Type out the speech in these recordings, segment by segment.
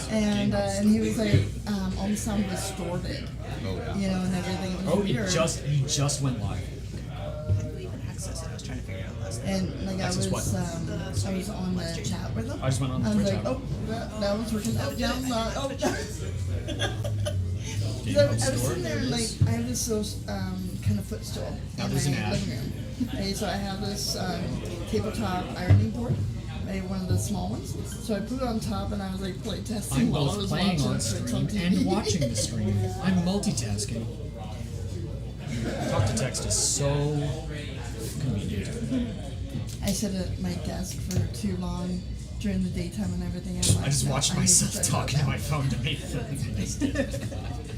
And he was like, all the sound distorted, and everything. It was weird. He just went live. How do we even access it? I was trying to figure out last night. And like I was on the chat with him. I just went on the I was Twitch like, app. oh, that was working. Oh, now not. Oh, Game I mode was store. sitting there and like I have this little kind of footstool Now in there's an my ad. living room. Okay, so I have this tabletop ironing board, one of the small ones. So I put it on top and I was like play testing I'm while I both was playing watching on it stream TV. and watching the stream. I'm multitasking. Talk to text is so convenient. I sit at my desk for too long during the daytime and everything. I'm like, I just no, watched I need myself shut talking that to my down. phone to make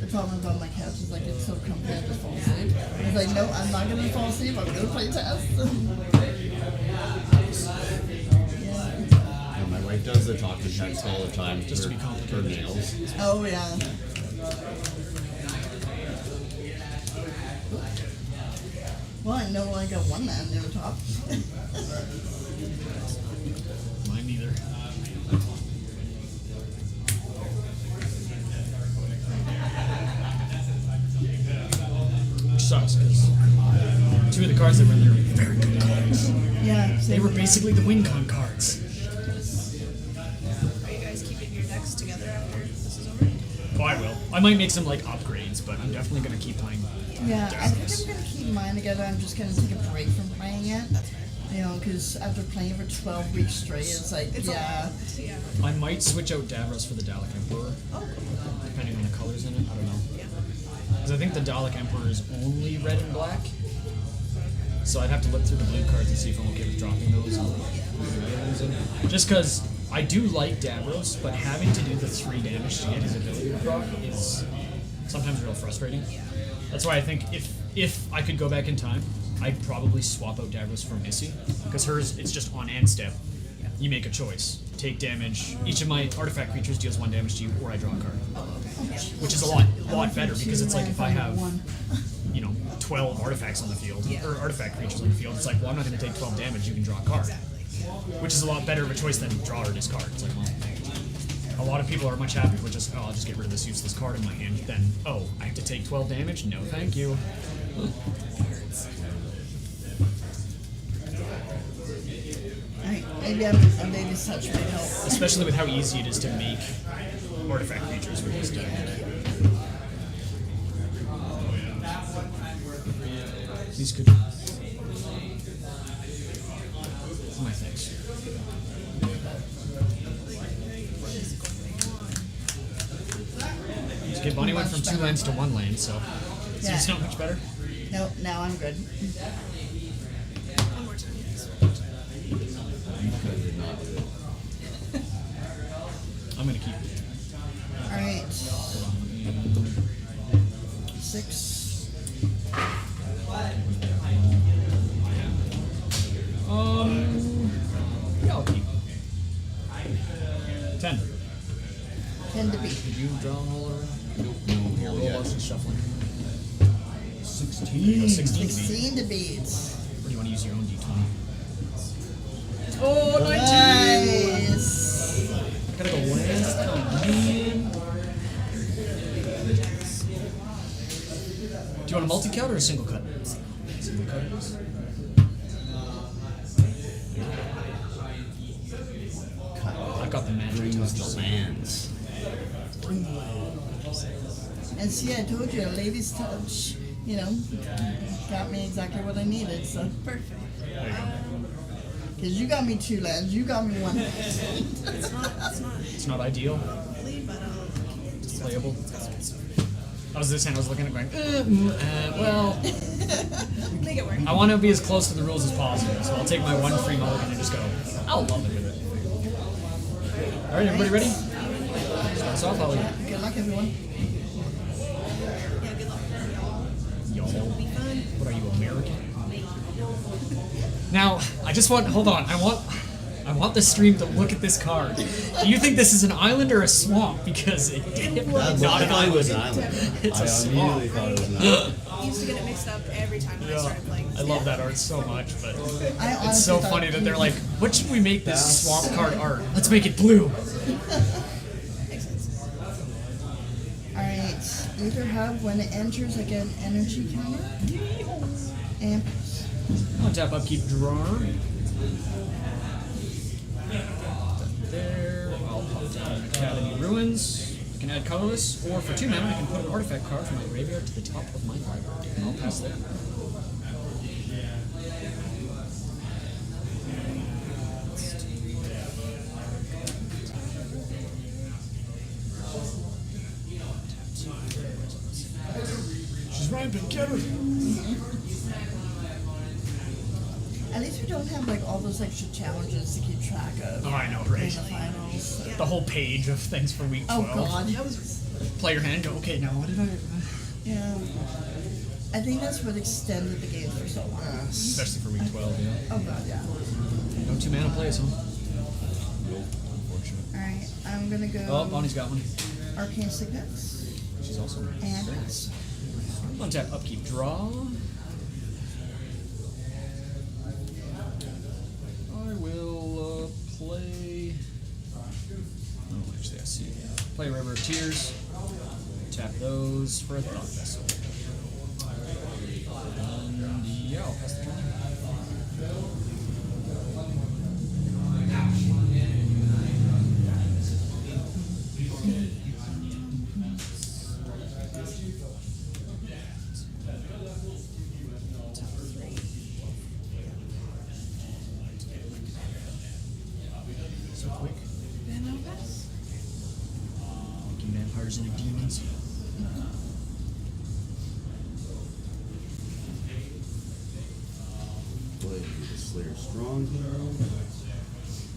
The problem about my couch is like it's so comfy I just fall asleep. I was like, no, I'm not gonna fall asleep. I'm gonna play chess. Yeah, my wife does the talking text all the time. Just to be for complicated. nails. Oh yeah. Well, I know I got one man near the top. Mine neither. Which sucks because two of the cards that were in there were very good cards. Yeah. They were basically the WinCon cards. Are you guys keeping your decks together after this is over? Oh, I will. I might make some like upgrades, but I'm definitely gonna keep playing. Yeah, I think I'm gonna keep mine together. I'm just gonna take a break from playing it. That's fair. Because after playing for 12 weeks straight, it's like, It's yeah. Yeah. I might switch out Davros for the Dalek Emperor, Oh, depending on the colors in it. I don't know. yeah. Because I think the Dalek Emperor is only red and black. So I'd have to look through the blue cards and see if I'm okay with dropping those. Just because I do like Davros, but having to do the 3 damage to get his ability to proc is sometimes real frustrating. That's why I think if I could go back in time, I'd probably swap out Davros for Missy. Because hers, it's just on end step. You make a choice. Take damage. Each of my artifact creatures deals 1 damage to you, or I draw a card. Which is a lot better, because it's like if I have 12 artifacts on the field, or artifact creatures on the field, it's like, well, I'm not going to take 12 damage, you can draw a card. Which is a lot better of a choice than draw or discard. It's like, well, a lot of people are much happier with just, oh, I'll just get rid of this useless card in my hand, than, oh, I have to take 12 damage? No, thank you. Alright, maybe a baby's touch might help. Especially with how easy it is to make artifact creatures with this deck. These could... My thanks. Okay, Bonnie went from 2 lands to 1 land, so it's not much better. Nope, now I'm good. One more time, yes. I'm gonna keep Alright. 6. Yeah, I'll keep 10. 10 to beat. Did you draw all around? No, Roll yeah. lots and shuffling. 16. 16 to beat. 16 to beat. Or do you want to use your own d20? Oh, nice! I gotta go last. Oh, man. Do you want a multi-cut or a single cut? Single cut it is. I got the magic touch. The lands. And see, I told you, a lady's touch, got me exactly what I needed, so. Perfect. Because you got me 2 lands, you got me 1 land. It's not It's not ideal. lovely, but It's playable. it's got some good stuff. I was looking at it going, well, Make it work. I want to be as close to the rules as possible, so I'll take my 1 free mulligan and just go, I'll love it with it. Alright, everybody ready? Start us off, Holly. Good luck, everyone. Yeah, good luck. Yo. It'll be fun. What are you, American? Now, I just want, hold on, I want the stream to look at this card. Do you think this is an island or a swamp? Because it That's not I an thought it was an island. island. It's a I swamp. immediately thought it was an island. I used to get it mixed up every time when I started playing. I love that art so much, but I honestly it's so thought funny that you- they're like, what should we make this swamp card art? Let's make it blue. Makes sense. either have when it enters like an energy counter and Untap, upkeep, draw. There. I'll pop down Academy Ruins. I can add colorless, or for 2 mana, I can put an artifact card from my graveyard to the top of my library. And I'll pass that. She's rampant, get her! at least we don't have like all those extra challenges to keep track of. Oh, I know, in right? the finals. The whole page of things for week 12. Oh god. Play your hand, go, okay, now what did I... Yeah. I think that's what extended the game for so long. Especially for week 12, yeah. Oh god, yeah. No 2 mana plays, huh? Nope, unfortunate. Alright, I'm gonna go Oh, Bonnie's got one. Arcane Signets She's also... and pass. Untap, upkeep, draw. I will play... Oh, actually, I see. Play River of Tears. Tap those for a Thought Vessel. And yeah, I'll pass the turn. So quick. Then I'll pass. Making vampires into demons. Play the Slayer Stronghold.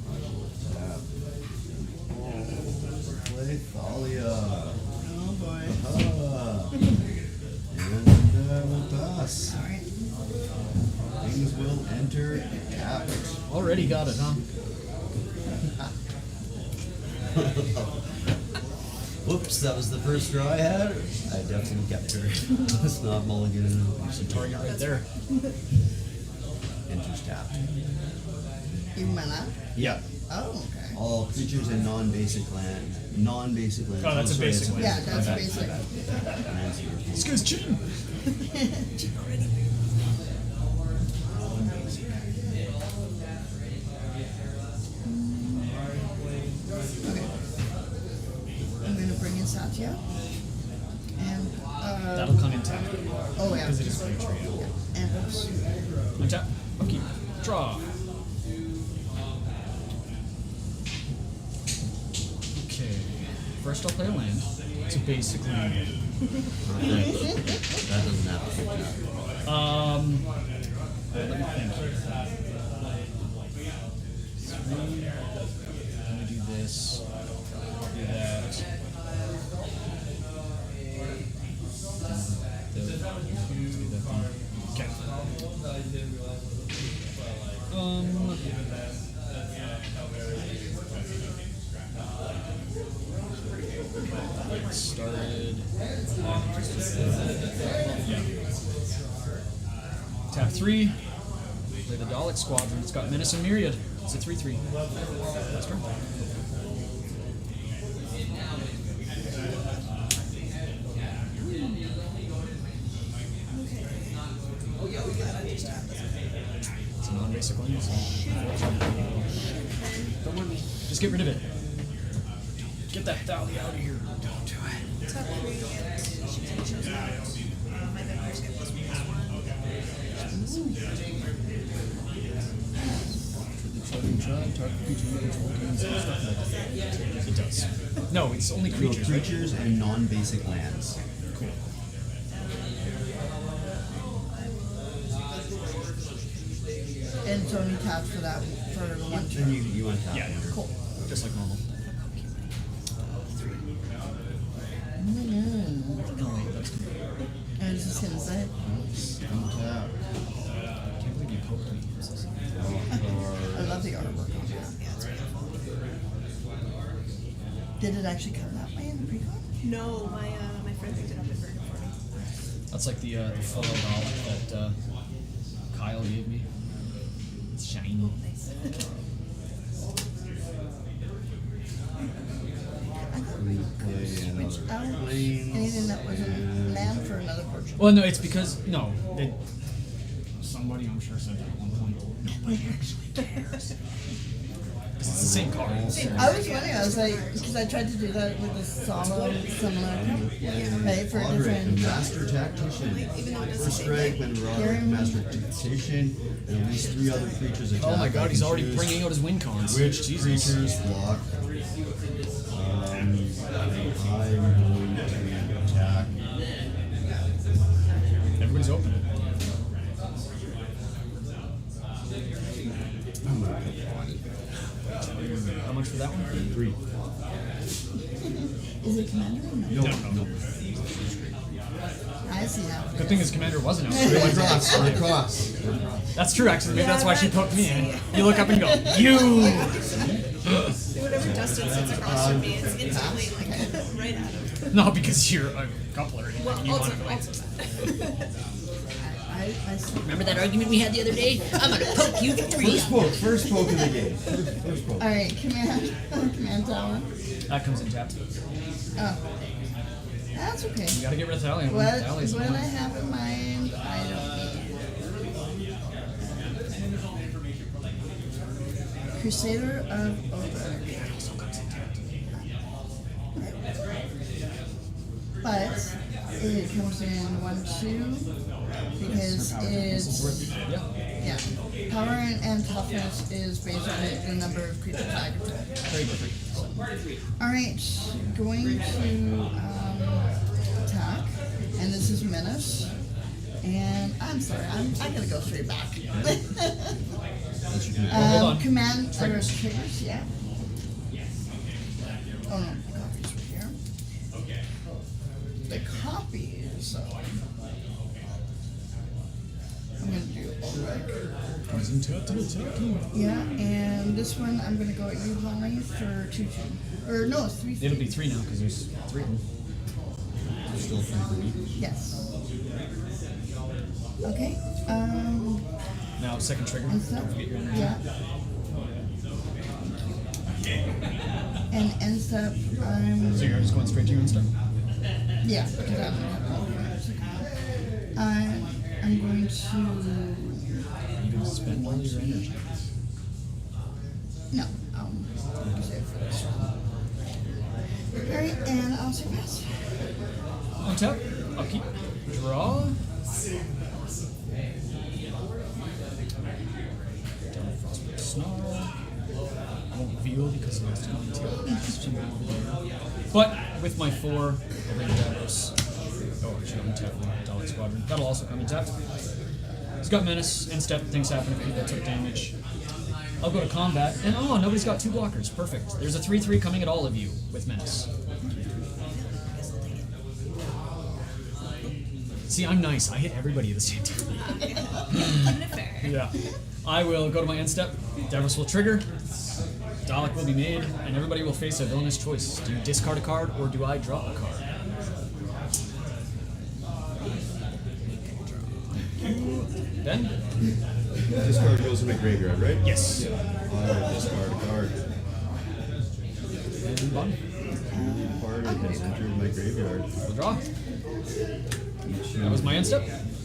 I will tap. Play Thalia. Oh boy. And we'll pass. Alright. Things will enter tapped. Already got it, huh? Whoops, that was the first draw I had. I definitely kept her. It's not mulligan. There's a target right there. Enters tapped. Even my lap? Yeah. Oh, okay. All creatures in non-basic land. Non-basic land. Oh, that's a sorry, basic it's land. Yeah, that's my bad, basic. my bad. Lands that are- This guy's cheating. I'm gonna bring in Satya. And That'll come in tap. oh yeah. Because it is a creature, yeah. And oops. Untap, upkeep, draw. Okay. First I'll play a land. So basically... That doesn't have to be tapped. Let me think here. 3. I'm gonna do this. Do that. Okay. Started. Yeah. Tap 3. Play the Dalek Squadron. It's got Menace and Myriad. It's a 3/3. Last turn. It's a non-basic one. So don't worry. Just get rid of it. Get that Thalia out of here. Don't do it. Top 3 and she changes out. My vampires get +1/+1. It does. No, it's only So creatures. Right? creatures and non-basic lands. Cool. And it's only tapped for that for the one Then turn. you want to tap Yeah, enter. Cool. Just like normal. Mm-hmm. Oh wait, that's good. I was just gonna say. Untap. I can't believe you poked me. I love the artwork on that. Yeah, it's beautiful. Did it actually come that way in the pre-con? No, my friend picked it up and burned it for me. That's like the photo doll that Kyle gave me. It's shiny. Nice. We play out Planes anything that was a man for another portrait. Well, no, it's because somebody I'm sure said that at one point. Nobody actually cares. It's the same card. I was wondering, I was like, because I tried to do that with a solo similar, right, for a Audric, the different. Master Tactician. Even though it doesn't First say strike when Roderick, Master Tactician, and at least 3 other creatures attack. Oh my I god, can he's already choose bringing out his win cons. which Jesus. creatures block. I'm going to attack. Everybody's open. I'm going to on it. How much for that one? 3. Is it commander or no? No, No. no. I see how it Good thing his commander wasn't out. Red Cross. That's true, actually. Maybe Yeah, that's why she that- poked me in. see. You look up and go, you! Whenever Dustin sits across from me, it's instantly like right at him. No, because you're a coupler. Well, You also, want to also that. I see. Remember that argument we had the other day? I'm gonna poke you for 3. First poke of the game. First poke. Alright, command tower. That comes in tapped. Oh. That's okay. You gotta get rid of Thalia. What Thalia's I annoying. have in mind, I don't need. Crusader of Ogre. But it comes in 1/2 because it's Yeah, yeah. Power and toughness is based on the number of creatures I control. very perfect. Alright, going to attack, and this is menace. And I'm sorry, I gotta go straight back. Hold on. Command Triggers. triggers, yeah. Oh no, the copies were here. The copies. I'm gonna do Ulrich. Comes in tapped and attacking. Yeah, and this one I'm gonna go at you, Holly, for 2/2. Or no, it's 3/3. It'll be 3 now because there's 3 of them. Still 3 for me. Yes. Okay. Now, second trigger. And Don't stuff. forget your energy. Yeah. And ends up So you're just going straight to your instep? yeah, because I'm gonna have all the I'm going to You can spend all your energy. no, save for this one. Alright, and I'll say pass. Untap, upkeep, draw. Frostbite Snarl. I won't reveal because it has to come until But with my 4, I'll bring Davros. Oh, actually, I'm tapping Dalek Squadron. That'll also come in tapped. He's got Menace, end step, things happen if people took damage. I'll go to combat, and oh, nobody's got 2 blockers. Perfect. There's a 3/3 coming at all of you with Menace. See, I'm nice. I hit everybody at the same time. Keeping it fair. Yeah. I will go to my end step. Davros will trigger. Dalek will be made, and everybody will face a villainous choice. Do you discard a card, or do I draw a card? Ben? This card goes in my graveyard, right? Yes. I discard a card. And Bon? New part has entered my graveyard. We'll draw. That was my end step.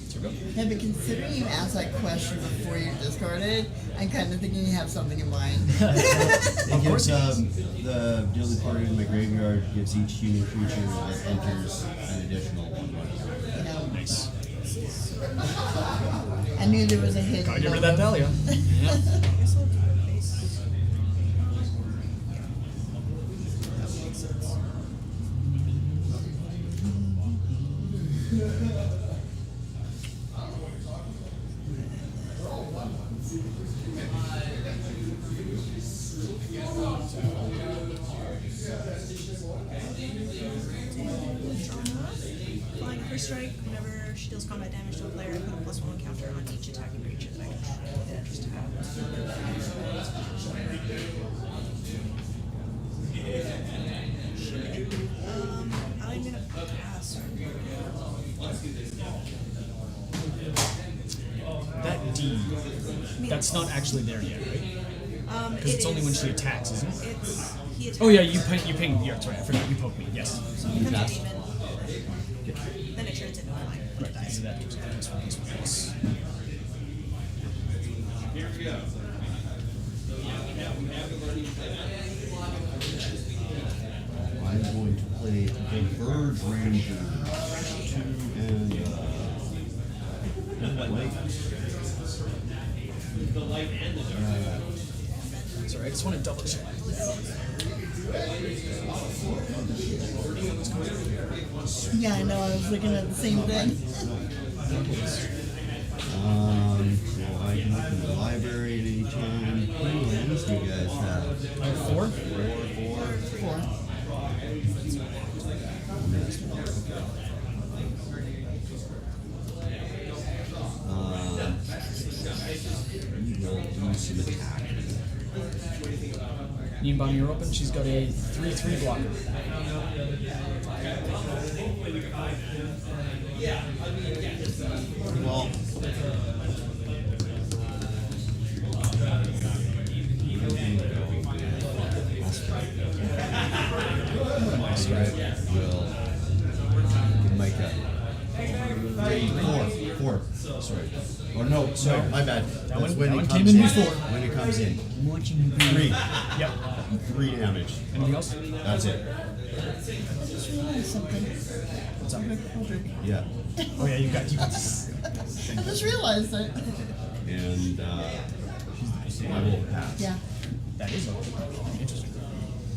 So go. Yeah, but considering you asked that question before you discarded, I'm kind of thinking you have something in mind. It course gives it is. the deal card in my graveyard gives each human creature that enters an additional 1/1. You know, Nice. I knew there was a hidden. Gotta get rid of that logo. Dahlia. Yeah. I guess I'll do a base. That would make sense. Flying first strike, whenever she deals combat damage to a player, I put a +1 counter on each attacking creature that I control. Just I'm gonna pass. That D, that's not actually there yet, right? Because It it's only is. when she attacks, isn't it? It's he attacks. Oh yeah, you ping. Yeah, sorry, I forgot. You poke me. Yes. It becomes even. Then it turns into a flying. Right. This is that. This one. Yes. I'm going to play the Bird Ranger 2 and white. Sorry, I just want to double check. Yeah, I know. I was looking at the same thing. Well, I can look in the library at any time. How many lands do you guys have? 4. Four. We'll do some attack. Nimbani, you're open. She's got a 3/3 blocker. Well, will give Mike a 4. Sorry. Or no, sorry, my bad. That's one- when that it one comes came in in. before. When it comes in. 3. Yep. 3 damage. Anything else? That's it. I just realized something. What's up? Yeah. Oh yeah, you got. I just realized it. And I will pass. Yeah. That is interesting.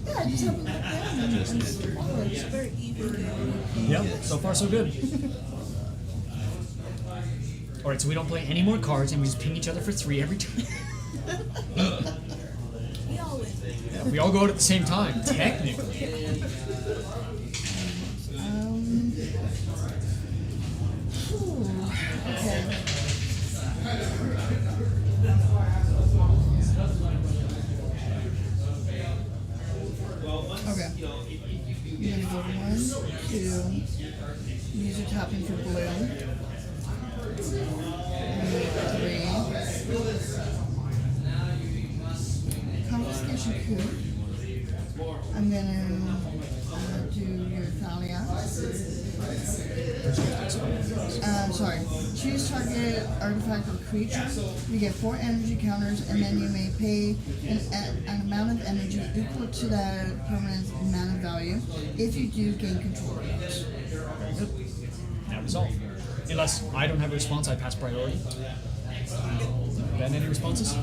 Yeah, I just happened to look down and Just it's did. It's very even game. Yep. So far, so good. All right, so we don't play any more cards, and we just ping each other for 3 every turn. We all win. Yeah, we all go out at the same time, technically. Okay. Okay. I'm gonna go 1, 2. Use your tapping for blue. 3. Confiscation coup. I'm gonna do your Thalia. Sorry. Choose target artifact or creature. You get 4 energy counters, and then you may pay an amount of energy equal to that permanent mana value. If you do, gain control of it. That was all. Unless I don't have a response, I pass priority. Ben, any responses?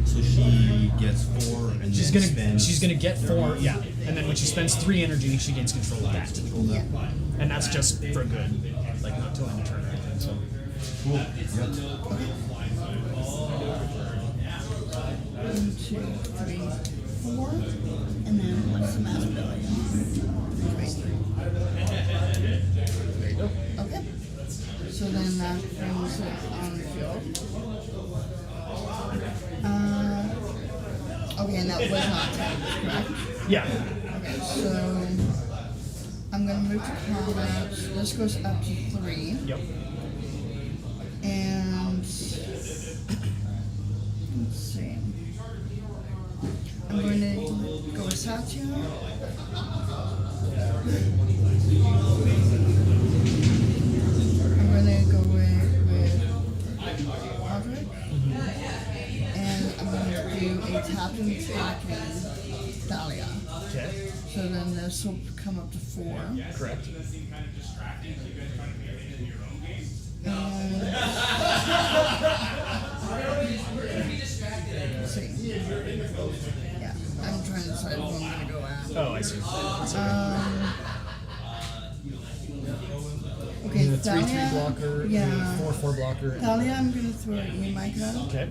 So she gets 4 and She's then gonna spends. get 4, yeah, and then when she spends 3 energy, she gains control of that, Yeah. and that's just for good, like not till end of turn or anything. So Cool. Yep. 1, 2, 3, 4, and then what's the mass value? 3. there you go. Okay. So then that brings it on the field. Okay, and that was not tapped, correct? Yeah, Okay, so I'm gonna move to combat. This goes up to 3. yep. And let's see. I'm going to go with Satya. I'm going to go with Audric. And I'm going to do a tap and attacking Thalia. Okay, So then this will come up to 4. correct. Let's see. Yeah, I'm trying to decide who I'm going to go at. Oh, I see. Okay, The 3/3 Thalia. blocker, Yeah. 4/4 blocker. Thalia, I'm going to throw at you, Micah. Okay.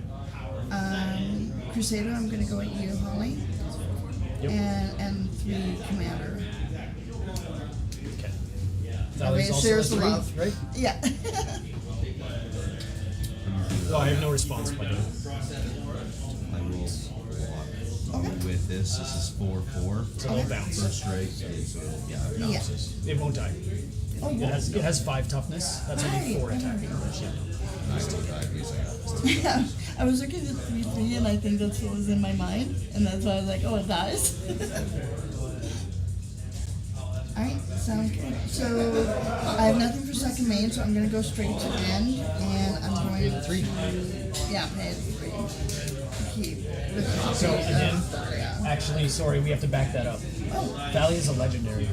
Crusader, I'm going to go at you, Holly. Yep. And 3 Commander. Okay. Thalia's also shares a the 3, love. right? Yeah. Well, I have no response, by the way. I will block. Okay. with this is 4/4. So it'll bounce. First strike, so Yeah, it bounces. It won't die. Oh, It has 5 toughness. That's only Right, 4 okay. attacking damage. Yeah. Yeah, I was looking at 3/3, and I think that's what was in my mind, and that's why I was like, oh, it dies. Alright, sounds good. So, I have nothing for second main, so I'm gonna go straight to end, and I'm going to... 3. Yeah, pay it 3. Keep the copy So, of again, yeah. actually, sorry, we have to back that up. Valley is a legendary.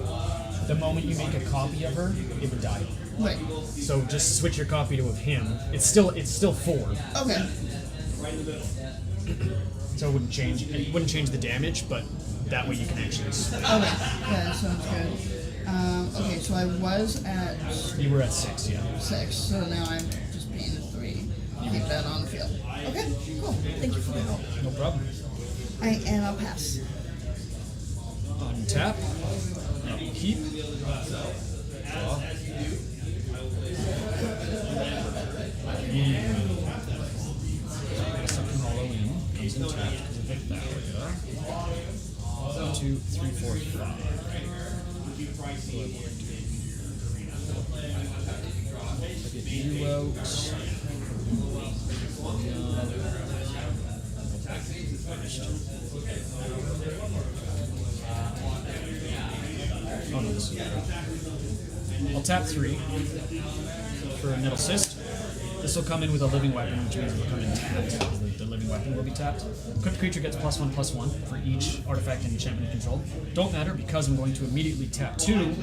The moment you make a copy of her, it would die. Wait, So just switch your copy to of him. It's still 4. okay. So it wouldn't change. It wouldn't change the damage, but that way you can actually. Okay, yeah, sounds good. Okay, so I was at You were at 6, yeah. 6, so now I'm just paying the 3. Keep that on the field. Okay, cool. Thank you for the help. No problem. And I'll pass. Untap. Keep. Draw. Second hollow in. Comes in tapped because of the Thalia. 1, 2, 3, 4, 5. Get you out. Oh no, this is I'll tap 3 for a Nettle Cyst. This will come in with a living weapon, which means it will come in tapped. The living weapon will be tapped. Equipped creature gets +1/+1 for each artifact and enchantment you control. Don't matter because I'm going to immediately tap 2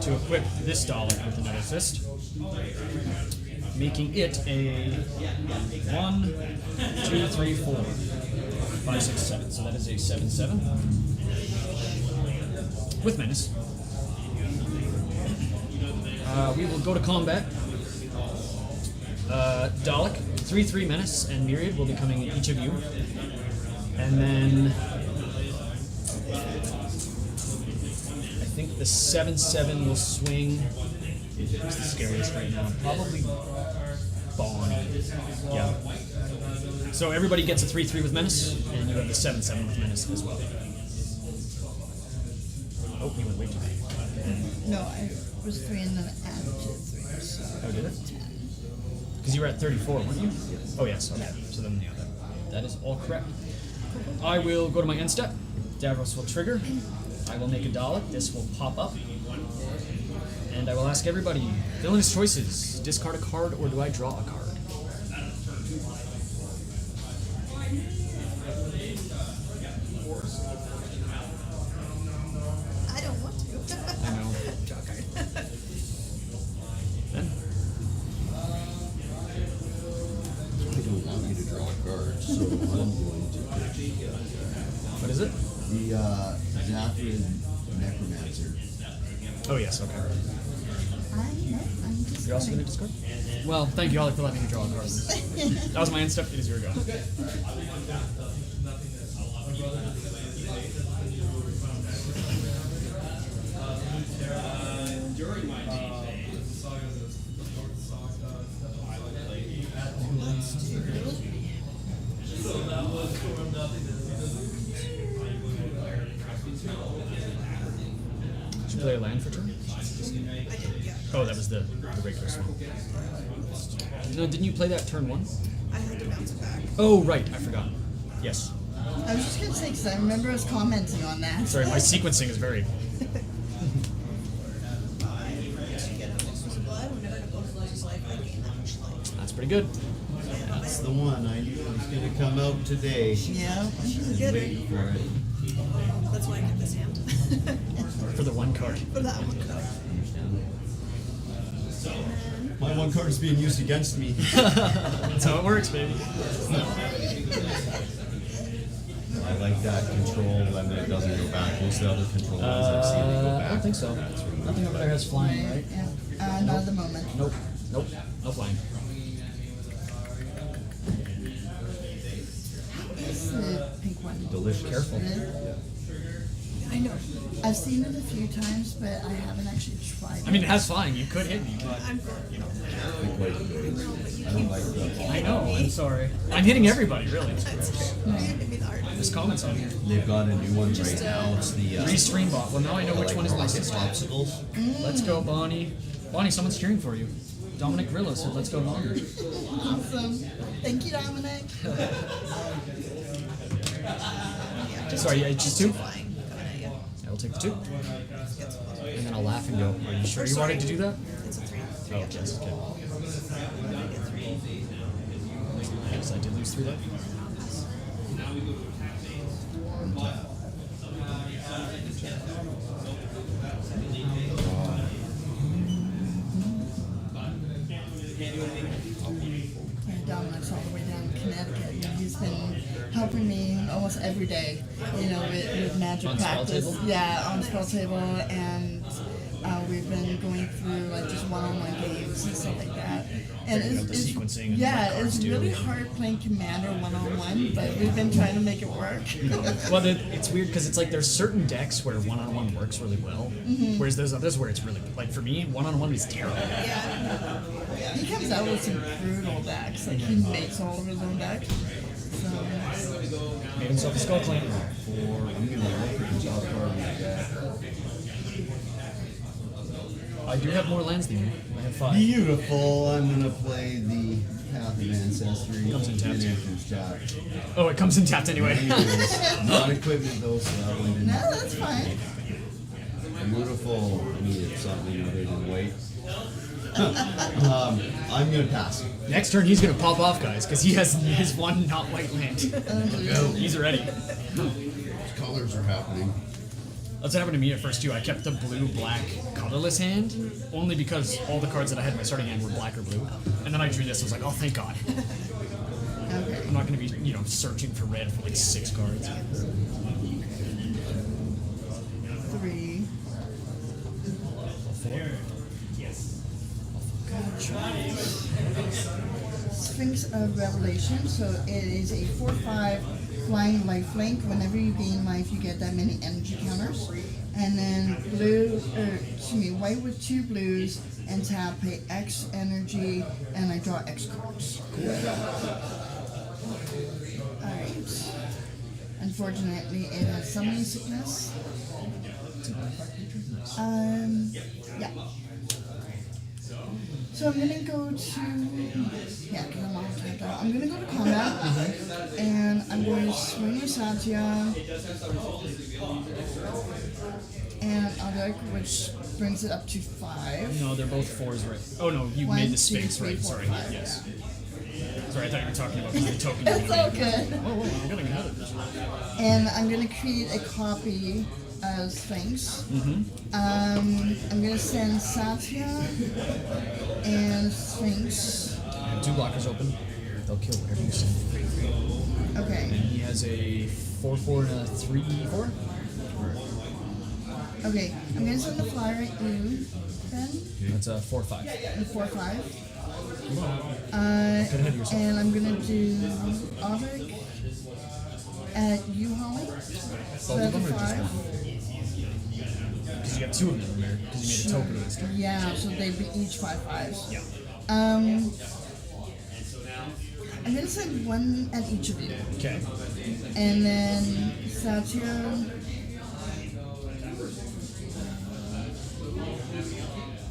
to equip this Dalek with the Nettle Cyst, making it a 1, 2, 3, 4, 5, 6, 7. So that is a 7/7 with menace. We will go to combat. Dalek, 3/3 menace and myriad will be coming at each of you, and then I think the 7/7 will swing. Who's the scariest right now? Probably Bonnie. Yeah. So everybody gets a 3/3 with menace, and you have the 7/7 with menace as well. Oh, he went way too big. No, I was 3 and then added to 3, so... Oh, did it? 10. Because you were at 34, weren't you? Oh, yes, okay. So then, yeah, that is all correct. I will go to my end step. Davros will trigger. I will make a Dalek. This will pop up. And I will ask everybody, villainous choices. Discard a card or do I draw a card? I don't want to. I know. Draw a card. Ben? I don't want you to draw a card, so I'm going to pick What is it? the Zathrid Necromancer. Oh, yes, okay. I'm just... You're also going to discard? Well, thank you, Ollie, for letting me draw a card. That was my end step. It is your go. Did you play a land for turn? I did, yeah. Oh, that was the regular swing. No, didn't you play that turn 1? I had to bounce it back. Oh, right, I forgot. Yes. I was just gonna say, because I remember us commenting on that. Sorry, my sequencing is very... You get a Monsters of Blood. Whenever an opponent loses life, I gain that much life. That's pretty good. That's the one. I knew it was going to come out today. Yeah. She's good. Waiting for it. That's why I kept this hand. For the 1 card. For that one card. My one card is being used against me. That's how it works, baby. I like that control when it doesn't go back. Most of the other controls I've seen it go I back. don't think so. Nothing over there has flying, right? Yeah. Not at the moment. Nope. Nope. No flying. It's the pink one. Delicious. Careful. It is? I know. I've seen it a few times, but I haven't actually tried it. I mean, it has flying. You could hit me, but I'm Like white blades. I don't like the. I know. I'm sorry. I'm hitting everybody, really. You hit me the art. There's comments on here. They've got a new one right now. It's the Restream bot. Well, now I know which one is rocket licensed. popsicles. Let's go, Bonnie. Bonnie, someone's cheering for you. Dominic Grillo said, "Let's go, Bonnie." Awesome. Thank you, Dominic. Sorry, yeah, just two. Flying coming at you. I will take the two, Gets close. and then I'll laugh and go. Are you sure you wanted to do that? It's a 3. Oh, yes. Okay. I get 3. Yes, I did lose 3 there. Yeah, Dominic's all the way down in Connecticut, and he's been helping me almost every day, you know, with magic On spell practice. table? Yeah, on spell table, and we've been going through like just one-on-one games and stuff like that. And Figuring out the sequencing and yeah, what cards it's do. really hard playing Commander one-on-one, but we've been trying to make it work. Well, it's weird because it's like there's certain decks where one-on-one works really well, whereas there's others where it's really like for me one-on-one is terrible. Yeah. He comes out with some brutal decks, like he makes all of his own decks. So Made himself a skull clamp. I'm gonna look at the top card of my deck. I do have more lands than you. I have 5. Beautiful. I'm gonna play the Path of Ancestry. Comes in tapped. It enters tapped. Oh, it comes in tapped anyway. Anyways, not equipment though, so that one didn't. no, that's fine. Beautiful. I needed something other than white. I'm gonna pass. Next turn he's gonna pop off, guys, because he has his one not white land. He's ready. Colors are happening. That's what happened to me at first too. I kept the blue-black colorless hand only because all the cards that I had in my starting hand were black or blue, and then I drew this. I was like, oh, thank God. Okay. I'm not gonna be, searching for red for like 6 cards. 3. Sphinx of Revelation. So it is a 4/5 flying lifelink. Whenever you gain life, you get that many energy counters. And then white with 2 blues and tap, pay X energy, and I draw X cards. Alright. Unfortunately, it has summoning sickness. Yeah. So I'm gonna go to, because I'm all tapped out. I'm gonna go to combat, and I'm going to swing with Satya, and Alec, which brings it up to 5. No, they're both 4s, right? Oh no, you One, made the two, Sphinx, three, right? four, Sorry, 5. yes. Sorry, I thought you were talking about the token. It's all good. Whoa, I'm getting ahead of this. And I'm gonna create a copy of Sphinx. I'm gonna send Satya and Sphinx. I have 2 blockers open. They'll kill whatever you send. Okay. And he has a 4/4 and a 3/4. Okay. I'm gonna send the flyer at you, then. That's a 4/5. The 4/5. Get ahead of yourself. And I'm gonna do Aavik at you, Holly. So Both of that's a them or just 5. one? Because you got 2 of them in there. Because you made a token of this turn. Yeah, so they'd be each 5/5s. Yeah. I'm gonna send 1 at each of you. Okay. And then Satya.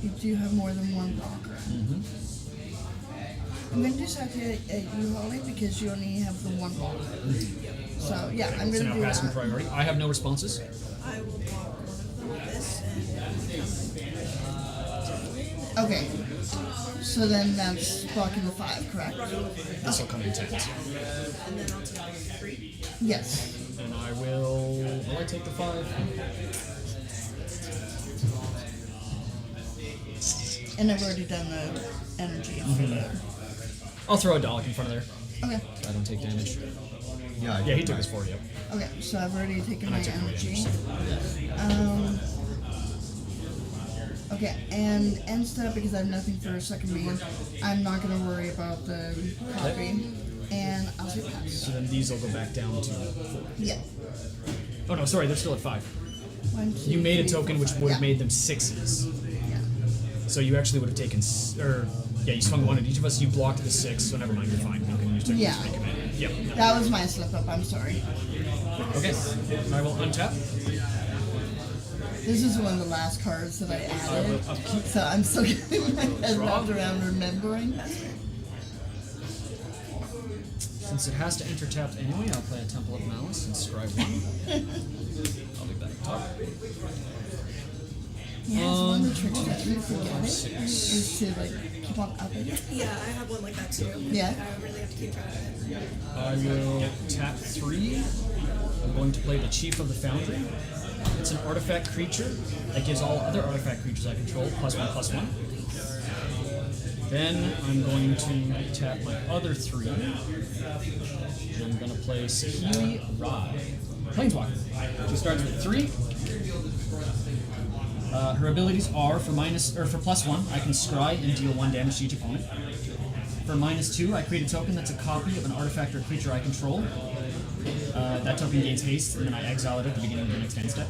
You do have more than 1 blocker. I'm gonna do Satya at you, Holly, because you only have the 1 blocker. So yeah, I'm So gonna now do passing that. priority. I have no responses. I will block one of them with this and Okay. So then that's blocking the 5, correct? This will come in 10. and then I'll take 3. Yes. And I will I take the 5? And I've already done the energy for the. I'll throw a Dalek in front of there. Okay. I don't take damage. Yeah, Yeah, he took his 4, yep. Okay. So I've already taken And I my took my energy. damage. Okay, and end step, because I have nothing for a second main, I'm not gonna worry about the copy. And I'll say pass. So then these will go back down to 4. Yeah. Oh no, sorry, they're still at 5. 1, 2, You made a 3, 4, token which 5. would have Yeah. made them 6s. Yeah. So you actually would have taken, you swung 1 at each of us. You blocked the 6, so never mind. You're fine. You can use tokens Yeah. to make a man. Yep. no. That was my slip up. I'm sorry. Okay. I will untap. This is one of the last cards that I I will added. upkeep. So I'm still getting my head Draw. wrapped around remembering. Since it has to enter tapped anyway, I'll play a Temple of Malice and scry 1. I'll leave that at top. Yeah, it's one of the tricks that you forget it, 6. is to like keep on upping it. Yeah, I have one like that too. Yeah. I really have to keep track of it. I will tap 3. I'm going to play the Chief of the Foundry. It's an artifact creature that gives all other artifact creatures I control +1/+1. Then I'm going to tap my other 3. And I'm going to play Sahili Rai. Planeswalker. She starts with 3. Her abilities are for +1, I can scry and deal 1 damage to each opponent. For -2, I create a token that's a copy of an artifact or creature I control. That token gains haste, and then I exile it at the beginning of the next end step.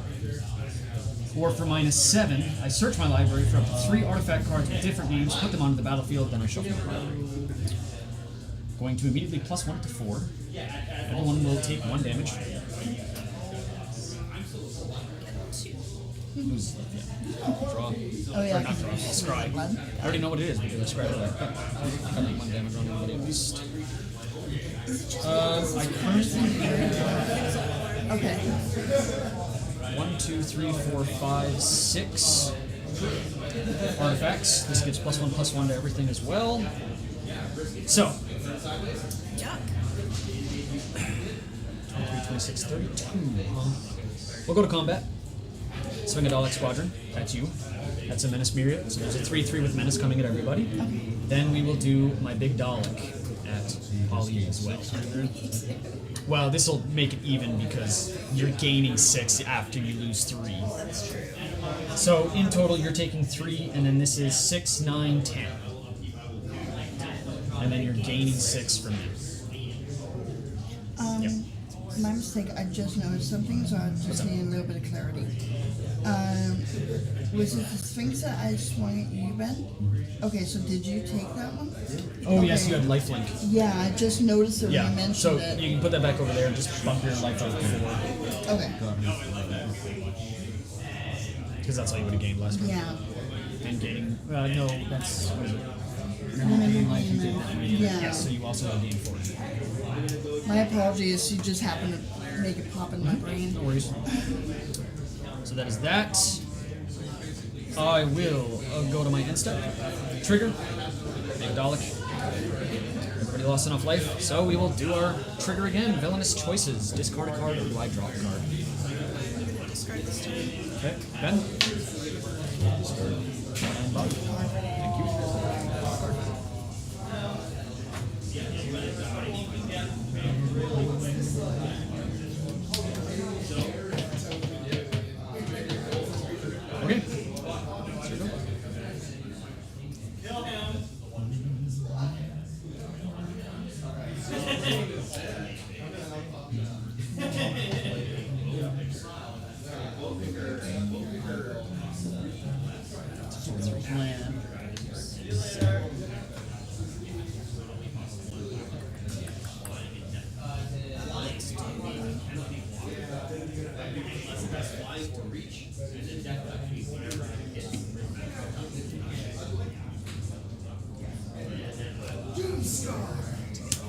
Or for -7, I search my library for up to 3 artifact cards with different names, put them onto the battlefield, then I shuffle my library. Going to immediately +1 it to 4. Everyone will take 1 damage. Lose, draw. Oh yeah, Or not draw, scry. One. I already know what it is because I scried it. I can make 1 damage on everybody at least. I currently Okay. 1, 2, 3, 4, 5, 6 artifacts. This gives +1/+1 to everything as well. So, Yuck. 23, 26, 32. We'll go to combat. Swing a Dalek Squadron. That's you. That's a Menace Myriad. So there's a 3/3 with Menace coming at everybody. Then we will do my big Dalek at Polly as well. Well, this will make it even because you're gaining 6 after you lose 3. That's true. So in total, you're taking 3, and then this is 6, 9, 10. And then you're gaining 6 from this. Yep. My mistake, I just noticed something, so I just need a little bit of clarity. Was it the Sphinx that I swung at you, Ben? Okay, so did you take that one? Oh, yes, Okay. you had lifelink. Yeah, I just noticed it when you Yeah, mentioned so it. you can put that back over there and just bump your life up to 4. Okay. Because that's all you would have gained last week. Yeah. And gaining, no, that's, what is it? Yeah. Yes, so you also have gained 4. My apologies, you just happened to make it pop in my brain. No worries. So that is that. I will go to my end step. Trigger. Make a Dalek. Everybody lost enough life, so we will do our trigger again. Villainous choices. Discard a card or do I draw a card? I'm gonna discard this too. Okay, Ben. And Bob. Thank you. Okay.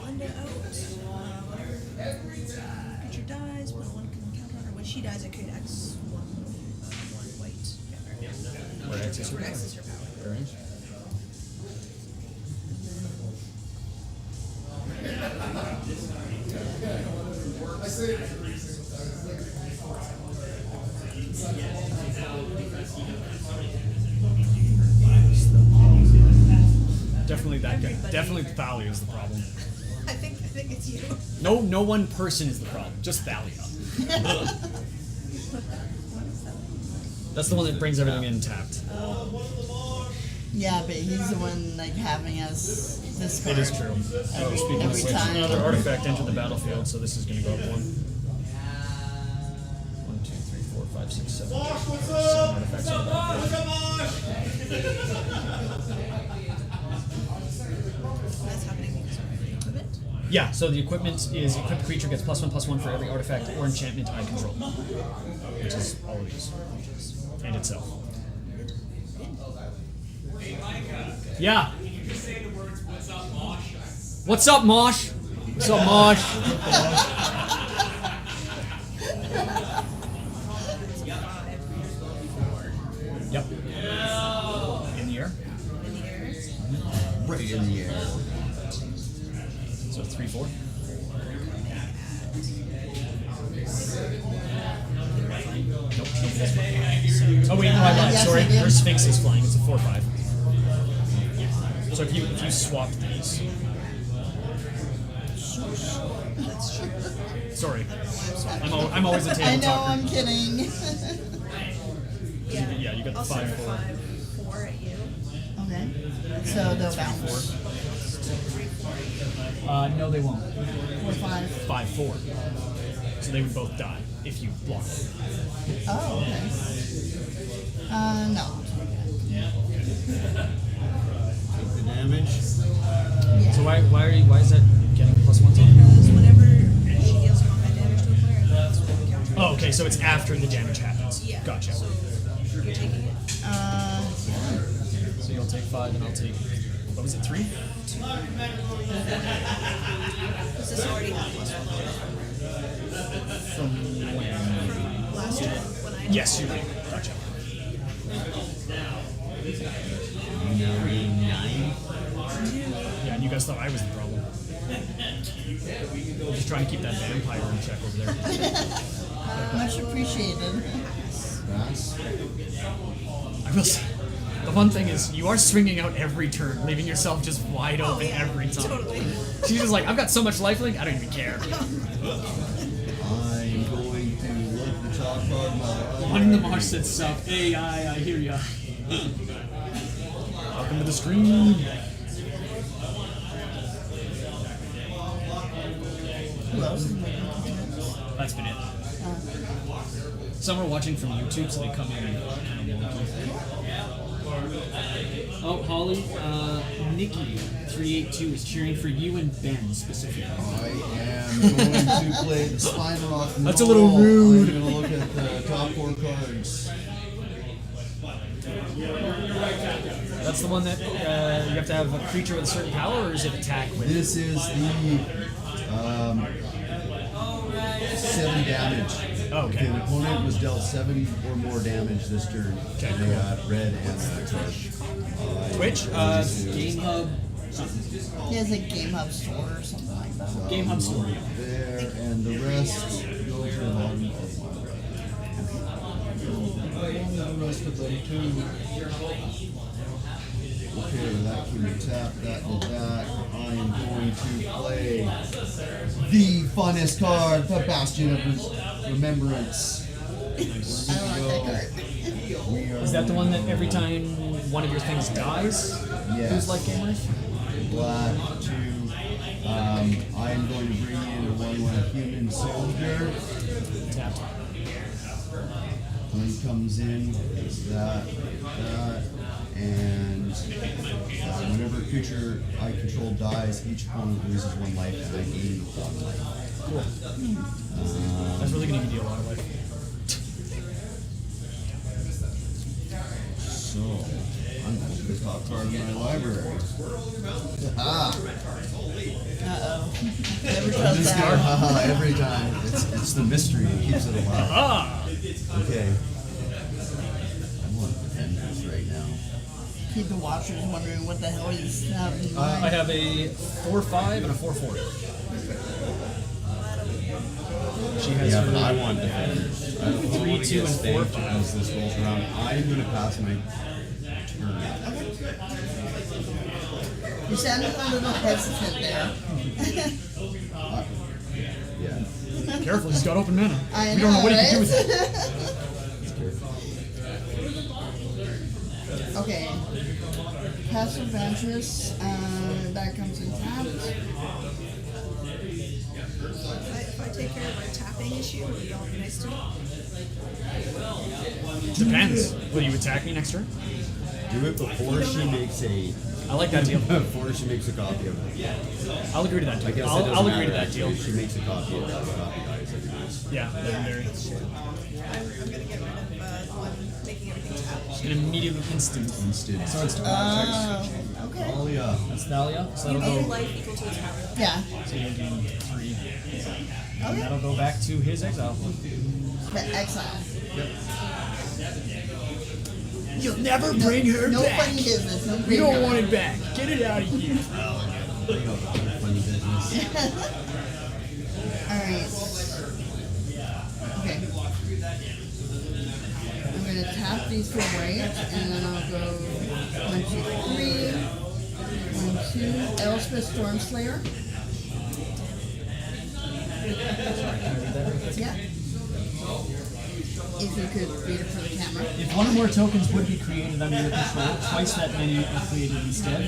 Linda out. Whenever creature dies, put 1 counter on her. When she dies, I create X 1 white. Where X is your Where power. X is her power. Very nice. Definitely that guy. Everybody. Definitely Thalia is the problem. I think it's you. No one person is the problem. Just Thalia. That's the one that brings everything in tapped. Yeah, but he's the one like having us discard. It is true. Oh, speaking of Every which, time. another artifact entered the battlefield, so this is going to go up 1. 1, 2, 3, 4, 5, 5, 6, 7, 8, 7 artifacts on the battlefield. That's happening because of the equipment. Yeah, so the equipment is equipped creature gets +1/+1 for every artifact or enchantment I control, which is all of these, and itself. Yeah. What's up, Mosh? What's up, Mosh? Yep. In the air. In the air. Right in the air. So 3/4. Nope, that's fine. Oh wait, no, I lied. Yes, Sorry, I did. her Sphinx is flying. It's a 4/5. So if you swap these, sorry, I'm always a I table know, talker. I'm kidding. Yeah, you got the I'll send 5/4. 5/4 at you. Okay. So they'll bounce. No, they won't. 4, 5. 5/4. So they would both die if you block it. Oh, okay. No. Take the damage. Yeah. So why is that getting +1 to? Because whenever she deals combat damage to a player, that's what the counter. Oh, okay, so it's after the damage happens. Yeah. Gotcha. So you're taking it. Yeah. So you'll take 5 and I'll take, what was it, 3? Does this already have +1? From when? Last turn when I Yes, you're right. Gotcha. You now gain 9. Yeah, and you guys thought I was the problem. I'm just trying to keep that vampire in check over there. Much appreciated. Pass. I will say, the fun thing is, you are swinging out every turn, leaving yourself just wide open yeah, every time. totally. She's just like, I've got so much lifelink, I don't even care. I'm going to look the top card of my One in the marsh said sup. Hey, I hear ya. Welcome to the stream. Who else is making comments? That's been it. Some are watching from YouTube, so they come in kind of wonky. Oh, Holly, Nikki 382 is cheering for you and Ben specifically. I am going to play the Spine Rock. That's a little rude. I'm going to look at the top 4 cards. That's the one that you have to have a creature with a certain power, or is it attack with? This is the 7 damage. Oh, okay. If an opponent was dealt 7 or more damage this turn, Okay, they got red and Twitch. Twitch? Game Hub. He has a Game Hub store or something like that. Game Hub store. There, and the rest go to the bottom. The rest of them too. Okay, that can be tapped, that did that. I am going to play the funnest card, the Bastion of Remembrance. I like that card. We are Is that the one that every time one of your things dies, Yes. who's like game life? Black to I am going to bring in a 1/1 human soldier. Tapped. When he comes in, it's that, and whenever a creature I control dies, each opponent loses 1 life and I gain 1 life. Cool. That's really going to give you a lot of life. So, I'm going to the top card of my library. Ah, Uh-oh. Never I'm does just going that. haha every time. It's the mystery that keeps it alive. Ah! Okay. I want defenders right now. Keep the watchers wondering what the hell he's having. I have a 4/5 and a 4/4. She has Yeah, her but I want defenders. I don't 3, want to 2, get and spanked 4. as this rolls around. I'm going to pass my turn. You sounded a little hesitant there. Yeah. Careful, he's got open mana. I We don't know what he can do right? with it. Okay. Passive Ventress, that comes in tapped. If I take care of my tapping issue, would y'all be nice to me? Depends. Will you attack me next turn? Do it before she makes a. I like that deal. Before she makes a copy of it. I'll agree to that I deal. guess I'll agree to that deal. If she makes a copy of it, the copy dies. Yeah, legendary. I'm gonna get rid of the one making everything tap. And immediately instant. Instant. So it's Okay. Oh yeah. that's Thalia. So that'll Any go. life equal to a tower. Yeah. So you'll gain 3. And Okay. that'll go back to his exile. The exile. You'll never bring her No funny business. No We don't want it back. Get it out of here. Funny business. Alright. Okay. I'm gonna tap these for white, and then I'll go 1, 2, 3. 1, 2. Elspeth Stormslayer. Yeah. If you could read it for the camera. If one or more tokens would be created under your control, twice that many are created instead.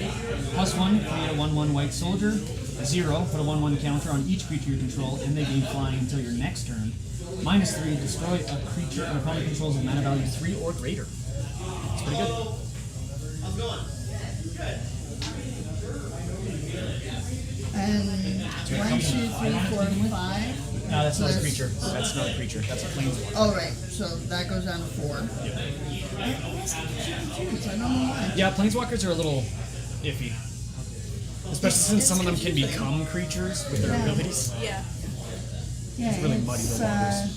+1, create a 1/1 white soldier. 0, put a 1/1 counter on each creature you control, and they gain flying until your next turn. -3, destroy a creature an opponent controls with mana value 3 or greater. It's pretty good. And 1, 2, 3, 4, 5. No, that's not a Plus- creature. That's not a creature. That's a planeswalker. Oh, right. So that goes down to 4. I don't know why. Yeah, planeswalkers are a little iffy. Especially since some of them can become creatures with their Yeah. abilities. Yeah. Yeah, It's really muddy, the waters.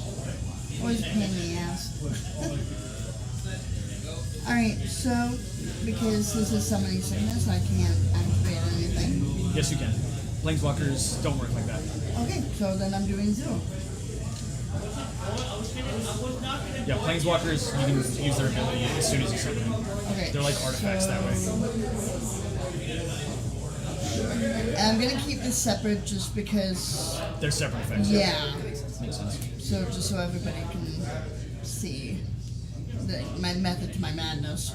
Always a pain in the ass. Alright, so because this is summoning sickness, I can't activate anything. Yes, you can. Planeswalkers don't work like that. Okay, so then I'm doing 0. Yeah, planeswalkers, you can use their ability as soon as you summon them. Okay. They're like artifacts that way. And I'm gonna keep this separate just because, They're separate effects. yeah. Makes sense. So just so everybody can see my method to my madness.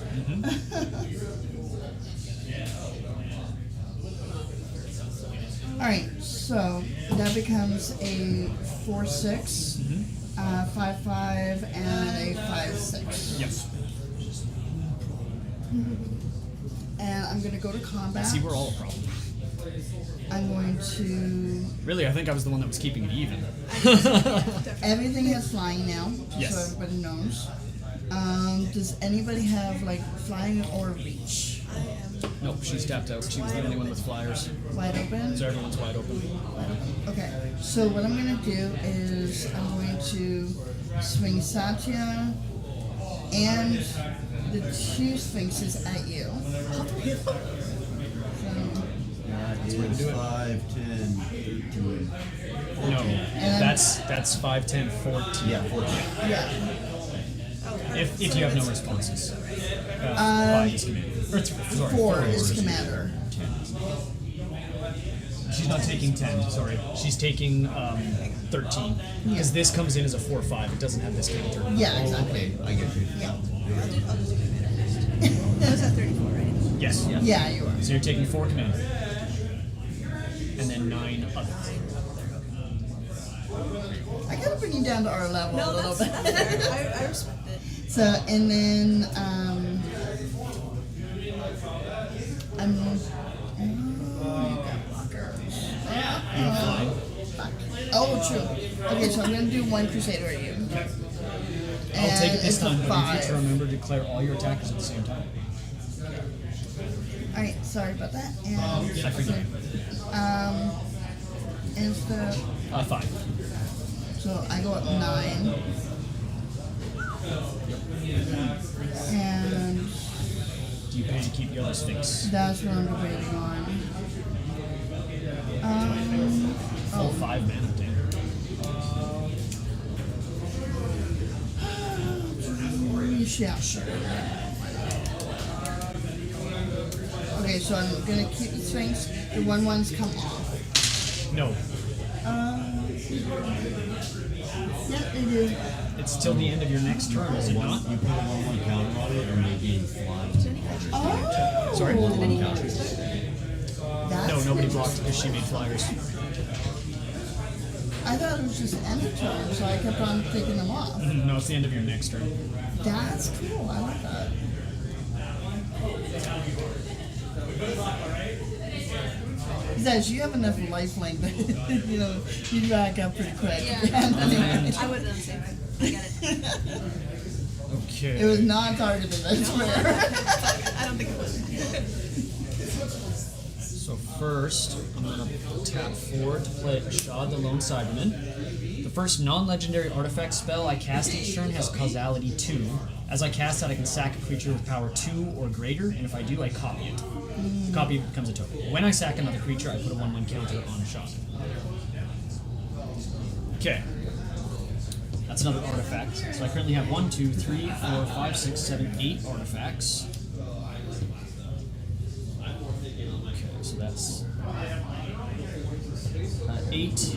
Alright, so that becomes a 4/6, 5/5, and a 5/6. Yes. And I'm gonna go to combat. See, we're all a problem. I'm going to. Really, I think I was the one that was keeping it even. Everything has flying now, Yes. so everybody knows. Does anybody have like flying or reach? I am. Nope, she's tapped out. She was the only one with flyers. Wide open? So everyone's wide open. Okay, so what I'm gonna do is I'm going to swing Satya and the 2 Sphinxes at you. So, That is 5, 10, 13. No, that's 5, 10, 14. Yeah, 14. yeah. If you have no responses. By his command. Or sorry, 4 is commander. 10. She's not taking 10, sorry. She's taking 13. Because this comes in as a 4/5. It doesn't have this counter. Yeah, exactly. Okay, I get you. Yeah. I'll do commander. That was at 34, right? Yes. Yeah, you are. So you're taking 4 command. And then 9 other. I gotta bring you down to our level a No, little that's bit. fair. I respect it. So, and then, I'm. Oh, you got blockers. Fuck. Oh, true. Okay, so I'm gonna do 1 Crusader at you. I'll take it And this it's a time, but in 5. future remember to declare all your attackers at the same time. Alright, sorry about that. And, I forget. is the 5. so I go up 9. And Do you pay to keep the other Sphinx? that's what I'm debating on. Full 5 mana, damn. Yeah, sure. Okay, so I'm gonna keep the Sphinx. The 1/1s come off. No, Yeah, they do. it's till the end of your next turn, is it not? You put a 1/1 counter on it and they gain flying. Oh! Sorry? That's No, nobody interesting. blocked because she made flyers. I thought it was just the end of turn, so I kept on taking them off. No, it's the end of your next turn. That's cool. I like that. Besides, you have enough life length that you back up pretty quick. Yeah. Anyway, I would have done the same. I get it. Okay. it was not targeted, I swear. I don't think it was. So first, I'm gonna tap 4 to play Ashad the Lone Cyberman. The first non-legendary artifact spell I cast each turn has causality 2. As I cast that, I can sack a creature with power 2 or greater, and if I do, I copy it. The copy becomes a token. When I sack another creature, I put a 1/1 counter on Ashad. Okay. That's another artifact. So I currently have 1, 2, 3, 4, 5, 6, 7, 8 artifacts. Okay, so that's 8,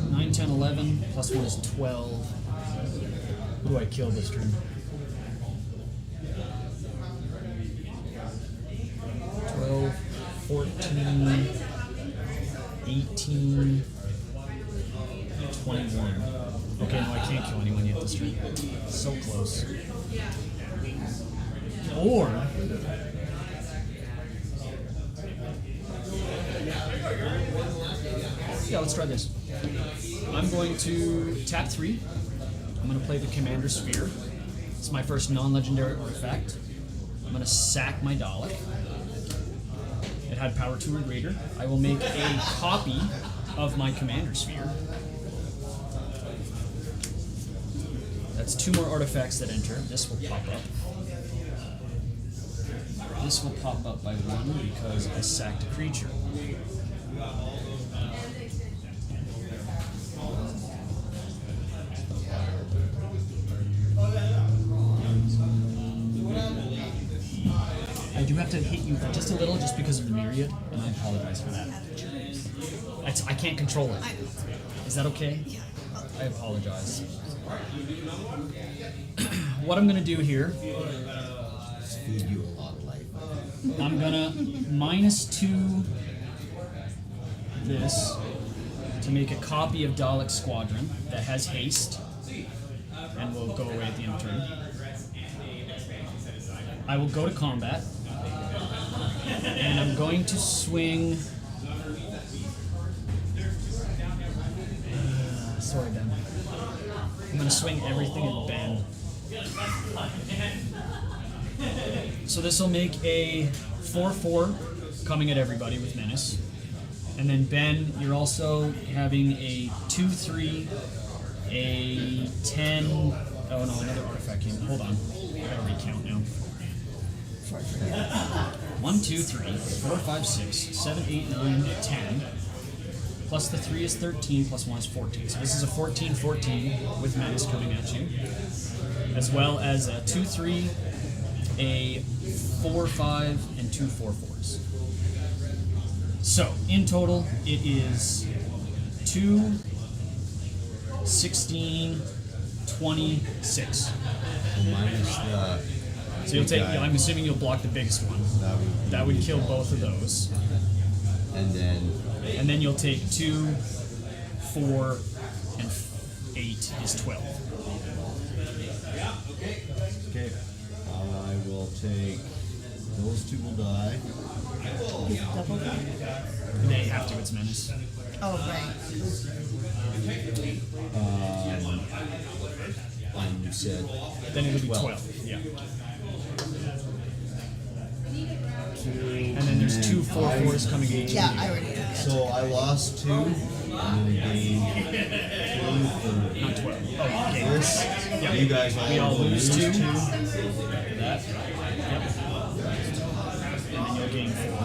9, 10, 11, plus 1 is 12. Who do I kill this turn? 12, 14, 18, 21. Okay, no, I can't kill anyone yet this turn. So close. Or yeah, let's try this. I'm going to tap 3. I'm going to play the Commander Sphere. It's my first non-legendary artifact. I'm going to sack my Dalek. It had power 2 or greater. I will make a copy of my Commander Sphere. That's 2 more artifacts that enter. This will pop up. This will pop up by 1 because I sacked a creature. I do have to hit you just a little just because of the myriad, and I apologize for that. I can't control it. Is that okay? Yeah. I apologize. What I'm gonna do here, Feed you a lot of life. I'm gonna -2 this to make a copy of Dalek Squadron that has haste and will go away at the end of turn. I will go to combat and I'm going to swing. Sorry, Ben. I'm gonna swing everything at Ben. So this will make a 4/4 coming at everybody with menace. And then Ben, you're also having a 2/3, a 10. Oh no, another artifact came. Hold on. I gotta recount now. 1, 2, 3, 4, 5, 6, 7, 8, 9, 10. Plus the 3 is 13, plus 1 is 14. So this is a 14/14 with menace coming at you. As well as a 2/3, a 4/5, and 2 4/4s. So, in total, it is 2, 16, 26. So minus the. So you'll take, guy. I'm assuming you'll block the biggest one. That would kill both of those. And then. And then you'll take 2, 4, and 8 is 12. Okay. I will take. Those 2 will die. Double back. They have to, it's menace. Oh, right. And you said. Then it'll be 12. 12. Yeah. And then there's 2 4/4s coming at each. Yeah, I already did that. So I lost 2. And then gained 2 for. Not 12. Oh, okay. This. Yeah. You guys We all lose 2. two. That. Yep. And then you'll gain 4.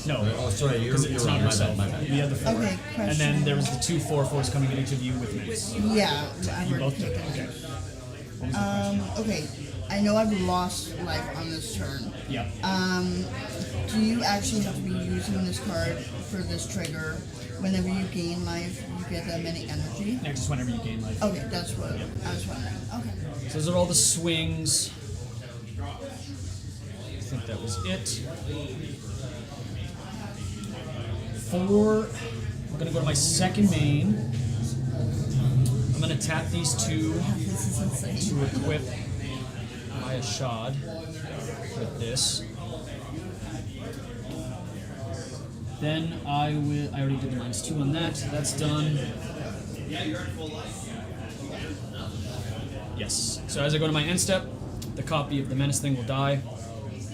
No. Oh, sorry, you're Because it's right. not My yourself. bad, my bad. We had the 4. Okay, And then question. there was the 2 4/4s coming at each of you with menace. Yeah, I You already both did did that. that. Okay. What was the question? Okay, I know I've lost life on this turn. Yeah. Do you actually have to be using this card for this trigger? Whenever you gain life, you get that many energy? Next is whenever you gain life. Okay, that's what I was wondering. Okay. So those are all the swings. I think that was it. 4. I'm gonna go to my second main. I'm gonna tap these 2 This is insane. to equip my Ashad with this. Then I already did the -2 on that. That's done. Yes. So as I go to my end step, the copy of the Menace thing will die.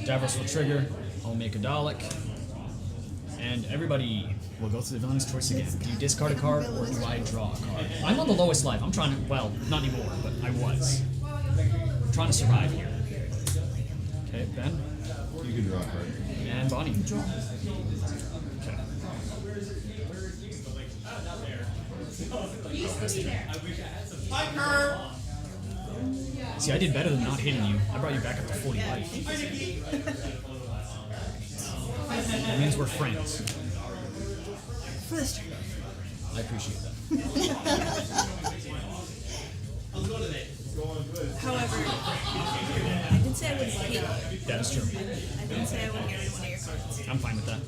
Davros will trigger. I'll make a Dalek. And everybody will go through the villainous choice again. Do you discard a card or do I draw a card? I'm on the lowest life. I'm trying to, well, not anymore, but I was. I'm trying to survive here. Okay, Ben. You can draw a card. And Bonnie. Draw. Okay. See, I did better than not hitting you. I brought you back up to 40 life. That means we're friends. For this turn. I appreciate that. However, I didn't say I wouldn't hit you. That is true. I didn't say I wouldn't get rid of one of your cards. I'm fine with that.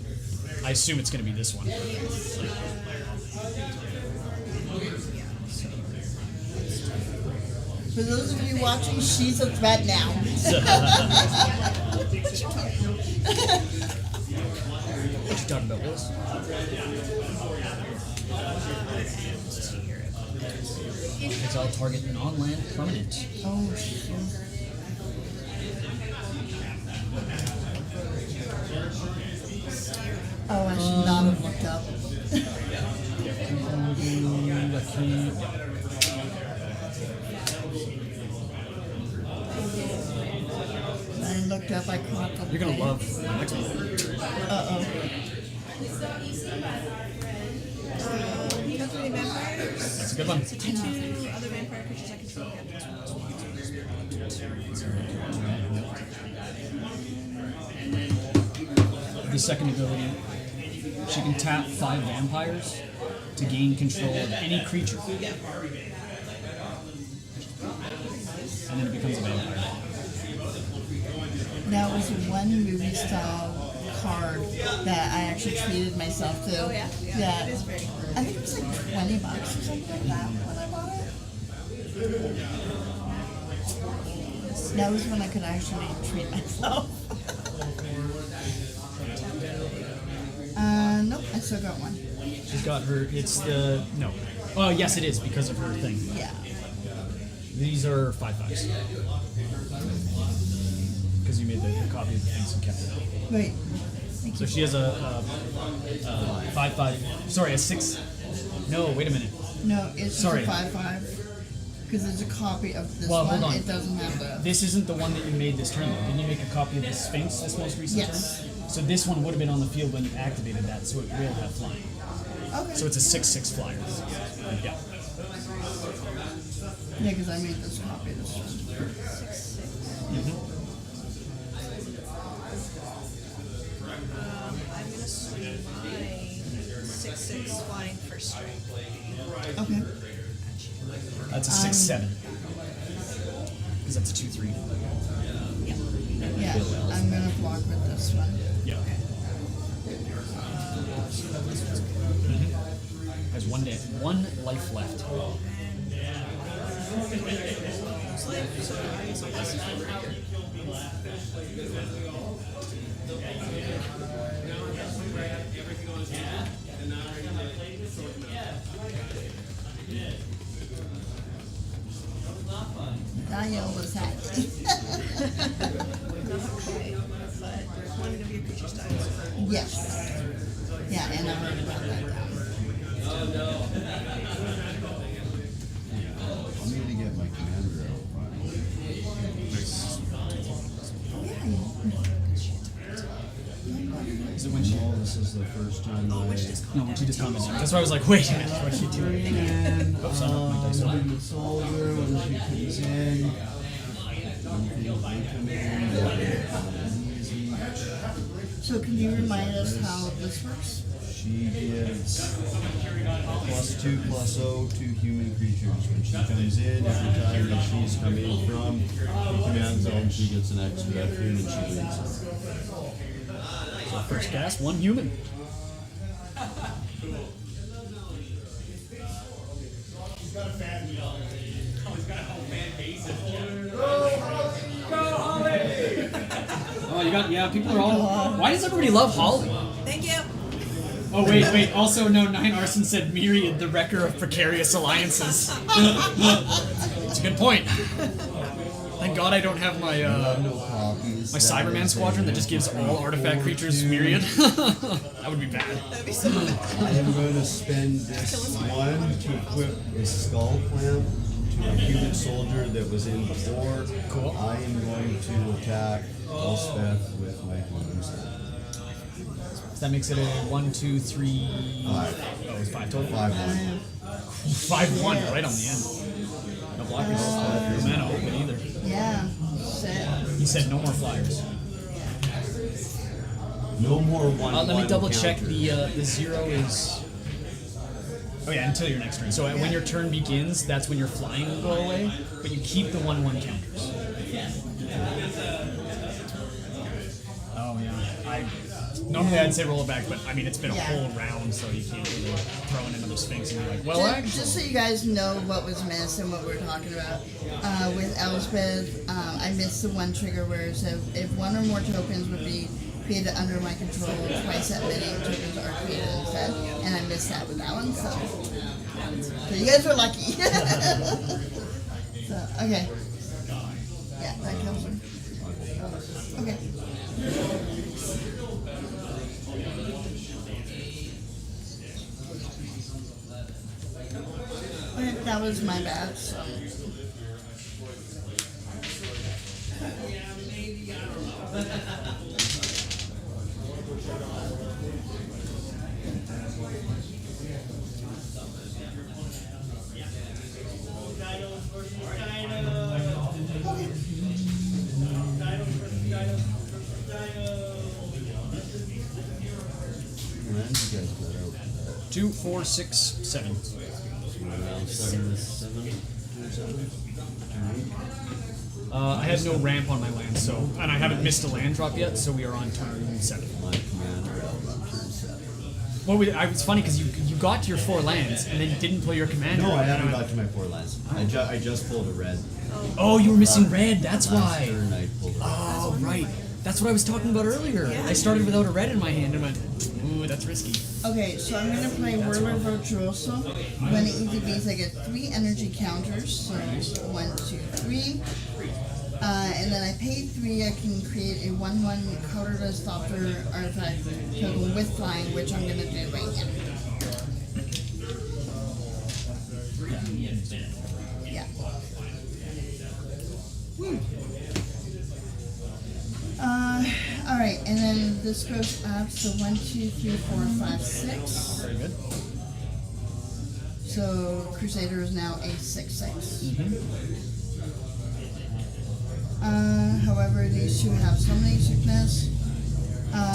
I assume it's going to be this one. For those of you watching, she's a threat now. What you talking about, Willis? Exile target non-land permanent. Oh, shoot. Oh, I should not have looked up. I looked up, I caught the You're gonna play. love my next one. Uh-oh. Kill 3 vampires. That's a good one. 2 other vampire creatures I control get The second ability, she can tap 5 vampires to gain control of any creature. And then it becomes a vampire. That was one movie style card that I actually treated myself to. Oh, yeah? Yeah, That, it is very cool. I think it was like $20 or something like that when I bought it. That was when I could actually treat myself. Nope, I still got one. She's got her, it's the, no. Oh, yes it is, because of her thing. Yeah. These are 5/5s. Because you made the copy of the things and kept it. Wait. Thank So you. she has a 5/5, sorry, a 6, no, wait a minute. No, it's Sorry. just a 5/5. Because there's a copy of this Well, one. hold on. It doesn't have the. This isn't the one that you made this turn, though. Didn't you make a copy of the Sphinx this most recent Yes. turn? So this one would have been on the field when you activated that, so it will have flying. Okay. So it's a 6/6 flyer. Yeah. Yeah, because I made this copy of this one. 6/6. I'm gonna swing my 6/6 flying for strength. Okay. That's a 6/7. Because that's a 2/3. Yeah, I'm gonna block with this one. Yeah. Has one life left. Daniel was happy. Okay, but one of your creatures dies. Yes. Yeah, and I heard about that. I need to get my commander out finally. Is it when she? Oh, this is the first time No, when she just commented. That's why I was like, wait a minute, what she doing? And Oops, I knocked my dice away. the soldier when she comes in. So can you remind us how this works? She gives +2/+0 to human creatures. When she comes in, every time that she's coming from the command zone, she gets an extra human she wins. First cast, 1 human. Oh, you got, yeah, people are all. Why does everybody love Holly? Thank you. Oh, wait. Also, no, Nine Arson said Myriad, the wrecker of precarious alliances. That's a good point. Thank God I don't have my copies. my Cyberman squadron that just gives all artifact creatures Myriad. That would be bad. That'd be so bad. I am going to spend this one to equip a skull clamp to a human soldier that was in before. Cool. I am going to attack Elspeth with my human sword. So that makes it a 1, 2, 3. 5. Oh, it's 5 total. 5-1. 5-1, right on the end. No blockers. No mana open either. Yeah. Shit. He said no more flyers. No more 1-1 Let me double check counters. the 0 is. Oh yeah, until your next turn. So when your turn begins, that's when your flying will go away, but you keep the 1/1 counters. Oh yeah, normally I'd say roll it back, but I mean it's been a Yeah. whole round, so you can't really throw in another Sphinx and be like, well, Just, actually. just so you guys know what was missed and what we're talking about, with Elspeth, I missed the one trigger where it said if one or more tokens would be created under my control, twice that many tokens are created instead, and I missed that with that one, so you guys were lucky. So, okay. Yeah, that kills her. Okay. Okay, that was my bad, so. When did you guys put out? 2, 4, 6, 7. Around 7, 7, 7. I had no ramp on my land, so and I haven't missed a land drop yet, so we are on turn 7. My commander out on turn 7. Well, it's funny because you got to your 4 lands and then didn't play your commander. No, I haven't got to my 4 lands. I just pulled a red. Oh, you were missing red. That's Last why. turn I pulled a red. Oh, right. That's what I was talking about earlier. Yeah. I started without a red in my hand and went, ooh, that's risky. Okay, so I'm gonna play Whirler Virtuoso. When it ETBs, I get 3 energy counters. So 1, 2, 3. And then I pay 3. I can create a 1/1 colorless doppler artifact token with flying, which I'm gonna do right now. Yeah. All right, and then this goes up. So 1, 2, 3, 4, 5, 6. Very good. So Crusader is now a 6/6. However, these two have summoning sickness.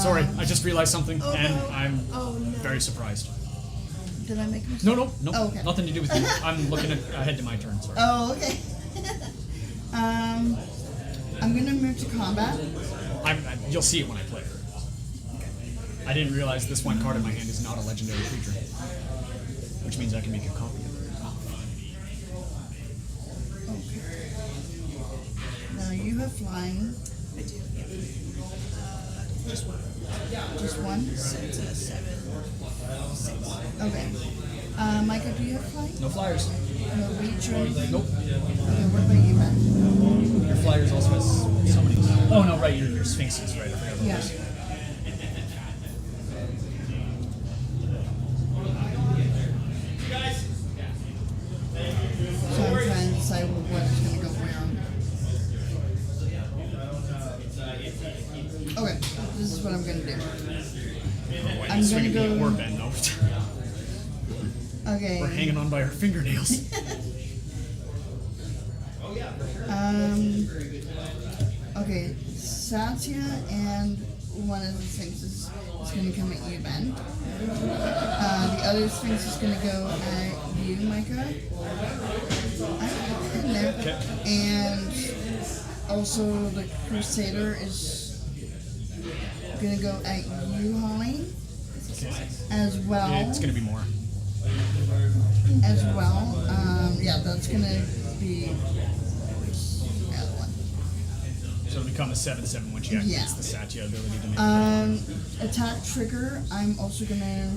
Sorry, I just realized something, Oh, and no. I'm Oh no. very surprised. Did I make a mistake? No, Oh, okay. nothing to do with you. I'm looking ahead to my turn. Sorry. Oh, okay. I'm gonna move to combat. You'll see it when I play her. I didn't realize this one card in my hand is not a legendary creature, which means I can make a copy of it. Okay. Now you have flying. I do. Yeah. Just one. Just one. So it's a 7, 6. Okay. Micah, do you have flying? No flyers. No reach or anything? Nope. Okay, what about you, man? Your flyers also has summoning. Oh no, right, your sphinxes, right? I forgot about Yeah. this. So I'm trying to decide what's gonna go where. Okay, this is what I'm gonna do. Wait, I'm swinging gonna the go- orb then, though. Okay. We're hanging on by our fingernails. Okay, Satya and one of the Sphinxes is gonna come at you, Ben. The other Sphinx is gonna go at you, Micah. I put it in there. Okay. And also the Crusader is gonna go at you, Holly. as well. It's gonna be more. As well. Yeah, that's gonna be the other one. So it'll become a 7/7 when she activates Yeah. the Satya ability to make. Attack trigger, I'm also gonna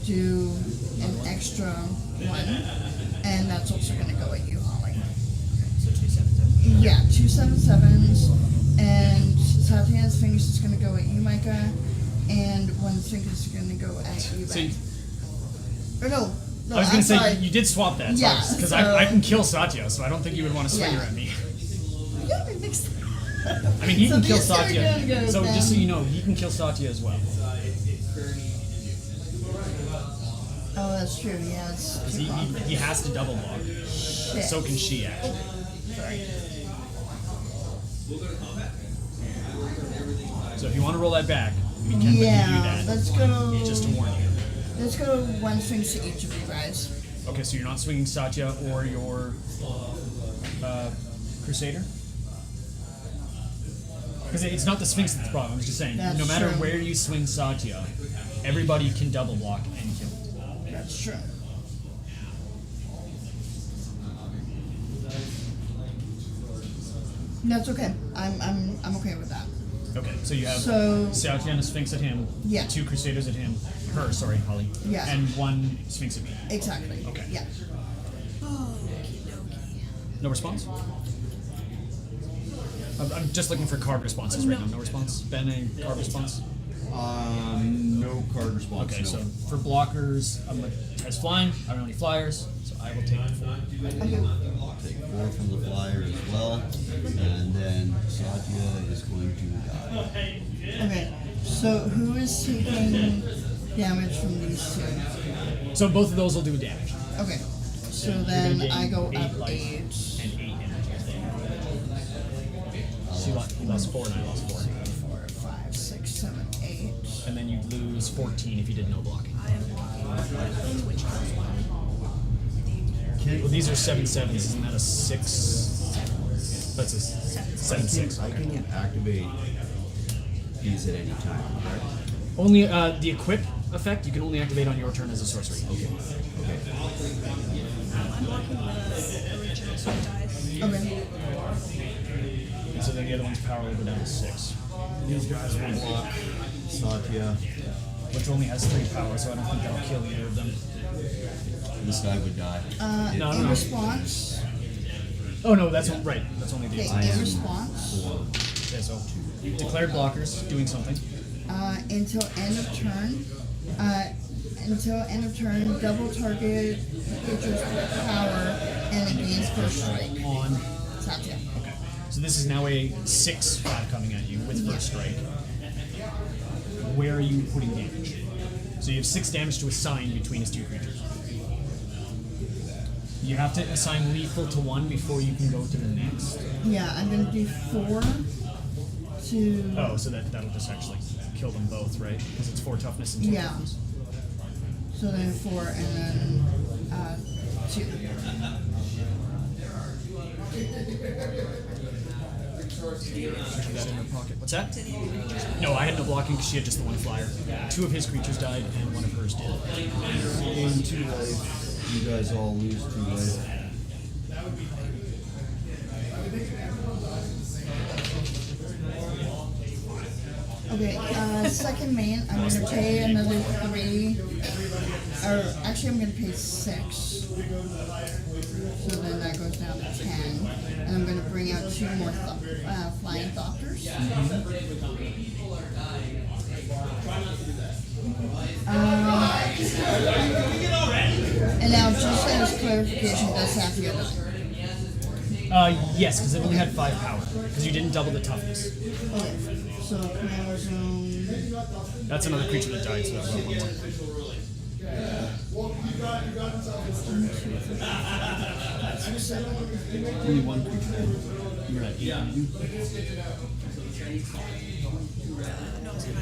do an extra one, and that's also gonna go at you, Holly. So 2/7. Yeah, 2 7/7s, and Satya's Sphinx is gonna go at you, Micah, and one Sphinx is gonna go at you, So Ben. you- Or no, I was I'm gonna say sorry. you did swap that, Yeah, because so- I can kill Satya, so I don't think you would want to swing Yeah. her at me. You got me mixed up. I mean, he So can kill these two are Satya. gonna go, So Ben. just so you know, he can kill Satya as well. Oh, that's true. He has 'Cause two he blockers. has to double block. Shit. So can she actually. Sorry. So if you want to roll that back, we can let you do Yeah, that. let's go. Just to warn you. Let's go one Sphinx to each of you guys. Okay, so you're not swinging Satya or your Crusader? Because it's not the Sphinx that's the problem. I was just saying, That's no matter true. where you swing Satya, everybody can double block and kill it. That's true. That's okay. I'm okay with that. Okay, so you have So- Satya and a Sphinx at him, Yeah. 2 Crusaders at him, her, sorry, Holly, Yeah. and 1 Sphinx at me. Exactly. Okay. Yeah. Oh, okie dokie. No response? I'm just looking for card responses right now. No response? Ben, any card response? No card response. Okay, no. so for blockers, as flying, I don't have any flyers, so I will take the 4. Okay. Take 4 from the flyer as well, and then Satya is going to die. Okay. So who is taking damage from these two? So both of those will do damage. Okay. So You're then gonna gain I go 8 up life 8. and 8 energy. So you lost 4 and I lost 4. 4, 5, 6, 7, 8. And then you lose 14 if you did no blocking. I am blocking one, which kills one. Well, these are 7/7s. Isn't that a 6? That's a 7/6. I can activate these at any time, correct? Only the equip effect you can only activate on your turn as a sorcery. Okay. I'm blocking the original sword dice. Okay. And so then the other one's power will go down to 6. These guys will block Satya. Which only has 3 power, so I don't think that'll kill either of them. This guy would die. No, In no. response. Oh no, that's right. That's only the Okay. I In am response. 4. Okay, so declared blockers doing something. Until end of turn. Until end of turn, double target creature's power and it gains first strike. On. Satya. Okay. So this is now a 6/5 coming at you with first strike. Where are you putting damage? So you have 6 damage to assign between his 2 creatures. You have to assign lethal to one before you can go to the next. Yeah, I'm gonna do 4 to. Oh, so that'll just actually kill them both, right? Because it's 4 toughness and 2 Yeah. toughness. So then 4 and then 2. Keep that in her pocket. What's that? No, I had no blocking because she had just the 1 flyer. 2 of his creatures died and 1 of hers did. Gain 2 life. You guys all lose 2 life. Okay, second main, I'm gonna pay another 3. Or actually, I'm gonna pay 6. So then that goes down to 10. And I'm gonna bring out 2 more flying doctors. And now, just as clarification, does Satya die? Yes, because it only had 5 power. Because you didn't double the toughness. Okay, so command zone. That's another creature that died, so that will one more. Only 1 creature. You're at 8. No, it's 9.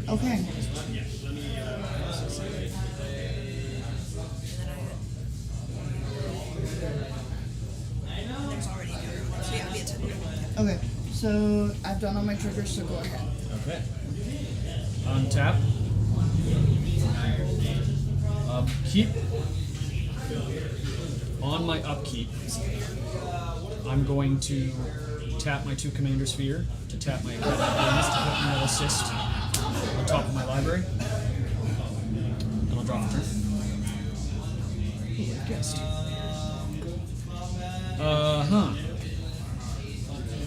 Okay. And then there's already another one. So yeah, it'd be a 10. Okay, so I've done all my triggers, so go ahead. Okay. Untap. Upkeep. On my upkeep, I'm going to tap my 2 Commander Sphere to tap my Academy of Bonus to put Metal Assist on top of my library. And I'll draw a turn. Who would have guessed?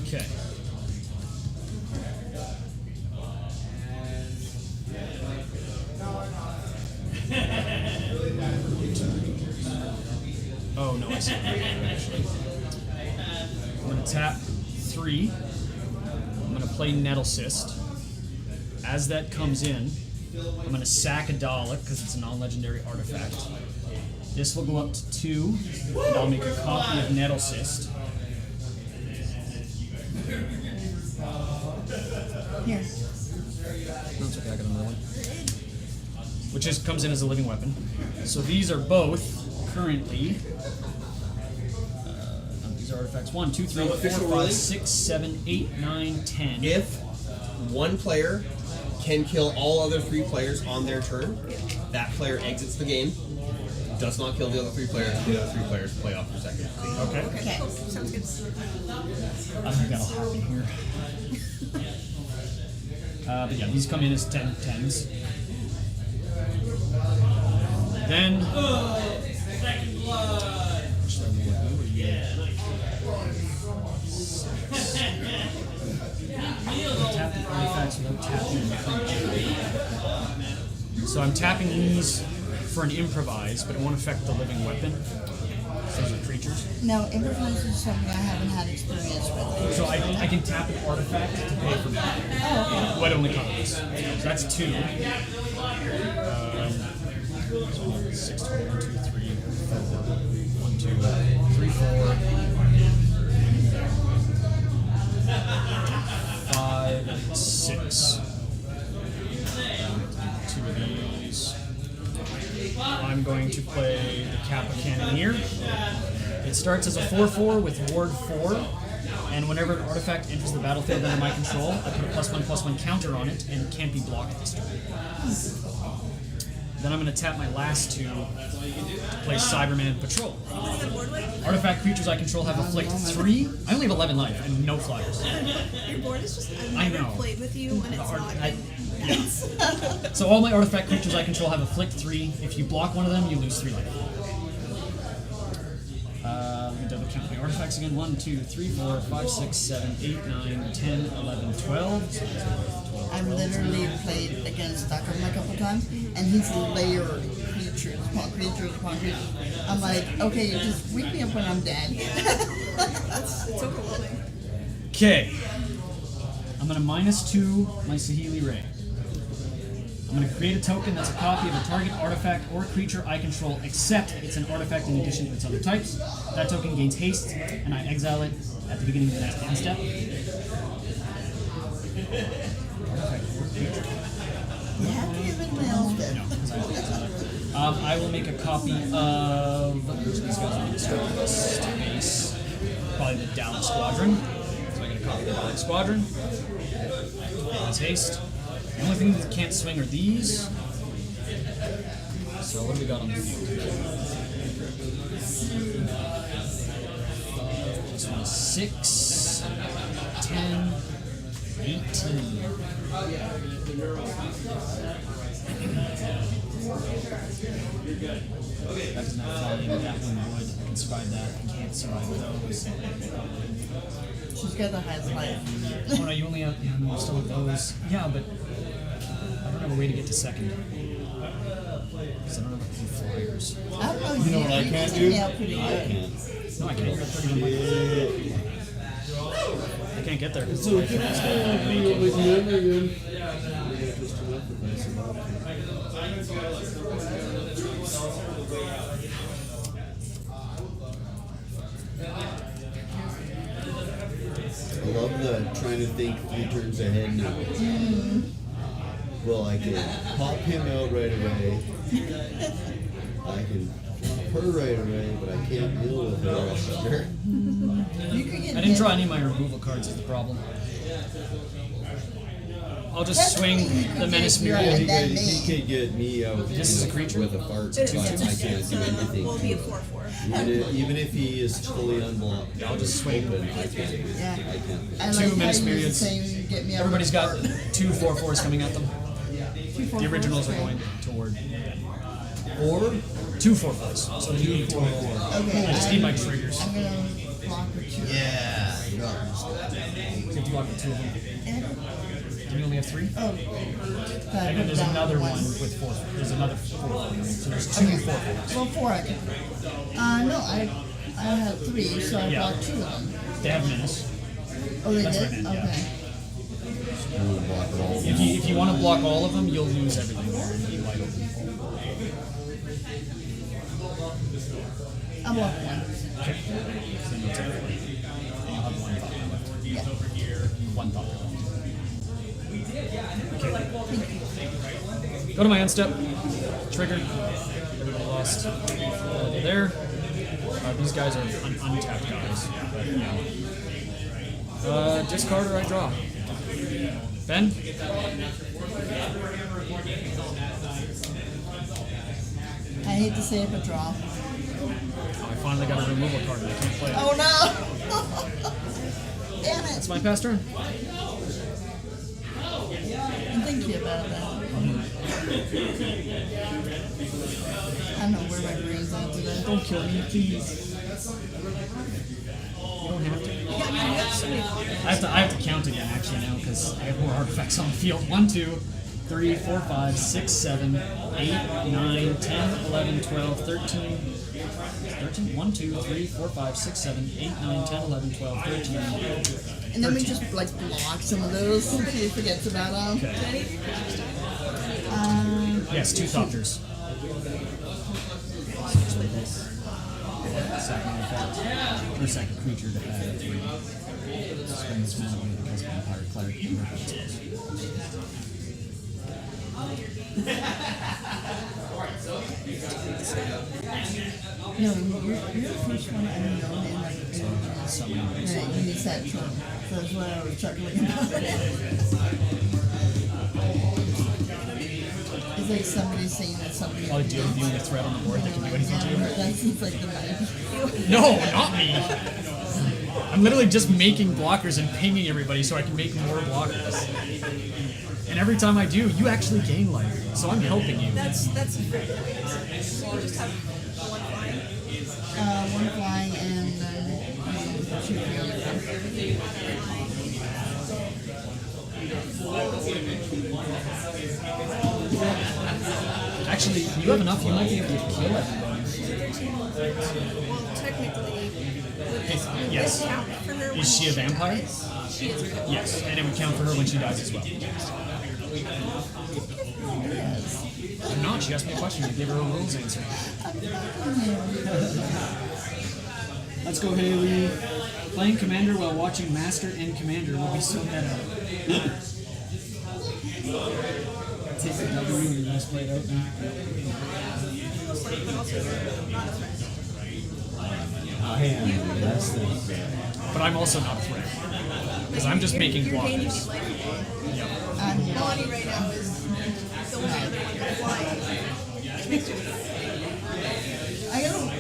Okay. Oh no, I see it actually. I'm gonna tap 3. I'm gonna play Nettle Cyst. As that comes in, I'm gonna sack a Dalek because it's a non-legendary artifact. This will go up to 2, and I'll make a copy of Nettle Cyst. Here. That's okay, I got another one. Which is comes in as a living weapon. So these are both currently. These are artifacts 1, 2, 3, 4, official 5, ruling? 6, 7, 8, 9, 10. If one player can kill all other 3 players on their turn, that player exits the game, does not kill the other 3 players, the other 3 players play off for second. Okay. Okay, sounds good. I think that'll happen here. But yeah, these come in as 10s. Then. Tap the artifacts without tapping the creature. So I'm tapping these for an improvise, but it won't affect the living weapon. Those are creatures. No, improvise is something I haven't had experience with. So I can tap an artifact to pay for mana. What only comes. So that's 2. 6, 20, 1, 2, 3, 4. 1, 2, 3, 4. 5, 6. 2 of these. I'm going to play the Kappa Cannoneer. It starts as a 4/4 with Ward 4, and whenever an artifact enters the battlefield under my control, I put a +1/+1 counter on it, and it can't be blocked this turn. Then I'm going to tap my last 2 to play Cyberman Patrol. What's the board like? Artifact creatures I control have afflict 3. I only have 11 life and no flyers. Your board is just, I've I never know. played with you and it's Art- not I- been So all my artifact creatures I control have afflict 3. If you block one of them, you lose 3 life. Let me double count my artifacts again. 1, 2, 3, 4, 5, 6, 7, 8, 9, 10, 11, 12. So that's 12, I've 12. literally played against Duckham a couple times, and he's layered creatures upon creatures upon creatures. I'm like, okay, just wake me up when I'm dead. it's overwhelming. Okay. I'm going to -2 my Saheeli Ray. I'm going to create a token that's a copy of a target artifact or creature I control, except it's an artifact in addition to its other types. That token gains haste, and I exile it at the beginning of the next end step. Artifact or creature. You have to give it my Elspeth. No, because I have to exile it. I will make a copy of which of these guys are destructive space. Probably the Dalek Squadron. So I get a copy of the Dalek Squadron. That's haste. The only thing that can't swing are these. So what do we got on the field? This one is 6, 10, 18. That does not fly in. That one would. I can survive that. I can't survive those. She's got the highest life. Oh no, you only have. Yeah, no, you still have those. Yeah, but I don't have a way to get to second. Because I don't have a few flyers. I don't know. You know what I can't do? Yeah, pretty good. No, I can't. You're at 31 life. I can't get there. So I can't I love the trying to think 3 turns ahead now. Well, I can pop him out right away. I can her right away, but I can't deal with her. Sure. You could get I didn't draw any of my removal cards is the problem. I'll just swing the Menace Myriad. He That could, name. he could get me out This is a creature? with a fart, It but I is. can't do anything. Will to be a him. 4/4. Even if he is fully unblocked, I'll just swing. open, I can't. Yeah. I can't. I Two like how Menace you Myriads. say you get me out Everybody's of got 2 4/4s coming at them. the The originals are going toward Or 2 4/4s. So you, Okay, I just need my triggers. I'm gonna block with two. Yeah. You have to block with 2 of them. And, Do you only have 3? oh, And then there's another one with 4. There's another 4. So there's 2 Okay. 4/4s. Well, 4 I can. No, I had 3, so I Yeah. blocked 2 of them. They have Menace. Oh, they That's did? what I meant, yeah. Okay. we'll block it all. If you want to block all of them, you'll lose everything. You'll be wide open. I blocked 1. Okay. So you'll take 4. And you'll have 1 thought left. Yeah. 1 thought left. Okay. Go to my end step. Trigger. Everybody lost. There. These guys are untapped guys. But, yeah. Discard or I draw. Ben? I hate to say it, but draw. Oh, I finally got a removal card and I can't play it. Oh no! Damn it! It's my pass turn. I'm thinking about that. I don't know where my brain's at today. Don't kill me, please. You don't have to. Yeah, I mean, you have so many blockers. I have to count again actually now because I have more artifacts on the field. 1, 2, 3, 4, 5, 6, 7, 8, 9, 10, 11, 12, 13. 13? 1, 2, 3, 4, 5, 6, 7, 8, 9, 10, 11, 12, 13. And then we just like block some of those so he forgets about them. Okay. Yes, 2 Thopters. Second effect. Or second creature to add 3. Spend this mana away because of Vampire Cleric. No, you're the first one I know in like Summon. right, you use that term. So that's why I was chuckling about it. It's like somebody saying that somebody. Oh, do you have the only threat on the board that can do anything to you? That seems like the knife. No, not me. I'm literally just making blockers and pinging everybody so I can make more blockers. And every time I do, you actually gain life. So I'm helping you. That's very weird. So you just have one flying. One flying and then 2 the Actually, you have enough, you might be able to kill everybody. Well, technically, Yes. would count for her when Is she a vampire? She is. Yes, and it would count for her when she dies as well. I'm not, she asked me a question, I gave her a rules answer. Let's go, Haley. Playing Commander while watching Master and Commander will be so meta. Take the W and you just play it out now. I am less than a threat. But I'm also not a threat. Because I'm just making You're gaining blockers. life. Yep. Melanie right now is the only other one that's flying. Which makes you I got like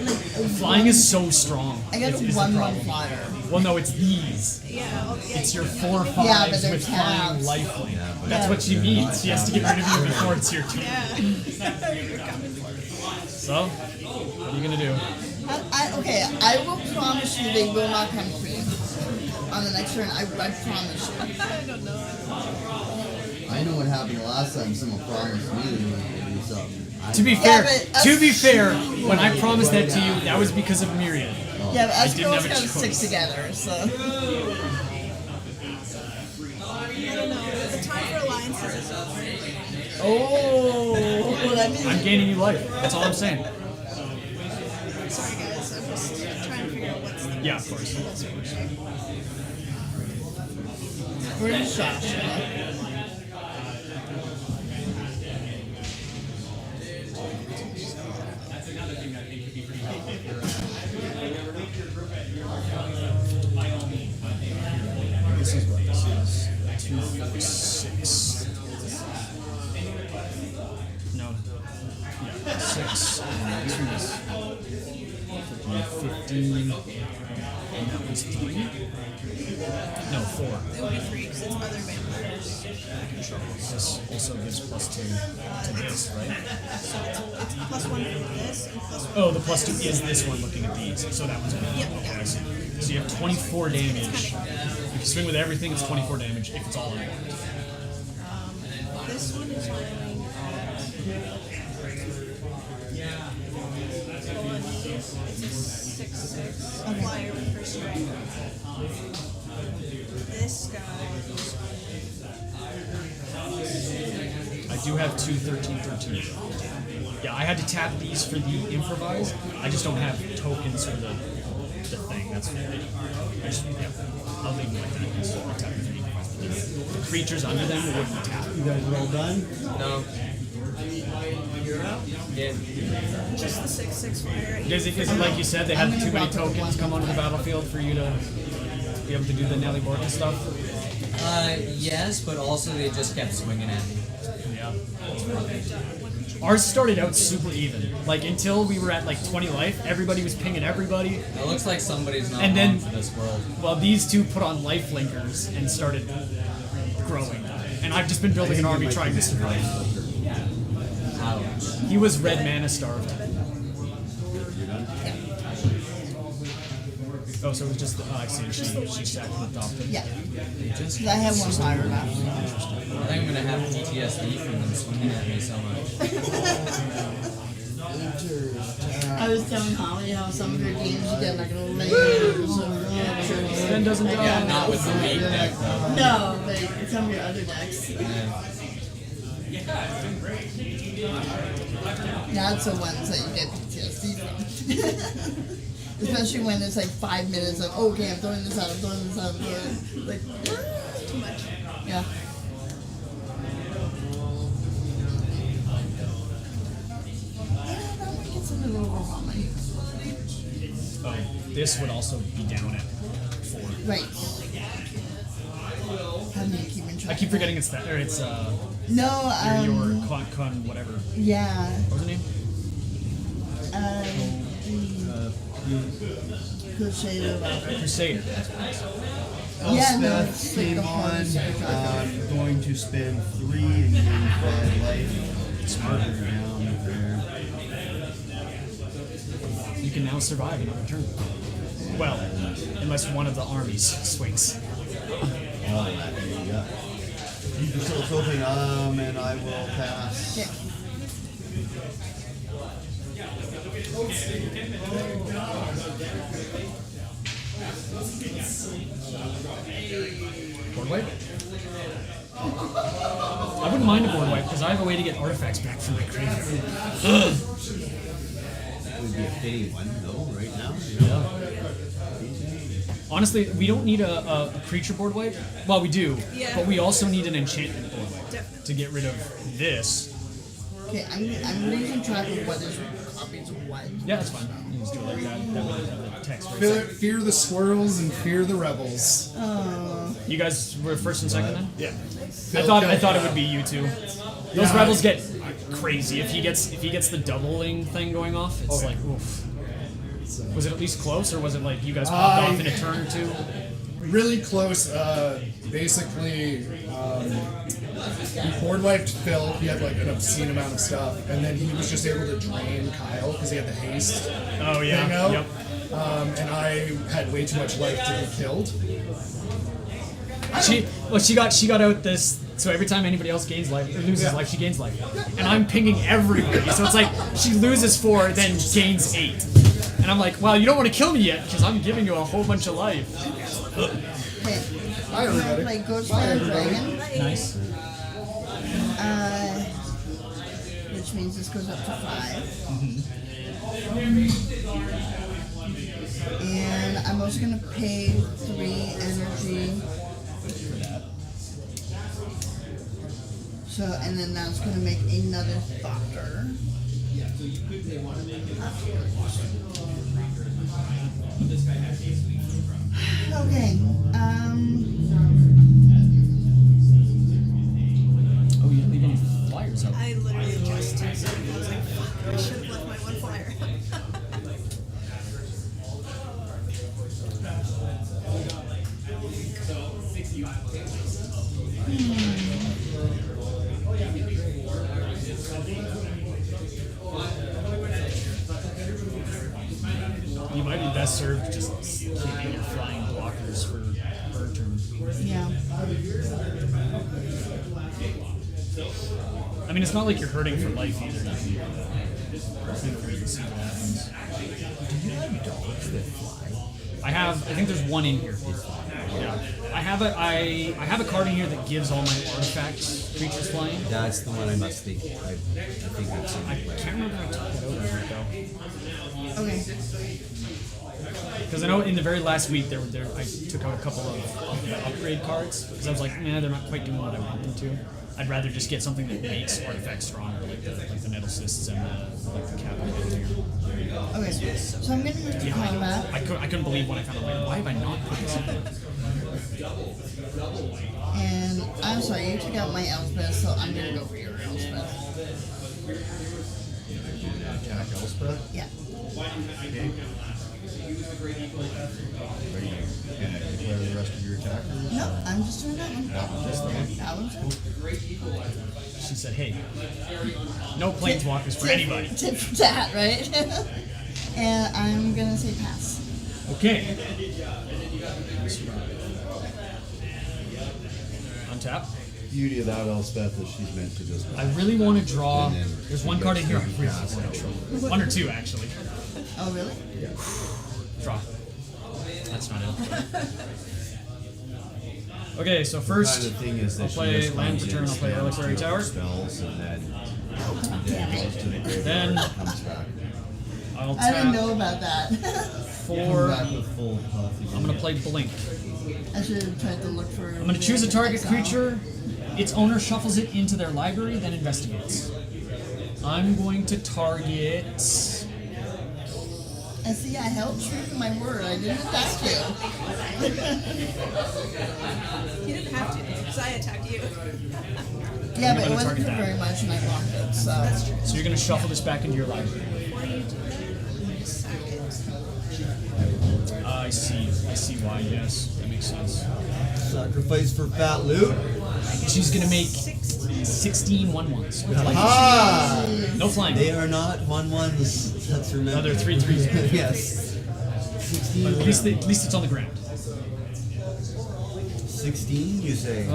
Flying is so strong. I got is a the 1/1 problem. flyer. Well, no, it's these. yeah, It's your 4/5s Yeah, but they're with flying tabs. lifelink. but That's what she needs. She has to get rid of you before it's your turn. yeah. You're coming for it. So, what are you gonna do? Okay, I will promise you they will not come clean on the next turn. I promise you. I don't know. I know what happened last time. Someone promised me they were going to do something. To be Yeah, fair, but to be fair, when I promised that to you, that was because of Myriad. Yeah, but us didn't girls have a gotta stick choice. together, so. I don't know. The time for alliances is over. Oh, well, that means I'm gaining you life. That's all I'm saying. Sorry, guys. I'm just trying to figure out what's the Yeah, of course. we're shocked. This is what this is. 2, 4, 6. 6. And this one is 15. And that was 3? No, 4. It would be 3 because it's other vampires. This also gives +2 to this, right? So it's +1 for this and +1. Oh, the +2 is this one looking at these. So that one's Yep. okay, I see. So you have 24 damage. If you swing with everything, it's 24 damage if it's all in one. This one is running. It's a 6/6 flyer with first strike. This guy. I do have 2 13/13. Yeah, I had to tap these for the improvise. I just don't have tokens for the thing. That's I just, yeah. I'll leave them like that. Just I'll tap them for the improvise. The creatures under them wouldn't tap. You guys are all done? No. Yeah. Just the 6/6 flyer. Is it like you said, they had too many tokens come onto the battlefield for you to be able to do the Nelly Borka stuff? Yes, but also they just kept swinging at me. Yeah. Ours started out super even. Like, until we were at like 20 life, everybody was pinging everybody. It looks like somebody's not And then- on for this world. Well, these two put on life linkers and started growing. And I've just been building an army trying to survive. Ouch. He was red mana starved. Oh, so it was just the, I see. She stacked and adopted. Yeah. 'Cause I have one fire left. I think I'm gonna have PTSD from them swinging at me so much. I was telling Holly how some of your games you get like a layer. Then doesn't die. Yeah, not with the main deck though. No, but some of your other decks. That's the ones that you get PTSD from. Especially when it's like 5 minutes of, okay, I'm throwing this out, I'm throwing this out, I'm throwing like, Too much. yeah. Yeah, that one gets a little overwhelming. Oh, this would also be down at 4. Right. How do you keep in track? I keep forgetting it's that, or it's No, your con whatever. yeah. What was her name? Crusader. Crusader. Yeah, no, Elspeth it's like came the on. hardest to track. I'm going to spend 3 and gain 5 life. Smarter down there. You can now survive another turn. Well, unless one of the armies swings. Oh, there you go. You can still flipping, and I will pass. Okay. Board wipe? I wouldn't mind a board wipe because I have a way to get artifacts back from my graveyard. That would be a pity one, though, right now. Honestly, we don't need a creature board wipe. Well, we do, Yeah. but we also need an enchantment board wipe Definitely. to get rid of this. Okay, I'm losing track of what is copies of what. Yeah, that's fine. You just do it like that. That way you have the text right Fear, there. fear the squirrels and fear the rebels. You guys were first and second then? Yeah. I thought it would be you two. Those Yeah. rebels get crazy. If he gets the doubling thing going off, it's like oof. Was it at least close, or was it like you guys popped off in a turn or two? Really close. Basically, he board wiped Phil. He had like an obscene amount of stuff, and then he was just able to drain Kyle because he had the haste Oh thing yeah. out. Yep. And I had way too much life to be killed. She got out this. So every time anybody else gains life or loses life, she gains life, and I'm pinging everybody. So it's like she loses 4, then gains 8, and I'm like, well, you don't want to kill me yet because I'm giving you a whole bunch of life. Okay. Hi, I'm gonna everybody. play Ghostfire Dragon, Nice. which means this goes up to 5. And I'm also gonna pay 3 energy. So, and then that's gonna make another Thopter. Okay, Oh, you didn't leave any flyers up. I literally just did something. I was like, fuck, I should You might be best served just keeping your flying blockers for her turn. Yeah. I mean, it's not like you're hurting for life either. You can wait and see what happens. I think there's one in here. Yeah. I have a card in here that gives all my artifact creatures flying. That's the one I must think. I think I've seen I it play. can't remember if I took that out of it though. Okay. Because I know in the very last week I took out a couple of the upgrade cards because I was like, nah, they're not quite doing what I want them to. I'd rather just get something that makes artifacts stronger, like the Nettle Cysts and the Cabinet here. Okay. So I'm gonna move to combat. I couldn't believe when I found out, like, why have I not put this in? And I'm sorry, you took out my Elspeth, so I'm gonna go for your Elspeth. Attack Elspeth. Yeah. Okay. Are you gonna declare the rest of your attackers? No, I'm just doing that one. Just the one. That one's it. She said, hey, no planeswalkers for anybody. Tip for that, right? And I'm gonna say pass. Okay. Untap. Beauty of that Elspeth is she's meant to just. I really want to draw. And then There's one card in here I really want to draw. One or two, actually. Oh, really? Draw. That's not it. Okay, so first, kind of thing is that I'll she play just land comes for turn, in, I'll play spams Reliquary two Tower. spells, and then Damn goes it. to the graveyard Then- and comes back. I'll I didn't know tap about that. for. Back with full health again. I'm gonna play Blink. I should have tried to look for. I'm gonna choose a target creature. Its owner shuffles it into their library, then investigates. I'm going to target. And see, I held true to my word. I didn't attack you. You didn't have to, because I attacked you. Yeah, but it gonna wasn't target for that. very much, and I blocked it. So That's true. So you're gonna shuffle this back into your library. Before you do it, I'm going to sack it. I see why. Yes, that makes sense. Sacrifice for fat loot. She's gonna make 16. 16 1/1s with light. Ah! No flying. They are not 1/1s. Let's remember. No, they're 3/3s. Yes. 16. But at least it's on the ground. 16, you say?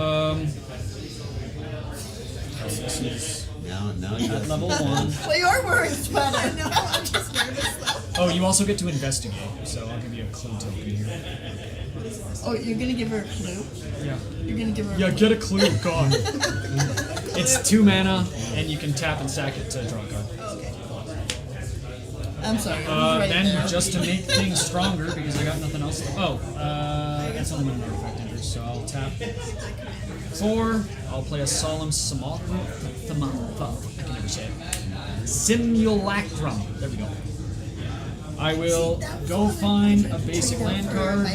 This is Now at you level 1. well, your word's better. No, I'm just nervous though. Oh, you also get to investigate, so I'll give you a clue token here. Oh, you're gonna give her a clue. Yeah. You're gonna give her. Yeah, get a clue. God. It's 2 mana, and you can tap and sack it to draw a card. Okay. I'm sorry. I was right Then, there. just to make things stronger, because I got nothing else. That's only when an artifact enters, so I'll tap 4. I'll play a Solemn I can never say it. Simulacrum. There we go. I will go find a basic land card.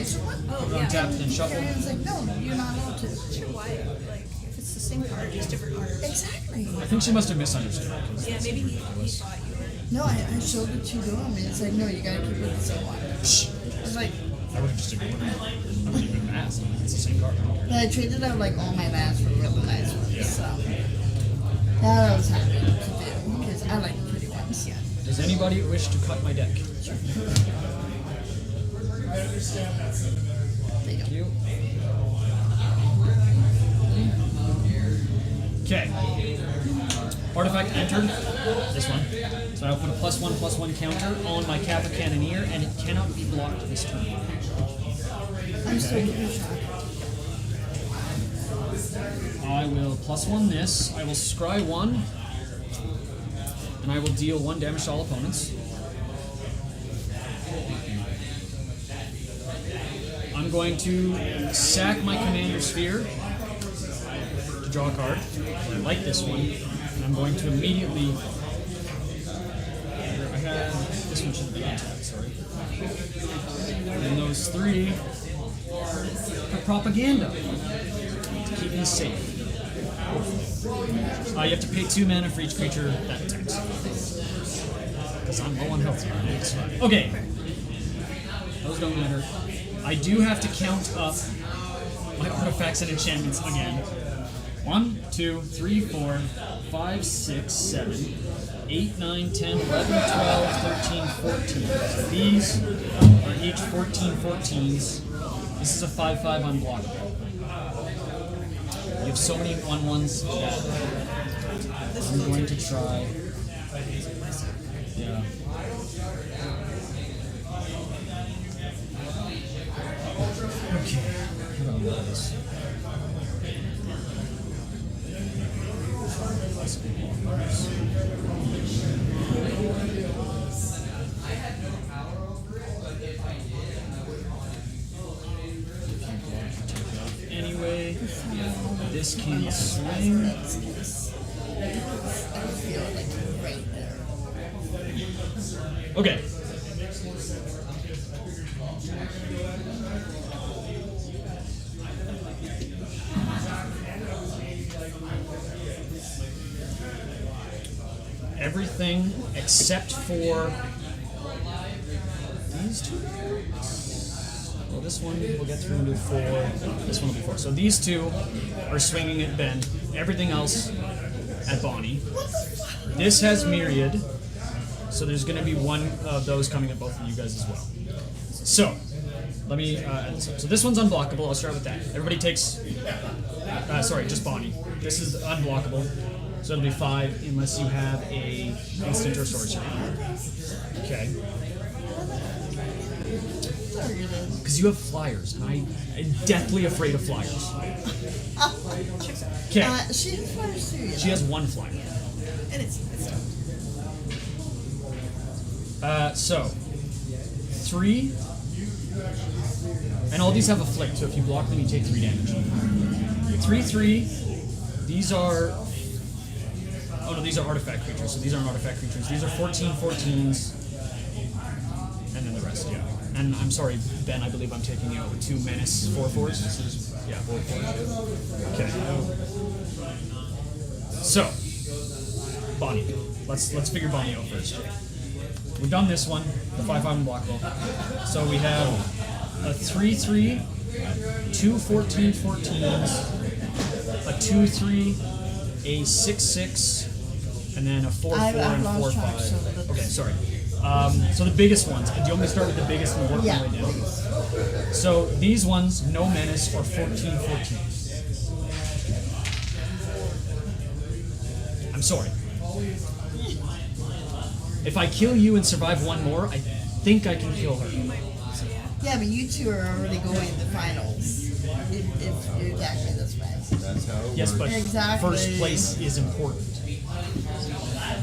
Oh, Go yeah. tap, then shuffle. Karen's like, no, you're not allowed to. Sure, why? Like, if it's the same card, just different cards. Exactly. I think she must have misunderstood. 'Cause Yeah, that's maybe he ridiculous. thought you were. No, I showed it to him, and it's like, no, you gotta keep it the same one. Shh. I was like, I would have just ignored it. I wouldn't even asked. It's the same card. I don't care. but I traded out like all my lands for really nice ones. So that I was happy to do because I like pretty ones. Yeah. Does anybody wish to cut my deck? There you Thank go. you. Okay. Artifact entered. This one. So I'll put a +1/+1 counter on my Kappa Cannoneer, and it cannot be blocked this turn. I'm still keeping track. I will +1 this. I will scry 1, and I will deal 1 damage to all opponents. I'm going to sack my Commander Sphere to draw a card. I like this one, and I'm going to immediately. I had this one should have been untapped. Sorry. And those 3 for propaganda to keep me safe. You have to pay 2 mana for each creature that attacks. Because I'm low on health here. It's fine. Okay. Those don't matter. I do have to count up my artifacts and enchantments again. 1, 2, 3, 4, 5, 6, 7, 8, 9, 10, 11, 12, 13, 14. So these are each 14 14s. This is a 5/5 unblockable. You have so many 1/1s that I'm going to try. Yeah. Okay. Hold on, guys. Anyway, this can swing. I feel like right there. Okay. Everything except for these two. Well, this one we'll get through and do 4. This one will be 4. So these two are swinging at Ben. Everything else at Bonnie. This has Myriad, so there's going to be one of those coming at both of you guys as well. So let me add this up. So this one's unblockable. I'll start with that. Everybody takes. Sorry, just Bonnie. This is unblockable, so it'll be 5 unless you have a instant or sorcery. Okay. Because you have flyers, and I'm deathly afraid of flyers. Okay. She has flyers too. She has 1 flyer. And it's So 3, and all these have a flick. So if you block them, you take 3 damage. 3, 3. These are. Oh no, these are artifact creatures. So these aren't artifact creatures. These are 14 14s, and then the rest. Yeah. And I'm sorry, Ben. I believe I'm taking you out with 2 menace 4/4s. Yeah, 4/4s. Okay. So, Bonnie. Let's figure Bonnie out first. We've done this one, the 5/5 unblockable. So we have a 3/3, 2 14 14s, a 2/3, a 6/6, and then a 4/4 and 4/5. Okay, sorry. So the biggest ones. Do you want me to start with the biggest and work my way down? So these ones, no menace or 14 14s. I'm sorry. If I kill you and survive 1 more, I think I can kill her. Yeah, but you two are already going to the finals. If you attack me this way. That's how it Yes, works. but Exactly. first place is important.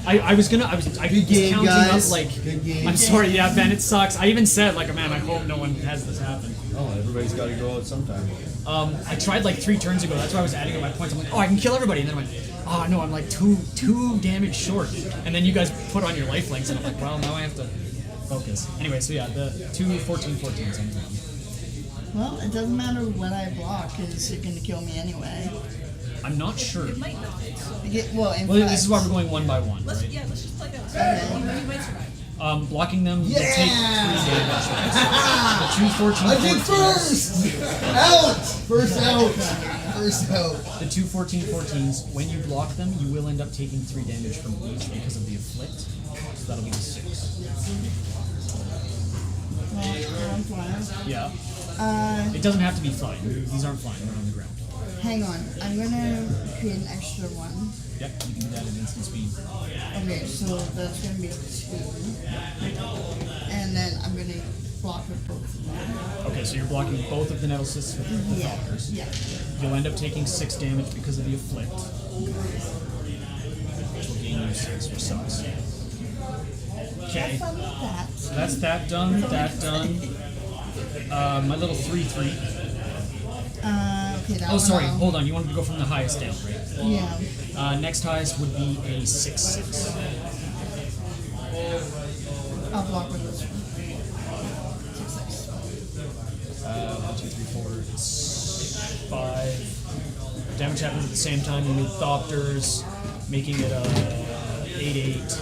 I was game, counting guys. up like. Good game. I'm sorry, yeah, Ben, it sucks. I even said like, man, I hope no one has this happen. Oh, everybody's got to go out sometime. I tried like 3 turns ago. That's why I was adding up my points. I'm like, oh, I can kill everybody, and then I went, oh no, I'm like two damage short. And then you guys put on your lifelinks, and I'm like, well, now I have to focus. Anyway, so yeah, the 2 14 14s on the ground. Well, it doesn't matter what I block, because you're going to kill me anyway. I'm not sure. it might not. So You get, well, in Well, this is why fact- we're going 1 by 1, let's right? let's just play that. Okay. You might survive. Blocking them, you'll take 3 damage. The 2 14 I did 14s. first! Out! First out! First out. The 2 14 14s, when you block them, you will end up taking 3 damage from each because of the afflict. So that'll be the 6. Well, you're on fire. Yeah. It It doesn't have to be flying. These aren't flying, they're on the ground. hang on. I'm going to create an extra one. Yep, you can do that at instant speed. Okay, so that's going to be 2. And then I'm going to block with both of them. Okay, so you're blocking both of the nettle cysts with the Yeah. Falkers. Yeah. You'll end up taking 6 damage because of the afflict. Which will gain you 6, which sucks. Okay. Have fun with that. So that's that done, that done. My little 3/3. Okay, that Oh, one sorry, I'll- hold on. You wanted to go from the highest down, right? Yeah. Next highest would be a 6/6. I'll block with this one. 6/6. 1, 2, 3, 4, 5. Damage happens at the same time. You need Thopters, making it a 8/8.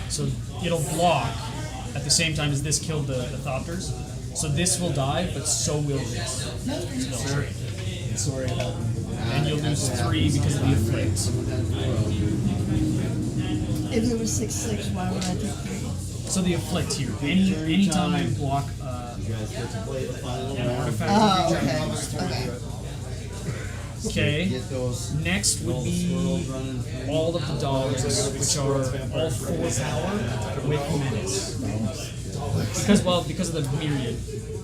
So it'll block at the same time as this killed the Thopters. So this will die, but so will this. So Sorry about and you'll lose 3 because of the afflict. If it was 6/6, why would I take 3? So the afflict here. Anytime I block You guys get to play the final an round. artifact. Oh, okay. Okay. Okay. Get those Next would swirls be running through. all of the dogs, which are all 4 power with menace. Because of the myriad.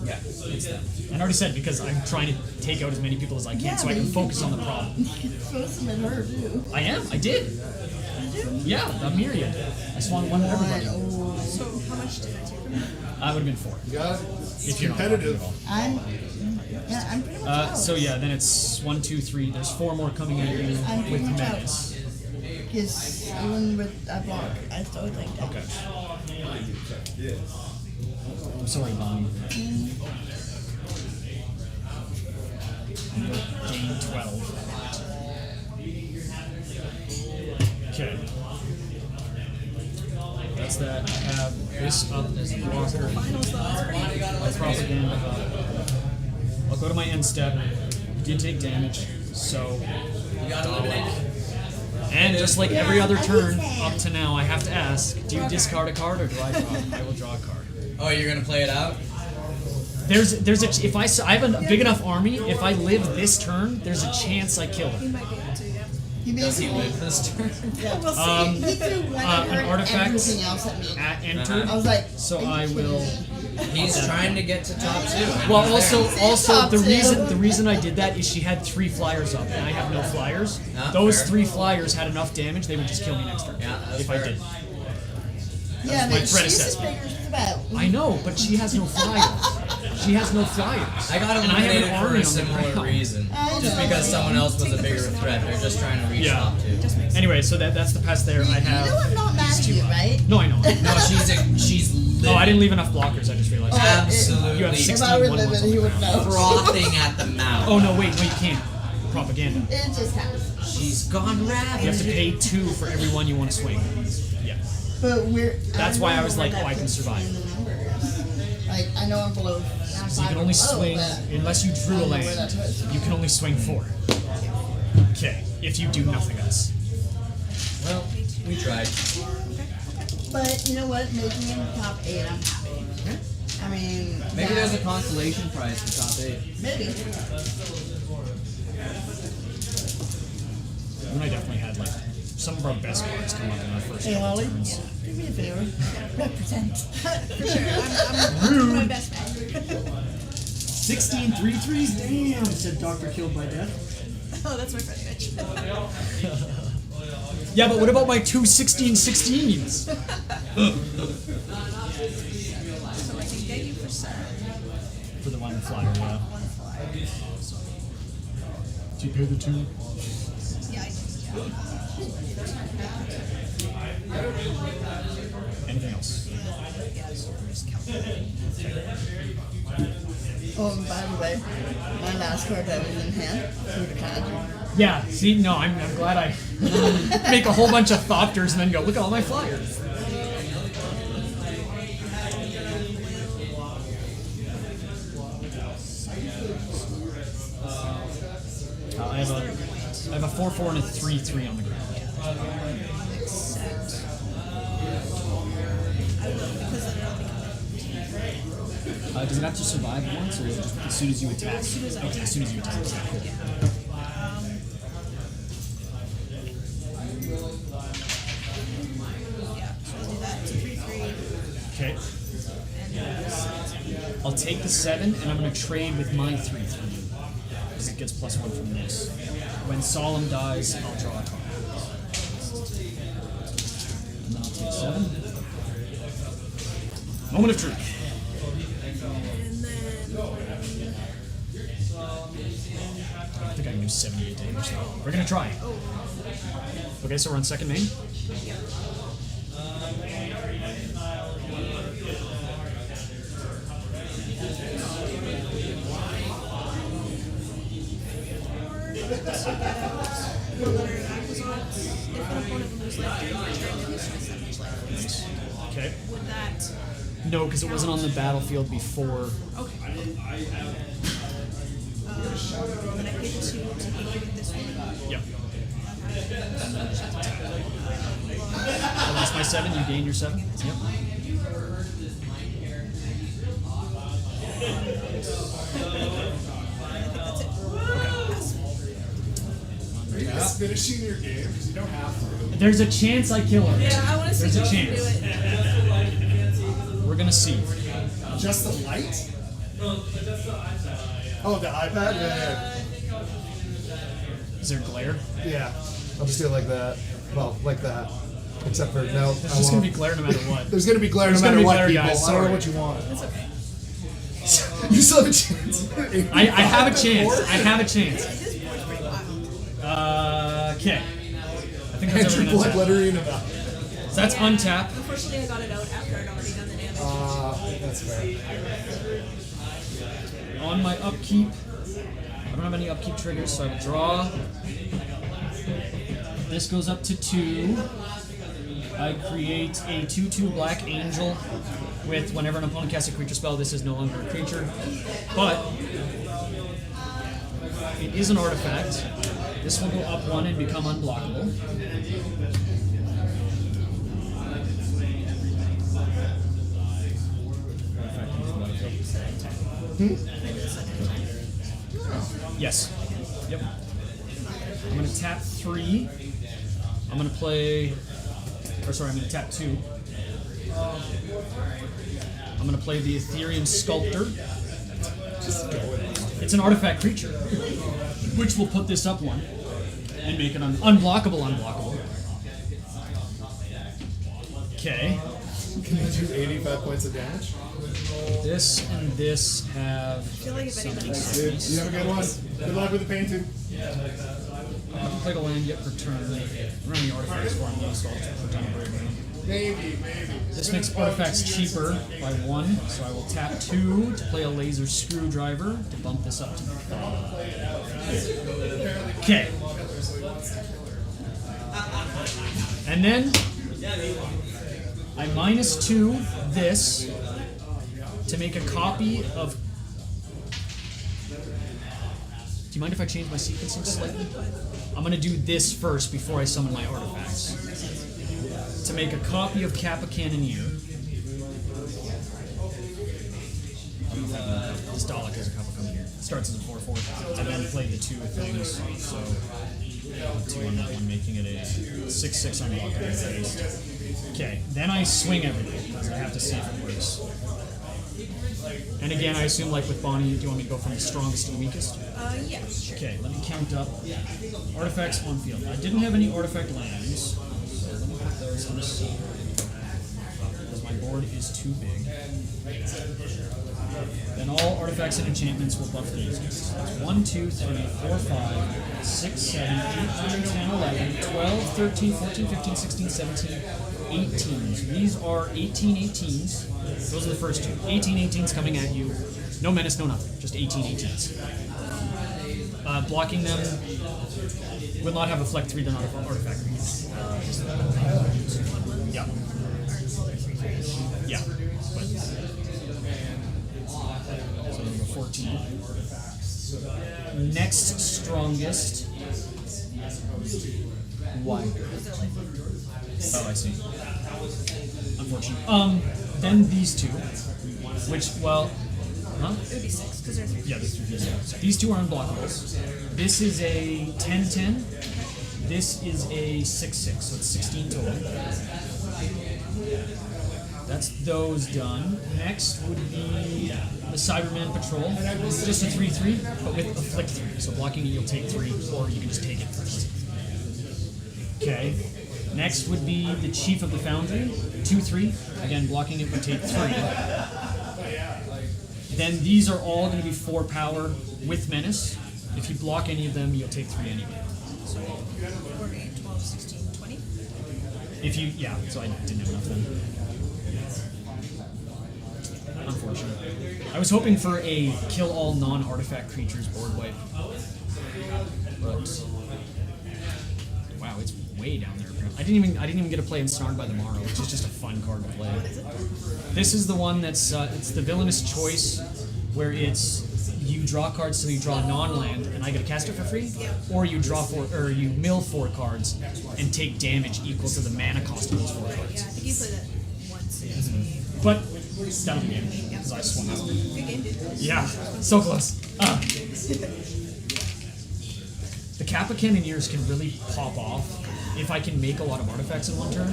Yeah, it's them. And I already said because I'm trying to take out as many people as I can, Yeah, so I but can you focus on the problem. You can throw some at her, too. I am. I did. Yeah, the myriad. I spawned one at everybody. Oh, So how much did I take from you? I would have been 4. You got it. It's If you're not competitive. I'm pretty much out. So yeah, then it's 1, 2, 3. There's 4 more coming at you I'm with pretty much out. menace. Because even with a block, I still think that. Okay. I'm sorry, Bonnie. Gain 12. Okay. That's that. I have this up as a blocker. Propaganda up. I'll go to my end step. Did take damage, so. And just like every other turn up to now, I have to ask: do you discard a card or do I draw? I will draw a card. Oh, you're gonna play it out? There's a if I have a big enough army. If I live this turn, there's a chance I kill He her. might be able to, yeah. He Does he basically, live this turn? We'll see. he threw one at An her and artifact everything else at me. at enter. I was like, So are you I kidding will. me? He's trying to get to top 2. Well, also Top the two. reason I did that is she had 3 flyers up and I have no flyers. Ah, Those fair. 3 flyers had enough damage; they would just kill me next turn. Yeah, that's if I fair. did. Yeah, my but she's as predecessor. big as about. I know, but she has no flyers. She has no flyers. I got And I have an eliminated for army a on the similar ground. reason. I Just know. because someone else was a bigger threat. They're just trying to reach Yeah. top 2. Anyway, so that's the pass there. I You have. know I'm not mad at you, right? No, I know. No, she's Oh, I didn't leave enough blockers. I just realized. absolutely You have If 16 I were one ones living, on he the would ground. know. frothing at the mouth. Oh no, wait, no, you can't. Propaganda. It just happens. She's gone You have to ravaged. pay 2 for every one you want to swing. Yeah. But we're. That's why I was like, where oh, I that can puts me survive. in the numbers. Like, I know I'm below. So you can only swing unless you drew a land. You can only swing 4. Okay, if you do nothing else. Well, we tried. But you know what? Making it in the top 8, I'm happy. I mean, Maybe yeah, there's a consolation prize for top 8. maybe. And I definitely had like some of our best cards come up in our first Hey, couple Holly, turns. do me a favor. Represent. For sure. I'm my best man. 16 3-3s, damn, said Doctor Killed by Death. Oh, that's my friend Mitch. Yeah, but what about my 2 16-16s? So I can get you for 7. For the one flyer, yeah. One fly. Do you pay the 2? Yeah, I do. Anything else? Yeah, so we're just counting. Oh, and by the way, my last card that was in hand, through the conjure. Yeah, see, no, I'm glad I make a whole bunch of Thopters and then go, look at all my flyers. I have a 4/4 and a 3/3 on the ground. Except I will because then it'll become Does it have to survive once, or is it just as soon as you attack? Okay, as soon as you attack. Cool. yeah. So I'll do that. It's a 3/3 Okay. and I'll take the 7 and I'm going to trade with my 3/3 because it gets +1 from this. When Solemn dies, I'll draw a card. And then I'll take 7. Moment of truth. and then I think I can do 78 damage though. We're going to try. Okay, so we're on second main. if an opponent removes life during your turn, they lose twice that much life. Nice. Okay. Would that No, because it wasn't on the battlefield before. okay? Then I pay 2 to equal with this one. Yep. That I lost my 7, you gain your 7. Yep. Are you just finishing your game? Because you don't have to. There's a chance I kill her. Yeah, I want to see There's a Joe do chance. it. We're gonna see. Just the light? Oh, the iPad? Yeah. Is there glare? Yeah. I'll just do it like that. Well, like that. Except for no. There's just gonna be glare no matter what. There's gonna be glare There's no gonna matter be what, glare, people. guys, I don't know sorry. what you want. It's okay. You still have a chance. I have a chance. I have a chance. This board's pretty wild. Okay. I think that's Andrew everything Blood untapped. Lettering about. So that's untap. Unfortunately, I got it out after I'd already done the damage. That's fair. On my upkeep, I don't have any upkeep triggers, so I will draw. This goes up to 2. I create a 2/2 black angel with whenever an opponent casts a creature spell, this is no longer a creature. But it is an artifact. This will go up 1 and become unblockable. Yes. Yep. I'm gonna tap 3. I'm gonna play. Or sorry, I'm gonna tap 2. I'm gonna play the Ethereum Sculptor. It's an artifact creature, which will put this up 1 and make it unblockable. Okay. Can you do 85 points of damage? This and this have. I feel like if anybody Dude, you have a good one. Good luck with the painting. I haven't played a land yet per turn. I don't have any artifacts for me, so I'll just put down a Brave Land. Maybe. This makes artifacts cheaper by 1, so I will tap 2 to play a laser screwdriver to bump this up to 5. Okay. And then I -2 this to make a copy of. Do you mind if I change my sequencing slightly? I'm going to do this first before I summon my artifacts. To make a copy of Kappa Cannoneer. This Dalek has a Kappa Cannoneer. It starts as a 4/4. And then play the 2 things. So 2 on that one, making it a 6/6 unblockable haste. Okay, then I swing everything because I have to see if it works. And again, I assume, like with Bonnie, do you want me to go from the strongest to the weakest? Yeah, sure. Okay, let me count up. Artifacts on field. I didn't have any artifact lands, so let me put those on the side. Because my board is too big. Then all artifacts and enchantments will buff these. That's 1, 2, 3, 4, 5, 6, 7, 8, 9, 10, 11, 12, 13, 14, 15, 16, 17, 18s. These are 18 18s. Those are the first 2. 18 18s coming at you. No menace, no nothing. Just 18 18s. Blocking them will not have a Fleck 3, they're not an artifact. Yeah. Yeah. But, so number 14. Next strongest. Why? Oh, I see. Unfortunate. Then these 2. Which, well. Huh? It would be 6 because they're 3. Yeah, these 2 are unblockables. This is a 10/10. This is a 6/6, so it's 16 total. That's those done. Next would be the Cyberman Patrol. It's just a 3/3, but with a Flick 3. So blocking it, you'll take 3, or you can just take it first. Okay. Next would be the Chief of the Foundry, 2/3. Again, blocking it would take 3. Then these are all going to be 4 power with menace. If you block any of them, you'll take 3 anyway. So We're going 12, 16, 20. if you, yeah, so I didn't have enough then. Unfortunate. I was hoping for a kill all non-artifact creatures board wipe. But wow, it's way down there. I didn't even get to play Ensnared by the Morrow, which is just a fun card to play. This is the one that's it's the Villainous Choice. where it's you draw cards so you draw non-land and I get to cast it for free, or you you mill 4 cards and take damage equal to the mana cost of those 4 cards. Yeah, I think you played that once. But that'll be damage because I swung out. Good game, dude. Yeah, so close. The Kappa Cannoneers can really pop off if I can make a lot of artifacts in one turn.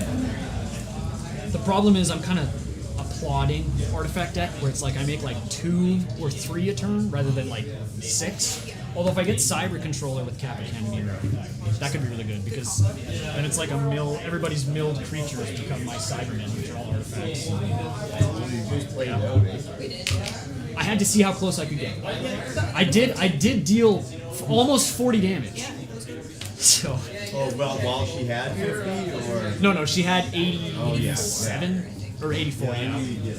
The problem is I'm kind of applauding artifact deck where it's like I make like 2 or 3 a turn rather than like 6. Although if I get Cyber Controller with Kappa Cannoneer, that could be really good because then it's like a mill. Everybody's milled creatures become my Cybermen, which are all artifacts. I had to see how close I could get. I did deal almost 40 damage. So. Oh, well, while she had 50, or? No, she had 87 yeah. or 84. Yeah. You did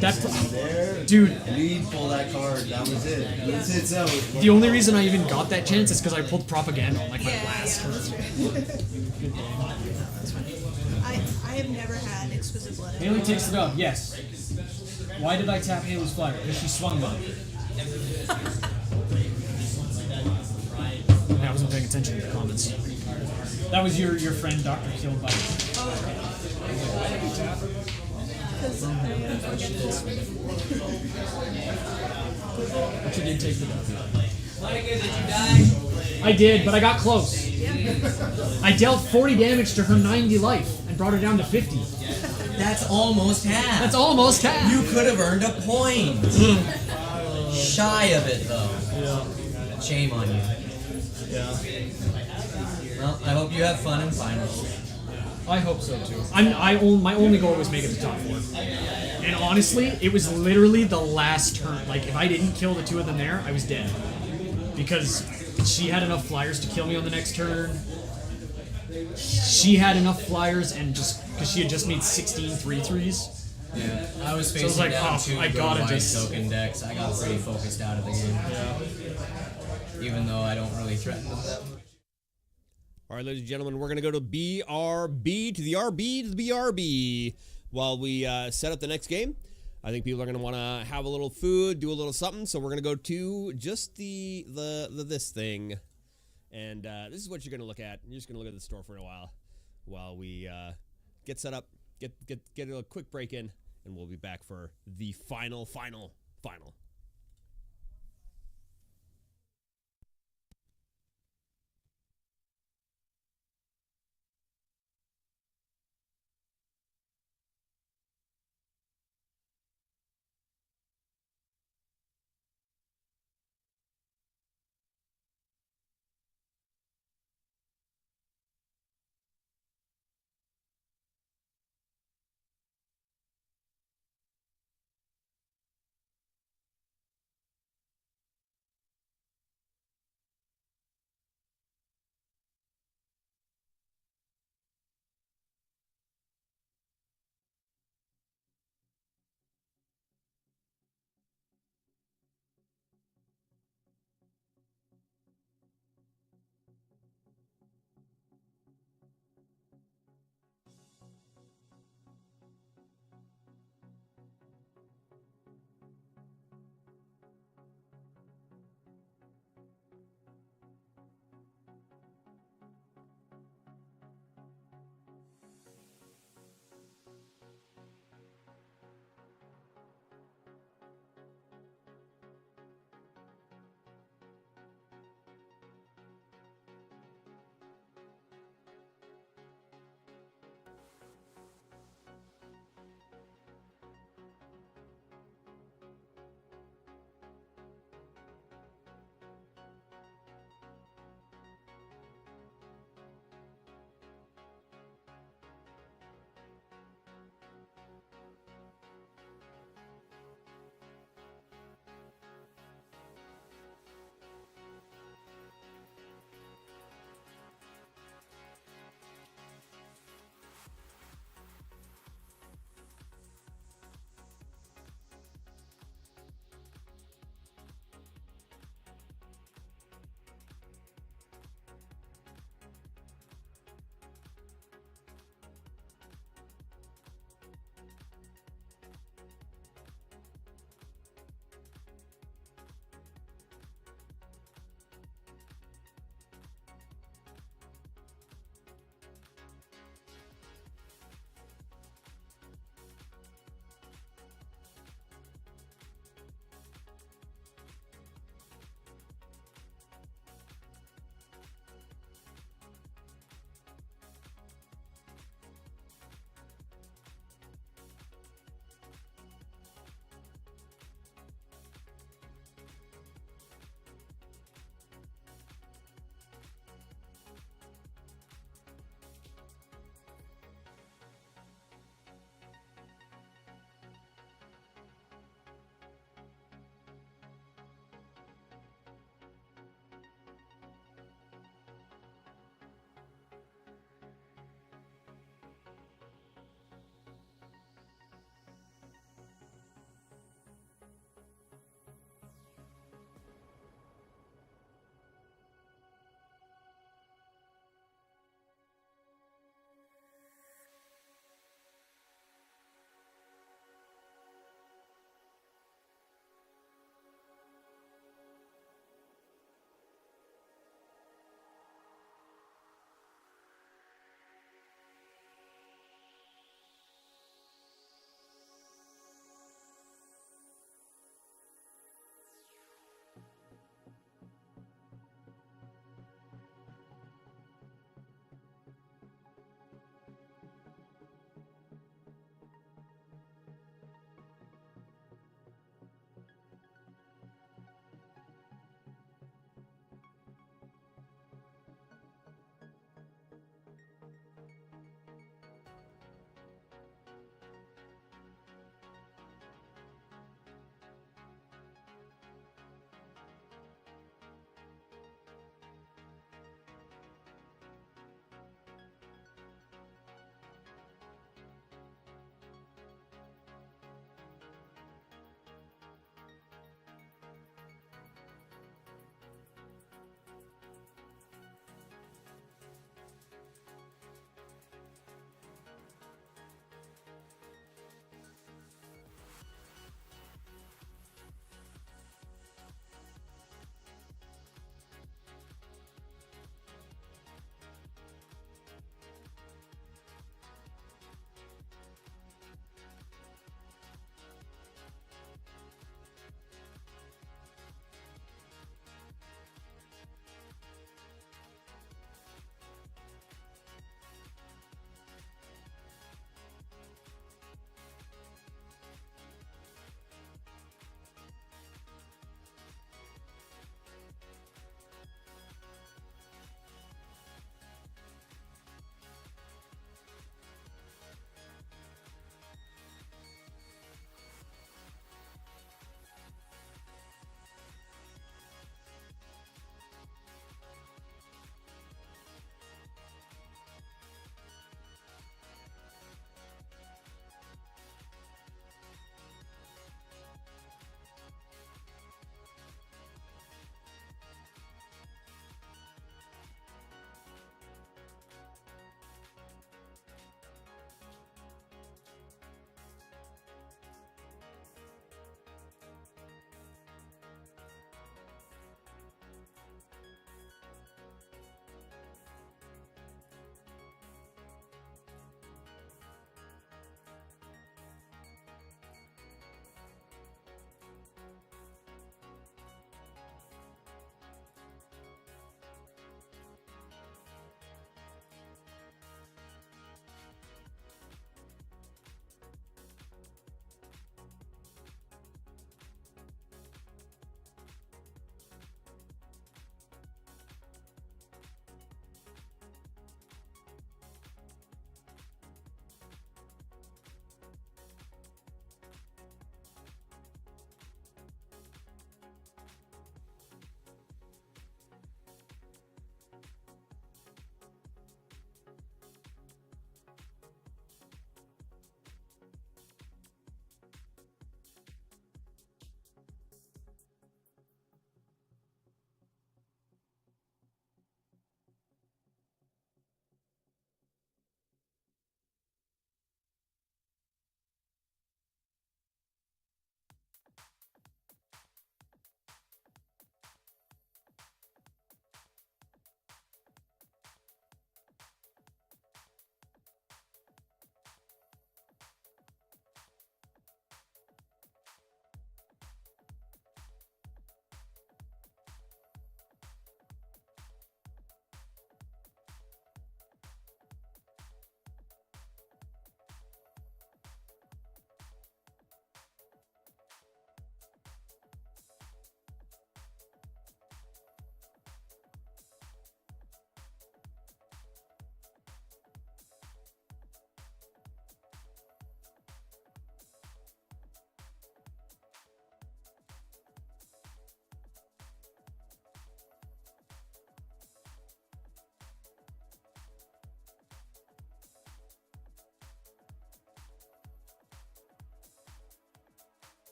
That, there, dude. lead, pull that card. That was it. That's it. So The only reason I even got that chance is because I pulled Propaganda on like my last turn. I have never had exquisite blood. Haley takes it up. Yes. Why did I tap Haley's flyer? Because she swung one. I wasn't paying attention to the comments. That was your friend, Dr. Killed by. But you did take the dub. I did, but I got close. I dealt 40 damage to her 90 life and brought her down to 50. That's almost half. That's almost half. You could have earned a point. Shy of it, though. Yeah. Shame on you. Yeah. Well, I hope you have fun in finals. I hope so too. My only goal was make it to top 4. And honestly, it was literally the last turn. Like, if I didn't kill the 2 of them there, I was dead. Because she had enough flyers to kill me on the next turn. She had enough flyers, and just because she had just made 16 3/3s. Yeah, I was So facing it's like, down oh, 2 I gotta go-by just- token decks. I got pretty focused out of the game. Yeah. Even though I don't really threaten them that much. All right, ladies and gentlemen, we're going to go to BRB, to the RB, to the BRB, while we set up the next game. I think people are going to want to have a little food, do a little something, so we're going to go to just this thing. And this is what you're going to look at. You're just going to look at the store for a while we get set up, get a quick break in, and we'll be back for the final.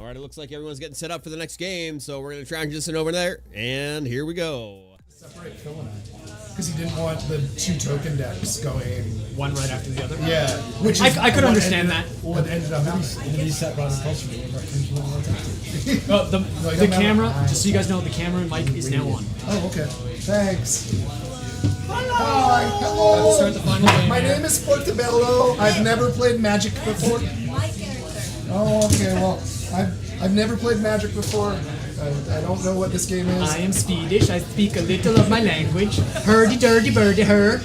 All right, it looks like everyone's getting set up for the next game, so we're going to transition over there, and here we go. Separate Phil and I. Because he didn't want the 2 token decks going. One right after the other. Yeah. Which is I could what understand ended- that. What ended up happening. The camera, just so you guys know, the camera and mic is now on. Oh, okay. Thanks. Hi. Let's Hello. start the final game. My name is Portobello. I've never played Magic before. My character. Oh, okay. Well, I've never played Magic before. I don't know what this game is. I am Swedish. I speak a little of my language. Hurdy dirty birdie her.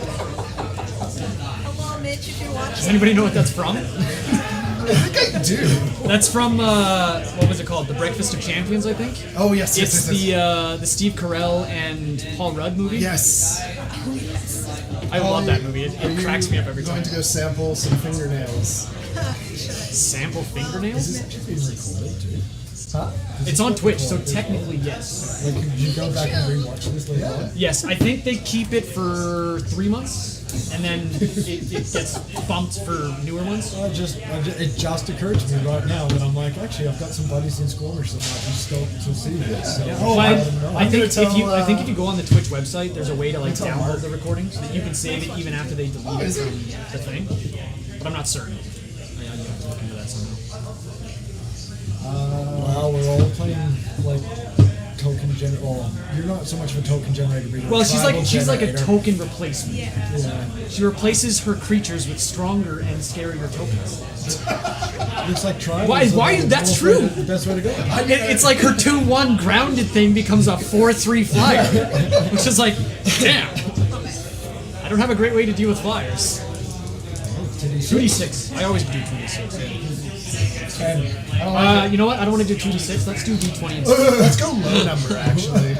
Hello, Mitch, if you're Does watching. anybody know what that's from? I think I do. That's from what was it called? The Breakfast of Champions, I think. Oh yes, yes, It's yes, yes. the Steve Carell and Paul Rudd movie. Yes. I love that movie. Are It you cracks me up every time. Going to go sample some fingernails. Sample fingernails? Huh? It's on Twitch, so technically yes. Like, could you go back and rewatch this later on? Yes, I think they keep it for 3 months, and then it gets bumped for newer ones. It just occurred to me right now that I'm like, actually, I've got some buddies in Squamish that might be stoked to see this. So I think gonna tell, I think if you go on the Twitch website, there's a way to like download the recording so that you can save it even after they delete it from the thing. But I'm not certain. I have to look into that somehow. well, we're all playing like token generator. Well, you're not so much of a token generator, but you're Well, a she's tribal like a generator. token replacement. Yeah. She replaces her creatures with stronger and scarier tokens. Looks like tribal. Why? That's true. The best way to go. It's like her 2/1 grounded thing becomes a 4/3 flyer, which is like, damn. I don't have a great way to deal with flyers. 2d6. I always do 2d6. You know what? I don't want to do 2d6. Let's do d20 instead. Let's go low number, actually.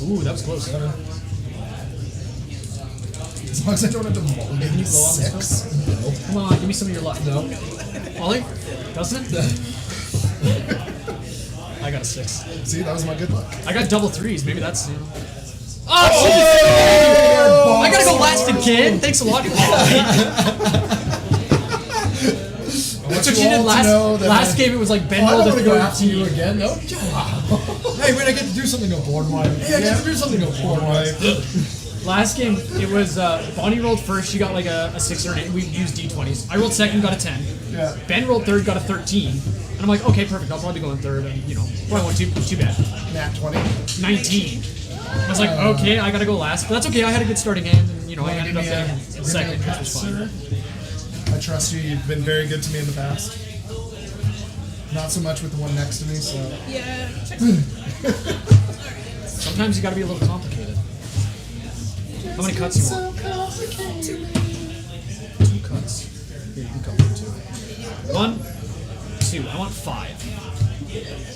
Ooh, that was close. As long as I don't have to mulligan 6. Come on, give me some of your luck. No. Ollie? Doesn't it? I got a 6. See, that was my good luck. I got double 3s. Maybe that's. Oh, shit! I gotta go last again. Thanks a lot. That's what you did last game. It was like Ben I rolled don't a want to go after you 13. again, no? Hey, wait, I get to do something no board wipe. Hey, I get to do something no board wipe. Last game, it was Bonnie rolled first. She got like a 6 or an 8. We used d20s. I rolled second, got a 10. Yeah. Ben rolled third, got a 13. And I'm like, okay, perfect. I'll probably go in third. And probably won't too bad. Nat 20. 19. I was like, okay, I gotta go last, but that's okay. I had a good starting hand, and I ended up getting second, which was fine. I trust you. You've been very good to me in the past. Not so much with the one next to me, so. Yeah. Sometimes you gotta be a little complicated. How many cuts you want? 2 cuts. Here, you can cut 1, 2. 1, 2. I want 5.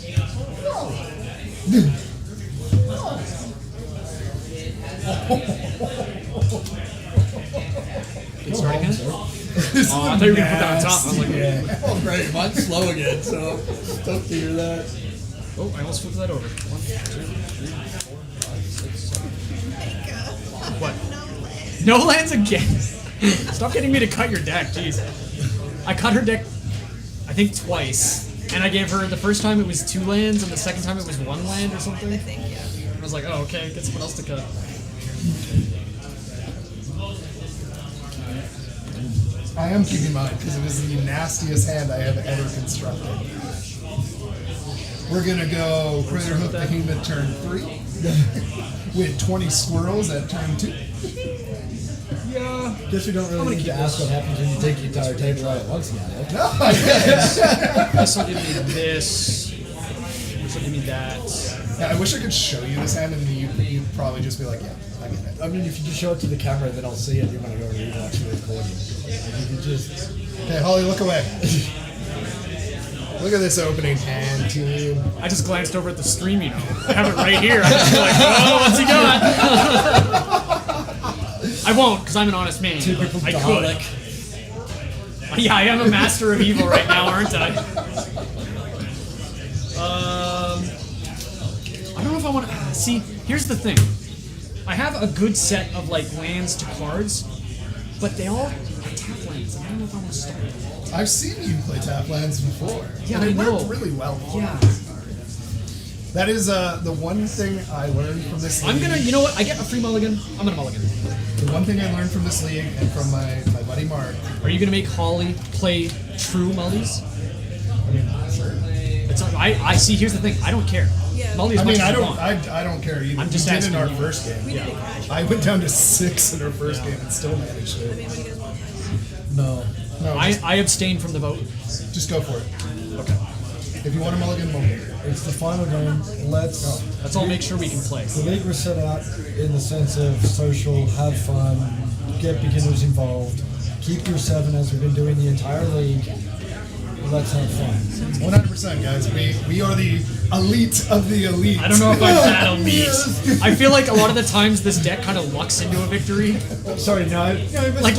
Good starting hand? Oh, I thought you were gonna put that on top. I was like, Oh, great. Mine's slow again, so tough to hear that. oh, I almost flipped that over. 1, 2, 3, 4, 5, 6, 7. What? No lands again? Stop getting me to cut your deck, jeez. I cut her deck, I think twice. And I gave her, the first time it was 2 lands, and the second time it was 1 land or something. I was like, oh, okay, get someone else to cut. I am keeping mine because it is the nastiest hand I have ever constructed. We're gonna go Critter Hook Behemoth turn 3 with 20 squirrels at turn 2. Yeah. Guess we don't really need to ask what happens when you take the entire table out at once now. eh? No, I did. This will give me this. This will give me that. Yeah, I wish I could show you this hand and you'd probably just be like, yeah, I get it. I mean, if you just show it to the camera, then I'll see it. You're gonna go rewatch the recording. If you could just. Okay, Holly, look away. Look at this opening hand, team. I just glanced over at the stream, I have it right here. I'm just like, oh, what's he got? I won't, because I'm an honest man. But I could. Yeah, I am a master of evil right now, aren't I? I don't know if I want to. See, here's the thing. I have a good set of like lands to cards, but they all are tap lands. I don't know if I want to start with that. I've seen you play tap lands before. Yeah, and it I know. worked really well. Yeah. That is the one thing I learned from this league. I'm gonna, you know what? I get a free mulligan. I'm gonna mulligan. The one thing I learned from this league and from my buddy Mark. Are you gonna make Holly play true mullies? I mean, sure. It's I see. Here's the thing. I don't care. Yeah. Mully as I much mean, as I you don't. want. I don't care either. I'm just we did in asking our you. first game. We did it casual. I went down to 6 in our first game and still managed I it. mean, what do you guys want? No, I abstain from the vote. just go for it. Okay. If you want a mulligan, mulligan. It's the final game. Let's. Let's all make sure we can play. The league was set out in the sense of social, have fun, get beginners involved, keep your 7 as we've been doing the entire league. Let's have fun. 100%, guys. We are the elite of the elite. I don't know if I'm that elite. I feel like a lot of the times this deck kind of lucks into a victory. Sorry, no. Like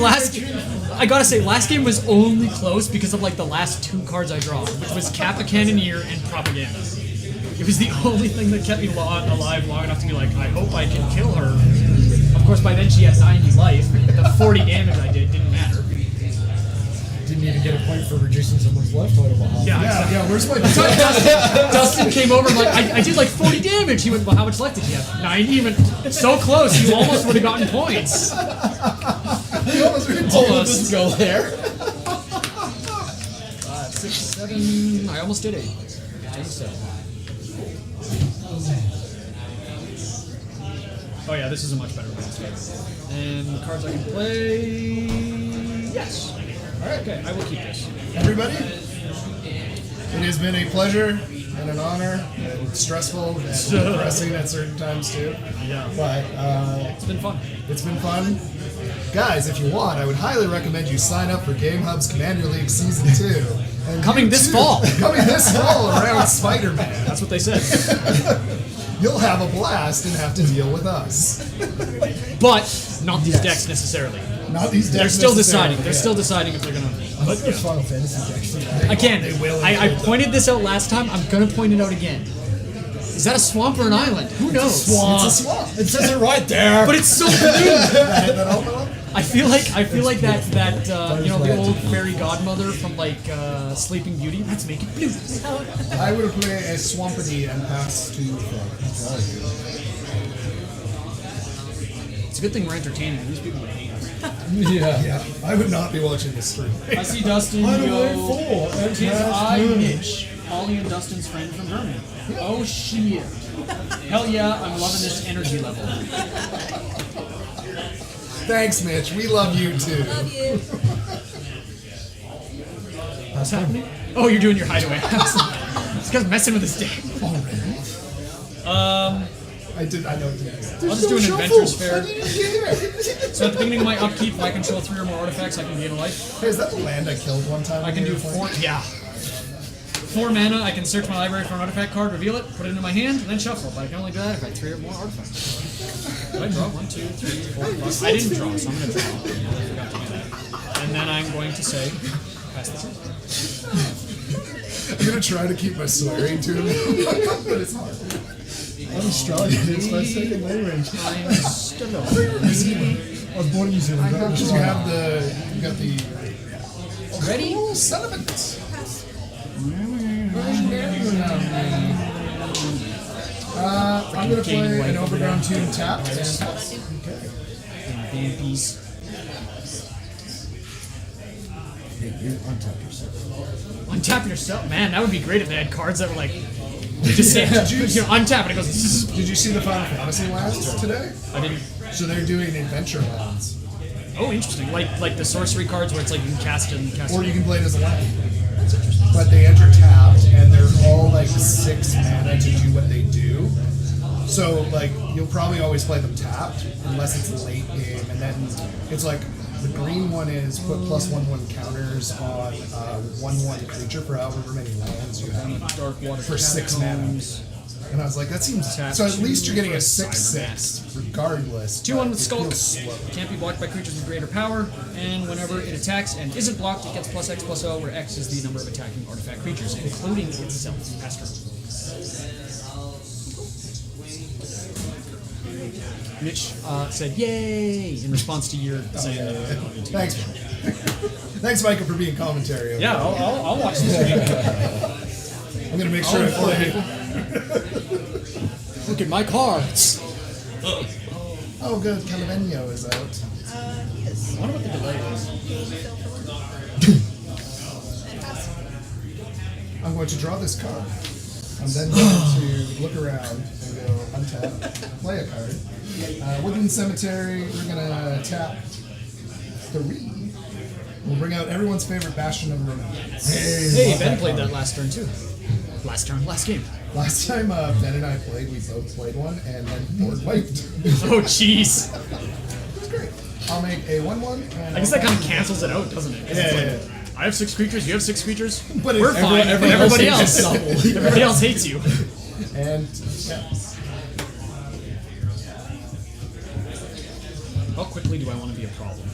I gotta say, last game was only close because of like the last 2 cards I draw, which was Kappa Cannoneer and Propaganda. It was the only thing that kept me alive long enough to be like, I hope I can kill her. Of course, by then she had 90 life. The 40 damage I did didn't matter. Didn't even get a point for reducing someone's life total. Yeah, where's my Dustin came over and like, I did like 40 damage. He went, well, how much life did you have? 90. He went, so close. You almost would have gotten points. Almost. go there? 6, 7. I almost did 8. 10, 7. Oh yeah, this is a much better landscape. And the cards I can play. Yes. All right. Okay, I will keep this. Everybody, it has been a pleasure and an honor and stressful and depressing at certain times too. Yeah. But It's been fun. it's been fun. Guys, if you want, I would highly recommend you sign up for Game Hub's Commander League Season 2. And Coming you this too- fall. Coming this fall around Spider-Man. That's what they said. You'll have a blast and have to deal with us. But not these decks necessarily. Not these decks They're still necessarily, deciding. They're yeah. still deciding if they're gonna. I hope there's Final Fantasy decks. Again, They will I include pointed this out last time. I'm gonna point it out again. Is that a swamp or an island? Who knows? It's a swamp. It says it right there. But it's so blue. I feel like that you know, the old fairy godmother from like Sleeping Beauty. Let's make it blue. I would play a Swampity and pass to It's a good thing we're entertaining. These people would hate us. Yeah, I would not be watching this stream. I see Dustin go. Tis I, Mitch, Holly and Dustin's friend from Germany. Oh shit! Hell yeah, I'm loving this energy level. Thanks, Mitch. We love you too. Love you. What's happening? Oh, you're doing your hideaway. This guy's messing with his deck. I know it did. I'll just do an adventures fair. So at the beginning of my upkeep, if I control 3 or more artifacts, I can gain a life. Hey, is that the land I killed one time? I can do 4. Yeah. 4 mana. I can search my library for an artifact card, reveal it, put it into my hand, and then shuffle. But I can only do that if I have 3 or more artifacts. Did I draw 1, 2, 3, 4, 5? I didn't draw, so I'm gonna draw. I forgot to do that. And then I'm going to say, pass this in. I'm gonna try to keep my swearing to him, but it's hard. I'm Australian. It's my second language. I'm still I was born in New Zealand. but I'm You got the. ready. Oh, son of a. I'm gonna play an Overground Tomb tapped and Vampies. Untap yourself, man. That would be great if they had cards that were like, just say, untap and it goes. Did you see the Final Fantasy lands today? I didn't. So they're doing adventure lands, Oh, interesting. Like the sorcery cards where it's like you can cast it and cast. or you can play it as a land. But they enter tapped, and they're all like 6 mana to do what they do. So like you'll probably always play them tapped unless it's late game, and then it's like the green one is put +1/1 counters on 1/1 creature for however many lands you have Dark water for 6 mana. catacombs. And I was like, that seems so. At least you're getting a 6/6 regardless. 2/1 with but it Skulk. feels slow. Can't be blocked by creatures with greater power, and whenever it attacks and isn't blocked, it gets +X/+O, where X is the number of attacking artifact creatures, including itself. Astro. Mitch said "Yay" in response to your saying. Thanks, man. Thanks, Micah, for being commentary. Yeah, I'll watch this stream. I'm gonna make sure I play. Look at my cards. Oh, good. Calavenio is out. He is. I wonder what the delay is. I'm going to draw this card. I'm then going to look around and go untap, play a card. Woodland Cemetery, we're going to tap 3. We'll bring out everyone's favorite Bastion of Remembrance. Hey, Ben played that last turn too. Last game. Last time Ben and I played, we both played one and then board wiped. Oh, jeez. It's great. I'll make a 1/1. I guess that kind of cancels it out, doesn't it? 'Cause it's Yeah, like, I have 6 creatures, you have 6 creatures. But we're fine. Everybody else. double. Everybody else hates you. And yeah. How quickly do I want to be a problem?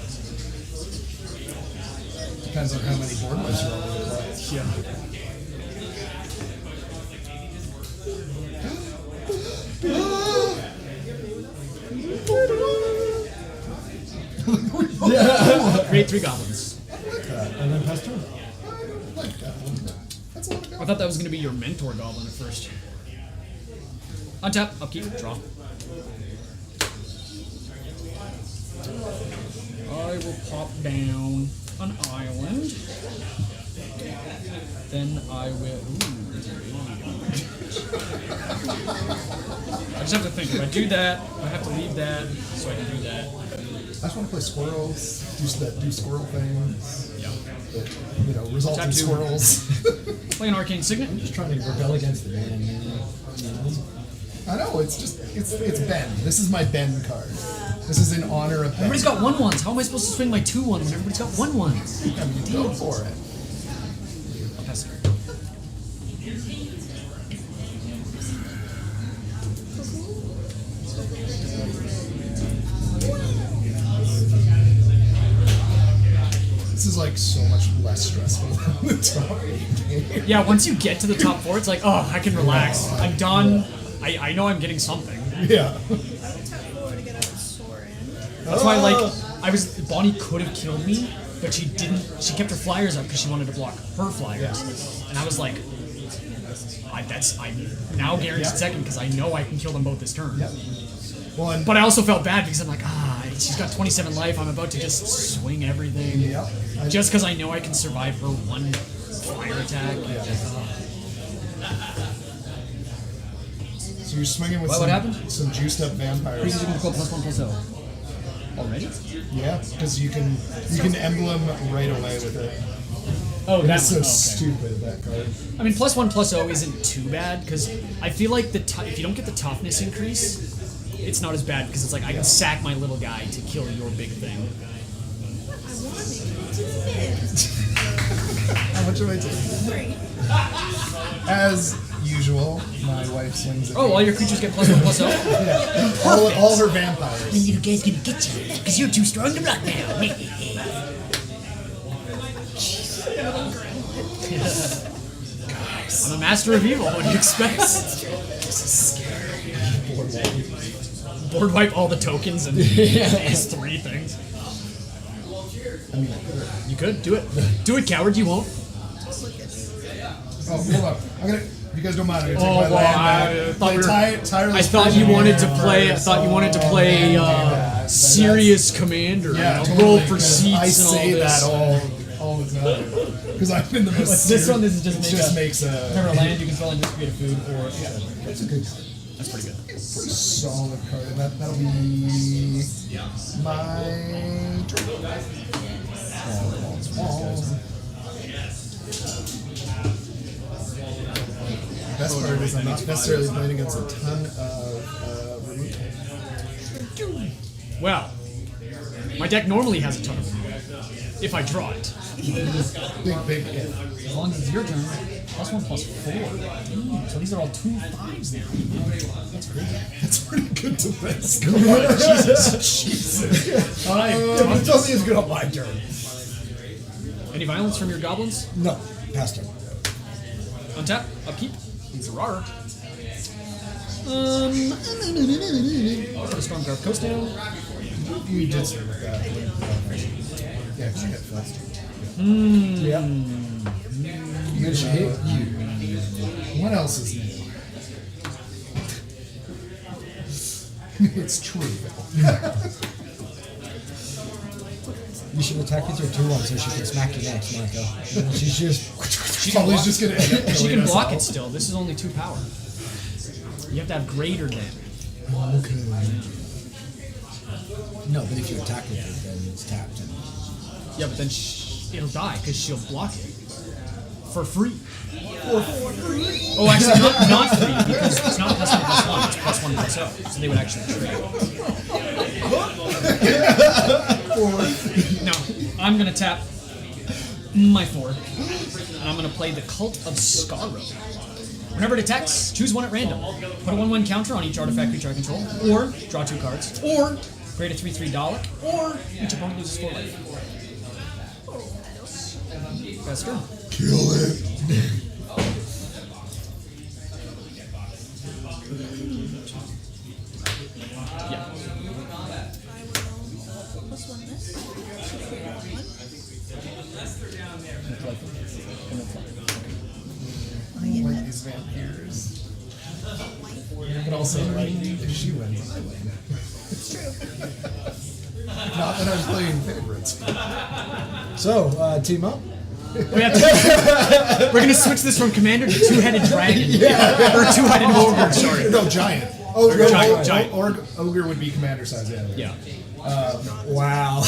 Depends on how many board wipes you're willing to play. Yeah. Create 3 goblins. And then pass turn. I like that one. That's a lot of I thought that was going to be your mentor goblin at first. Untap, upkeep, draw. I will pop down an island. Then I will. I just have to think. If I do that, I have to leave that so I can do that. I just want to play squirrels, do squirrel things. Yeah. That, result Tap in 2. squirrels. Play an arcane signet. Just trying to rebel against the man. I know, it's Ben. This is my Ben card. This is in honor of Ben. Everybody's got 1/1s. How am I supposed to swing my 2/1 when everybody's got 1/1s? I mean, you go for it. I'll pass it. This is like so much less stressful than the top 8 game. Yeah, once you get to the top 4, it's like, oh, I can relax. I'm done. I know I'm getting something. Yeah. I will tap 4 to get out Sorin. That's why, like, Bonnie could have killed me, but she didn't. She kept her flyers up because she wanted to block her flyers. And I was like, I'm now guaranteed second because I know I can kill them both this turn. Yep. Well, and But I also felt bad because I'm like, she's got 27 life. I'm about to just swing everything. Yep. Just because I know I can survive her 1 fire attack. so you're swinging with What happened? some juiced up vampires. Creatures you can control +1/+0. Already? Yeah, because you can emblem right away with it. Oh, That's that's so stupid, that card. I mean, +1/+0 isn't too bad because I feel like if you don't get the toughness increase, it's not as bad because it's like I can sack my little guy to kill your big thing. I want to do How much am I taking? 3. As usual, my wife swings at Oh, me. all your creatures get +1/+0. Yeah. all her vampires. You guys gonna get you because you're too strong to block now. I'm a master of evil. What do you expect? Board wipe all the tokens and his 3 things. I mean, You could do it. Do it, coward. You won't. Just look at oh, hold up. If you guys don't mind, I'm gonna take Oh, my well, land back. I thought you wanted to play. I thought you wanted to play serious commander. Yeah, you know, totally, roll for 'cause seats I and say all this. that all the time. Because I've been the most. What's this one? This is just it make just a- makes a Remember, land you control and just create a food, or That's a good card. that's pretty good. Pretty solid card. And that'll be my turn. Small. The best part is I'm not necessarily playing against a ton of removal. Well, my deck normally has a ton of removal if I draw it. Big if. As long as it's your turn, +1/+4. So these are all 2 5s now. That's great. That's pretty good to best. Jesus. It doesn't seem as good on my turn. Any violence from your goblins? No, pass turn. Untap, upkeep. It's a rar. Put a Storm Guard Coast down. You did sort of that. Yeah, 'cause you hit first. Yeah. Which hit you. What else is new? It's true. You should attack with your 2-1 so she can smack you next, Marco. And she's just. Probably just gonna end up She killing can us block all. it still. This is only 2 power. You have to have greater than. Okay. No, but if you attack with it, then it's tapped. And Yeah, but then it'll die because she'll block it for free. Oh, actually, not free because it's not +1/+1. It's +1/+0. So they would actually trade. No, I'm gonna tap my 4, and I'm gonna play the Cult of Skaro. Whenever it attacks, choose one at random. Put a 1/1 counter on each artifact creature I control, or draw 2 cards, or create a 3/3 Dalek, or each opponent loses 4 life. Best turn. Kill it. Yeah. I will +1 this. Like these vampires. But also, like, if she wins, I win. It's true. Not that I'm playing favorites. So, team up? We're gonna switch this from commander to 2-headed dragon. Or 2-headed ogre, sorry. No, giant. Oh, no, giant. Ogre would be commander size, yeah. Yeah. Wow.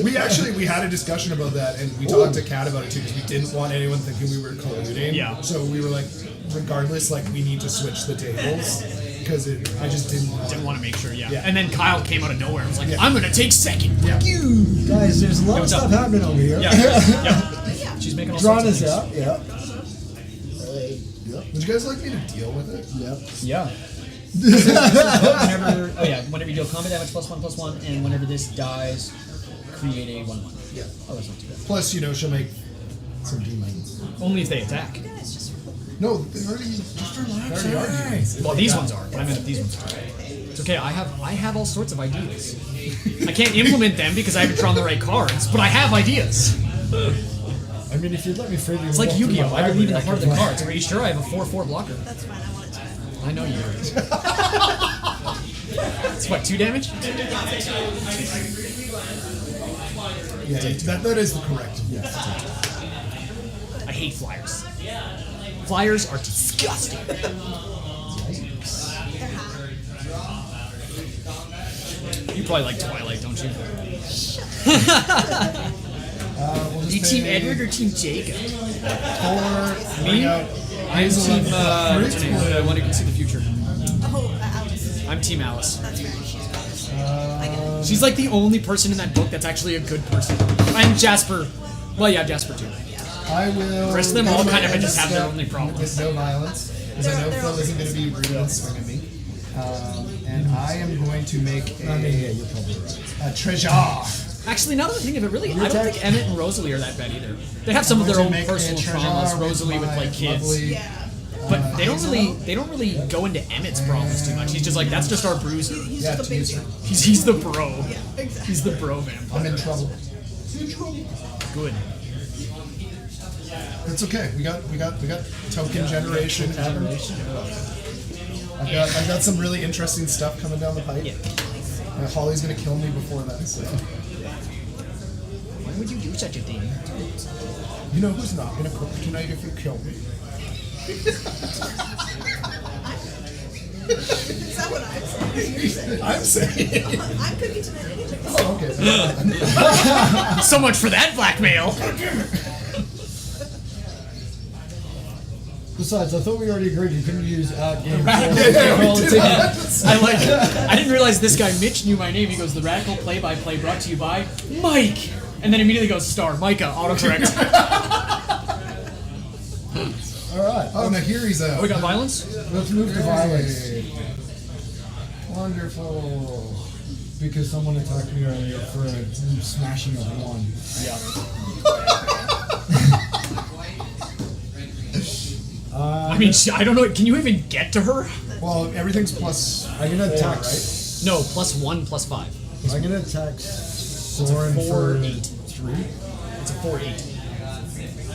We had a discussion about that, and we talked to Kat about it too, because we didn't want anyone thinking we were colluding. Yeah. So we were like, regardless, like, we need to switch the tables, because I just didn't Want to make sure, yeah. Yeah. And then Kyle came out of nowhere and was like, I'm gonna take second. Yeah. Guys, there's a lot of what's up? stuff happening over here. Yeah. She's making all Drawn sorts us of out, yeah. Would you guys like me to deal with it? Yep. things. Yeah. Whenever you deal combat damage +1/+1, and whenever this dies, create a 1/1. Yeah. Oh, that's not too bad. Plus, she'll make some demons. Only if they attack. No, they already just relax. They already are demons. Well, these ones are, but I meant if these ones are. It's okay, I have all sorts of ideas. I can't implement them because I haven't drawn the right cards, but I have ideas. I mean, if you'd let me freely It's like walk through Yu-Gi-Oh! my I believe in the library, heart of the could cards. Are you sure I have a 4/4 blocker? That's fine. I want it to. I know you do. It's what, 2 damage? Yeah, that is the correct. Yes. I hate flyers. Flyers are disgusting. You probably like Twilight, don't you? We'll You just team pay Edward or team Jacob? Me? I'm team, what's her name? The one who can see the future. Oh, Alice. I'm team Alice. That's right. She's gross. I get it. She's like the only person in that book that's actually a good person. I'm Jasper. Well, yeah, Jasper too. I will. The rest of them all go kind of and just have their step only problems. With no violence, because I know They're Phil all isn't going to be rude and swing at me. And I am going to make I mean, yeah, you're probably right. a treasure. Actually, now that I think of it, really, I don't think Emmett and Rosalie are that bad either. They have some of their own personal traumas. Rosalie with like kids, Yeah. but they don't really go into Emmett's problems too much. He's just like, that's just our bruiser. He's Yeah, just a to use baby. her. He's the bro. Yeah, exactly. He's the bro vampire. I'm in trouble. Good. It's okay. We got token generation. I've got some really interesting stuff coming down the pipe. Yeah. Holly's gonna kill me before that. So. Why would you do such a thing? You know who's not gonna cook tonight if you kill me? Is that what I'm saying? You're saying? I'm saying. I'm cooking tonight anyway. Oh, okay. So much for that blackmail. Besides, I thought we already agreed you couldn't use game. I didn't realize this guy Mitch knew my name. He goes, the Radical Play-by-Play brought to you by Mike, and then immediately goes star Micah autocorrect. All right. Oh, Nahiri's out. Oh, we got violence. Let's move to violence. Wonderful. Because someone attacked me earlier for a smashing of 1. I mean, I don't know. Can you even get to her? Well, everything's plus. I'm gonna attack. right? No, +1, +5. I'm gonna attack Soren 4, for 8. 3. It's a 4/8.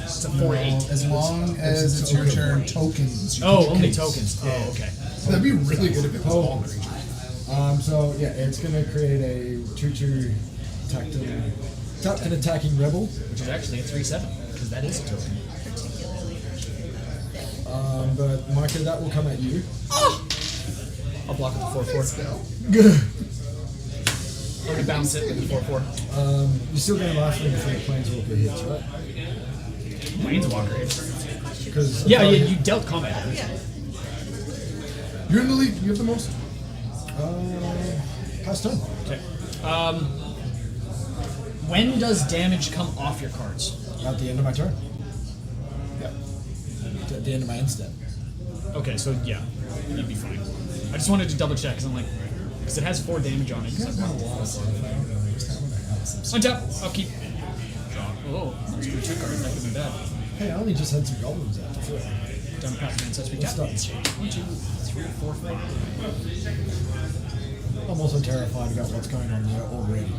It's a 4/8. As long as it's your turn, tokens. You Oh, can only use. tokens. Yeah. Oh, okay. That'd be really good if it was all creatures. So yeah, it's gonna create a 2/2 tapped and attacking rebel. Which is actually a 3/7 because that is a token. But Micah, that will come at you. I'll block with the 4/4. I'm gonna bounce it with the 4/4. You're still going to last one before the planeswalker hits, right? Planeswalker. Because Yeah, you dealt combat. You're in the lead. You have the most. Pass turn. Okay. When does damage come off your cards? At the end of my turn. Yep. At the end of my end step. Okay, so yeah, you'd be fine. I just wanted to double check because I'm like, because it has 4 damage on it. Untap. I'll keep. Draw. Oh, those 2 cards. That could be bad. Hey, I only just had some goblins out. Done past ancestry tap. Let's 1, 2, 3, 4, 5. I'm also terrified about what's going on there already.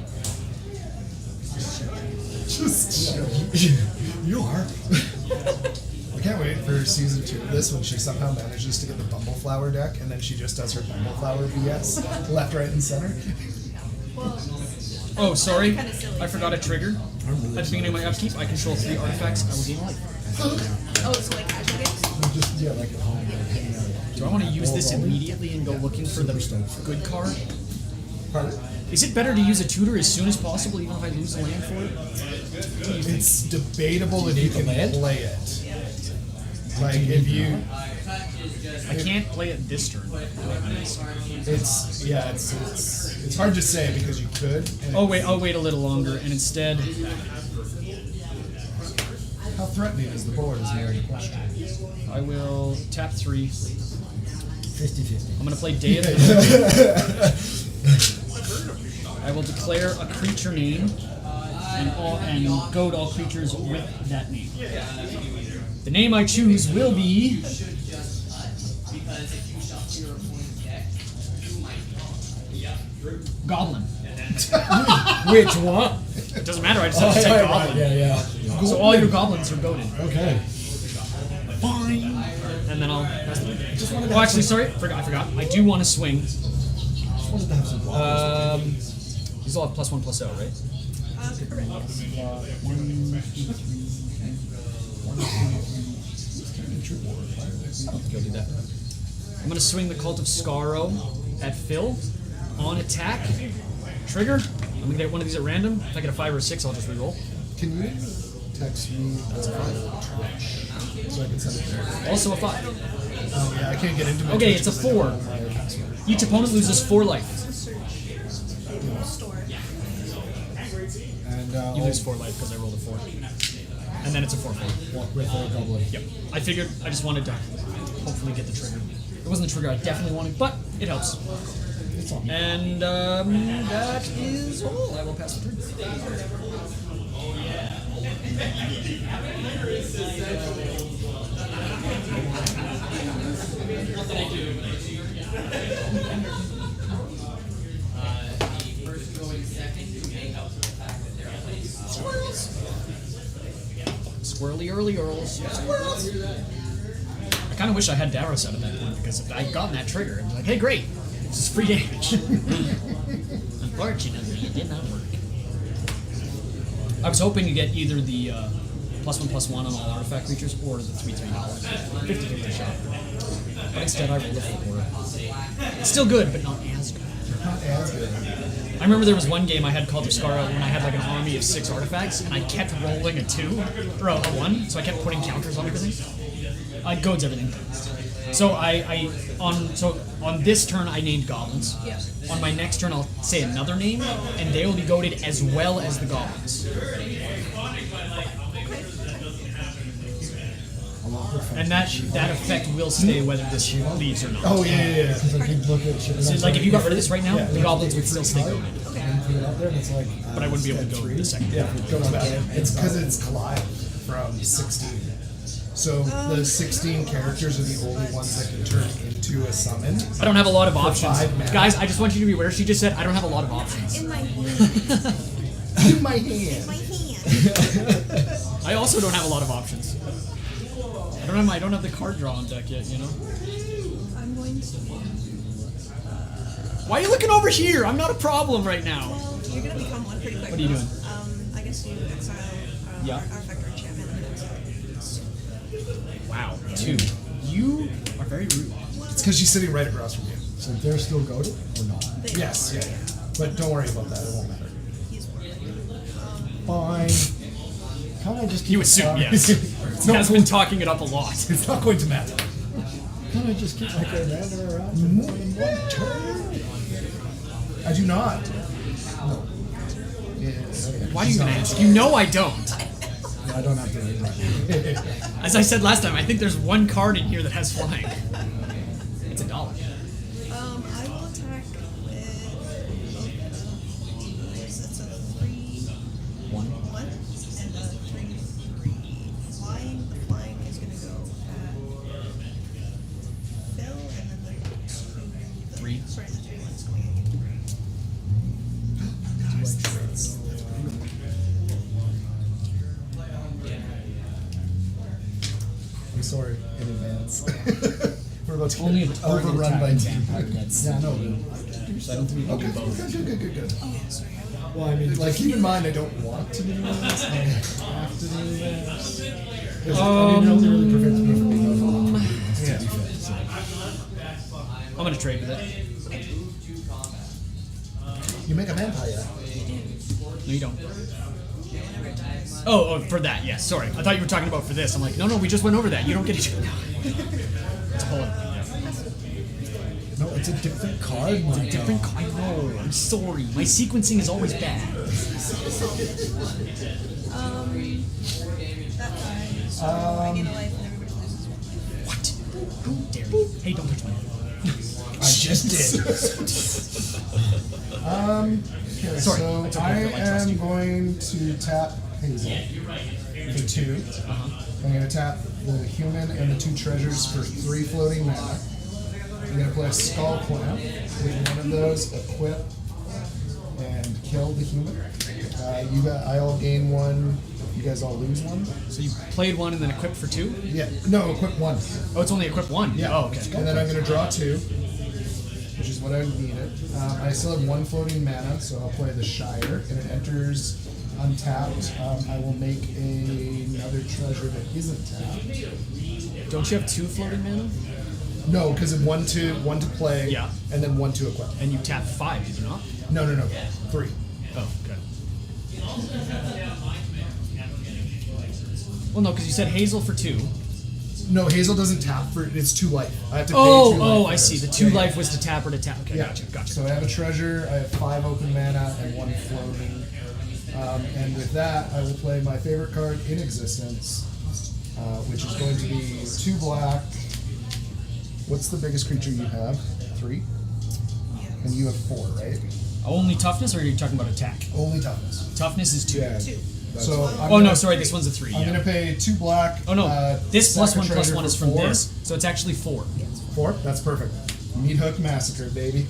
Just You are. I can't wait for season 2 of this when she somehow manages to get the Bumbleflower deck and then she just does her Bumbleflower BS left, right, and center. Oh, sorry. I forgot a trigger. At the beginning of my upkeep, I control 3 artifacts. I will gain life. Oh, so like aggregate? Just yeah, like at home, like hanging out. Do I want to use this immediately and go looking for the good card? Is it better to use a tutor as soon as possible, even if I lose the land for it? It's debatable if you can play it. Like if you, I can't play it this turn. it's hard to say because you could. And I'll wait a little longer, and instead, how threatening is the board is the only question. I will tap 3. 50-50. I'm gonna play Day of the I will declare a creature name and goad all creatures with that name. The name I choose will be Goblin. Which one? It doesn't matter, I just have to say Goblin. Yeah. So all your goblins are goaded. Okay. Fine. And then I'll pass the turn. Oh, actually, sorry, I forgot. I do want to swing. Just wanted to have some These all have +1/+0, right? Correct. 1, 2, 3. Go do that. I'm gonna swing the Cult of Skaro at Phil on attack. Trigger. I'm gonna get one of these at random. If I get a 5 or a 6, I'll just reroll. Can you text me? That's a 5. So I can send it there. Also a 5. Oh yeah, I can't get into my Okay, Twitch it's a because I don't 4. know my password. Each opponent loses 4 life. Store. And You lose 4 life because I rolled a 4. And then it's a 4/4. walk with a goblin. Yep. I figured I just wanted to hopefully get the trigger. It wasn't the trigger I definitely wanted, but it helps. And that is all. I will pass the turn. Squirrely early earls. I kind of wish I had Davros out at that point because if I'd gotten that trigger, I'd be like, hey, great, this is free damage. Unfortunately, it did not work. I was hoping to get either the +1/+1 on all artifact creatures or the 3/3 dollars. 50/50 shot. But instead, I rolled a 4. It's still good, but not as good. Not as good. I remember there was one game I had called Skara when I had like an army of 6 artifacts, and I kept rolling a 2 or a 1, so I kept putting counters on everything. Goads everything. So on this turn I named goblins. Yeah. On my next turn I'll say another name, and they will be goaded as well as the goblins. And that effect will stay whether this leaves or not. Oh yeah. Because I could look at shit. So like if you got rid of this right now, the goblins would still stay goaded. And put it out there, and it's like. But I wouldn't be able to go the second. Yeah, it goes back. It's because it's Collide from 16. So the 16 characters are the only ones that can turn into a summon. I don't have a lot of options. 5 mana. Guys, I just want you to be aware, she just said I don't have a lot of options. In my hand. In my hand. My hand. I also don't have a lot of options. I don't have the card draw on deck yet, you know? I'm going to. Why are you looking over here? I'm not a problem right now. Well, you're gonna become one pretty quick. What are you doing? I guess you exile Yeah. Artifact or enchantment and exile. Wow, 2. You are very rude. It's because she's sitting right across from you. So they're still goaded or not? Yes, yeah. But don't worry about that. It won't matter. He's Fine. Can't I just keep You assume, my yes. He has been talking it up a lot. It's not going to matter. Can't I just keep my commander around for more than one turn? I do not. No. Why do you even ask? You know I don't. I don't have to read that. As I said last time, I think there's one card in here that has flying. It's $1. I will attack with. It's a 3-1 and a 3/3 flying. The flying is going to go at Phil, and then the 2. 3. Sorry, the 3-1's going at you. I'm sorry in advance. We're about to Only get a target overrun by attacking vampire gets. Yeah, no. So I don't think we can Okay, do both. good. Oh, yeah, sorry. Well, I mean, Like, keep in mind, I don't want to do this. I have to do this. Because, I mean, it only really prevents me from being able to defend, so. I'm gonna trade with it. You make a vampire. No, you don't. Oh, for that, yes. Sorry, I thought you were talking about for this. I'm like, no, we just went over that. You don't get to. It's a whole other thing. Yeah. No, it's a different card. It's a Different card. I know. I'm sorry. My sequencing is always bad. That guy. So I gain a life and everybody loses one life. What? Who dare you? Hey, don't touch my. I just did. Okay, Sorry, so I took I over, I trust am you. going to tap Hazel for 2. I'm going to tap the human and the 2 treasures for 3 floating mana. I'm going to play a Skull Clamp with one of those, equip, and kill the human. I'll gain 1. You guys all lose 1. So you played 1 and then equipped for 2? Yeah, no, equip 1. Oh, it's only equipped 1? Yeah. Oh, okay. And then I'm going to draw 2, which is what I needed. I still have 1 floating mana, so I'll play the Shire, and it enters untapped. I will make another treasure that isn't tapped. Don't you have 2 floating mana? No, because of 1 to play, Yeah. and then 1 to equip. And you tapped 5, did you not? No, 3. Oh, okay. Well, no, because you said Hazel for 2. No, Hazel doesn't tap for it's 2 life. I have to pay 2 Oh, life I see. first. The 2 Yeah, life was to tap or to tap. Okay, Yeah. gotcha. So I have a treasure. I have 5 open mana and 1 floating. And with that, I will play my favorite card in existence, which is going to be 2 black. What's the biggest creature you have? 3? And you have 4, right? Only toughness, or are you talking about attack? Only toughness. Toughness is 2. Yeah. 2. So I'm Oh, no, gonna- sorry, this one's a 3. I'm yeah. gonna pay 2 black. Oh, no. This plus sack a 1 plus treasure 1 is for from 4. this. So it's actually 4. 4? That's perfect. Meat Hook Massacre, baby.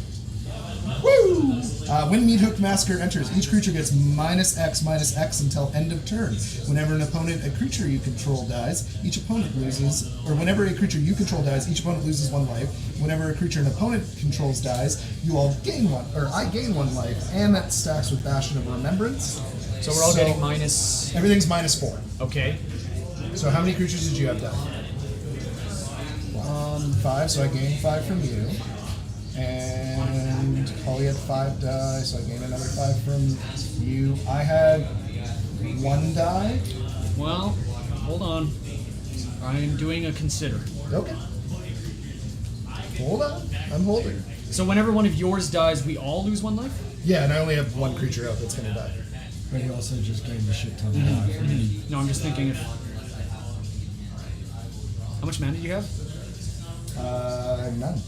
Woo! When Meat Hook Massacre enters, each creature gets -X until end of turn. Whenever a creature you control dies, each opponent loses, or whenever a creature you control dies, each opponent loses 1 life. Whenever a creature an opponent controls dies, you all gain 1, or I gain 1 life, and that stacks with Bastion of Remembrance. So we're all getting minus. Everything's -4. Okay. So how many creatures did you have die? 5, so I gained 5 from you. And Holly had 5 die, so I gained another 5 from you. I had 1 die. Well, hold on. I'm doing a consider. Okay. Hold on. I'm holding. So whenever one of yours dies, we all lose 1 life? Yeah, and I only have 1 creature out that's gonna die. But he also just gained a shit ton of life from me. No, I'm just thinking if. How much mana do you have? None.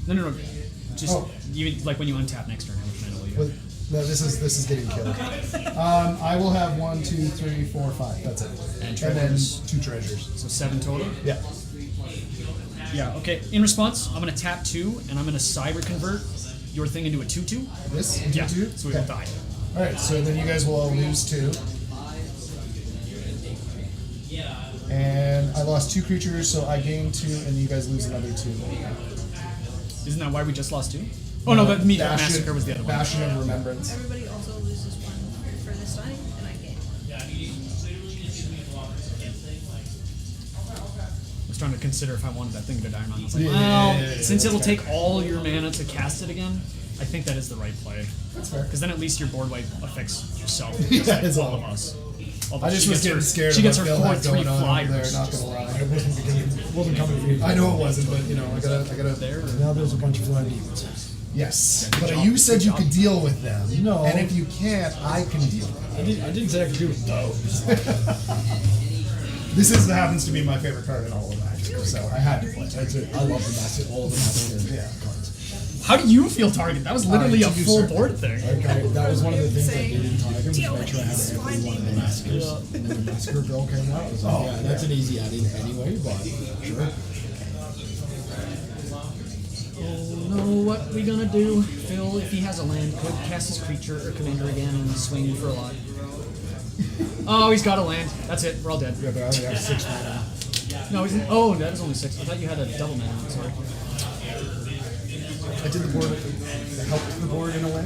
No. Just Oh. even like when you untap next turn, how much mana will you have? Well, no, this is getting killed. I will have 1, 2, 3, 4, 5. That's it. And then treasures. 2 treasures. So 7 total? Yeah. Yeah, okay. In response, I'm going to tap 2, and I'm going to cyber convert your thing into a 2/2. This? Yeah, 2? so we will die. Alright, so then you guys will all lose 2. And I lost 2 creatures, so I gained 2, and you guys lose another 2. Isn't that why we just lost 2? Oh no, but Meat Hook Massacre was the other one. Bastion of Remembrance. Everybody also loses 1 for this time, and I gain. I was trying to consider if I wanted that thing to die or not. I was like, Yeah, well, yeah, yeah, since yeah, it'll okay. take all your mana to cast it again, I think that is the right play. That's fair. Because then at least your board wipe affects yourself. Yeah, just like it's all all of us. Although I just she was gets getting her- scared She of gets what her Bill had 4/3 going on over flyers. there, not gonna lie. It wasn't coming for you. I know it wasn't, but you know, I gotta. There. Now there's a bunch of flying demons. Yes, good but job, you said good you job. could deal with them. No. And if you can't, I can deal with them. I didn't say I could do it though. Happens to be my favorite card in all of Magic, so I had to play it. That's it. I love the massive, all the massive Yeah. cards. How do you feel, Target? That was literally a to you, full sir. board thing. Okay, that was one of the things I Say, did in Tiger, was deal make sure I had with every one of the these massacres. And when the Massacre Girl came out, I was like, yeah, that's an easy add-in anyway, but sure. Oh no, what we gonna do? Phil, if he has a land, could cast his creature or commander again and swing for a lot. Oh, he's got a land. That's it. We're all dead. Yeah, but I only have 6 mana. No, he's oh, that is only 6. I thought you had a double mana. I'm sorry. I did the board. I helped the board in a way.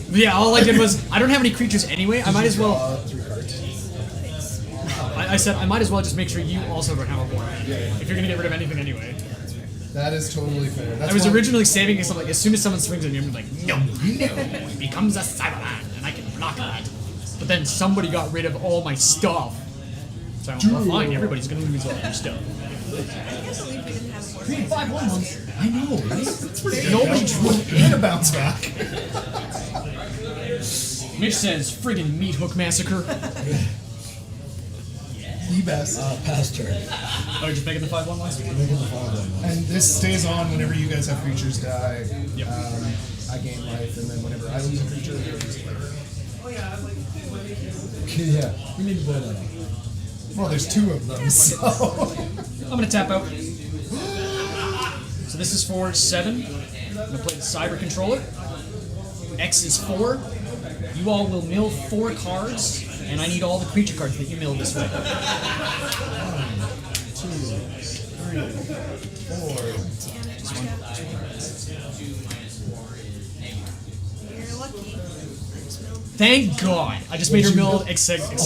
Yeah, all I did was I don't have any creatures anyway. I might as well. 3 cards. I said I might as well just make sure you also don't have a board. If you're gonna get rid of anything anyway. That is totally fair. That's I was why- originally saving it so like as soon as someone swings at me, I'm like, no, it becomes a Cyberland, and I can block that. But then somebody got rid of all my stuff. So I'm like, well, fine, everybody's gonna lose all their stuff. I can't believe we didn't have a board. Create 5/1s. I know, right? That's pretty good. Nobody drew And a bounce back. Mitch says, friggin' Meat Hook Massacre. The best. Pass turn. Oh, you're just making the 5/1s? Making the 5/1. And this stays on whenever you guys have creatures die. Yep. I gain life, and then whenever I lose a creature, you lose life. Okay, yeah, we need to blow that up. Well, there's 2 of them, so. I'm gonna tap out. So this is for 7. I'm gonna play the Cyber Controller. X is 4. You all will mill 4 cards, and I need all the creature cards that you mill this way. 1, 2, 3, 4. You're lucky. I just milled. Thank God! I just made her mill exactly.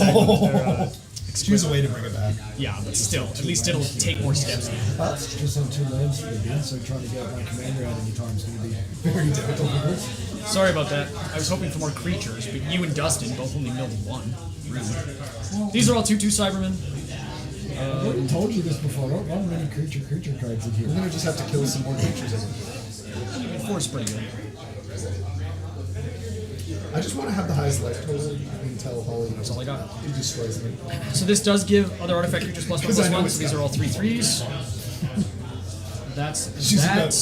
Choose a way to bring it back. Yeah, but still, at least it'll take more steps. Just sent 2 lands to the bin, so trying to get my commander out any time is going to be very difficult. Sorry about that. I was hoping for more creatures, but you and Dustin both only milled 1. Rude. These are all 2/2 Cybermen. I already told you this before. I don't run many creature cards in here. We're gonna just have to kill some more creatures. 4 is pretty good. I just want to have the highest life total. You can tell Holly. That's all I got. He destroys me. So this does give other artifact creatures +1/+1, Because I know so it's these got- are all 3/3s. That's She's that. got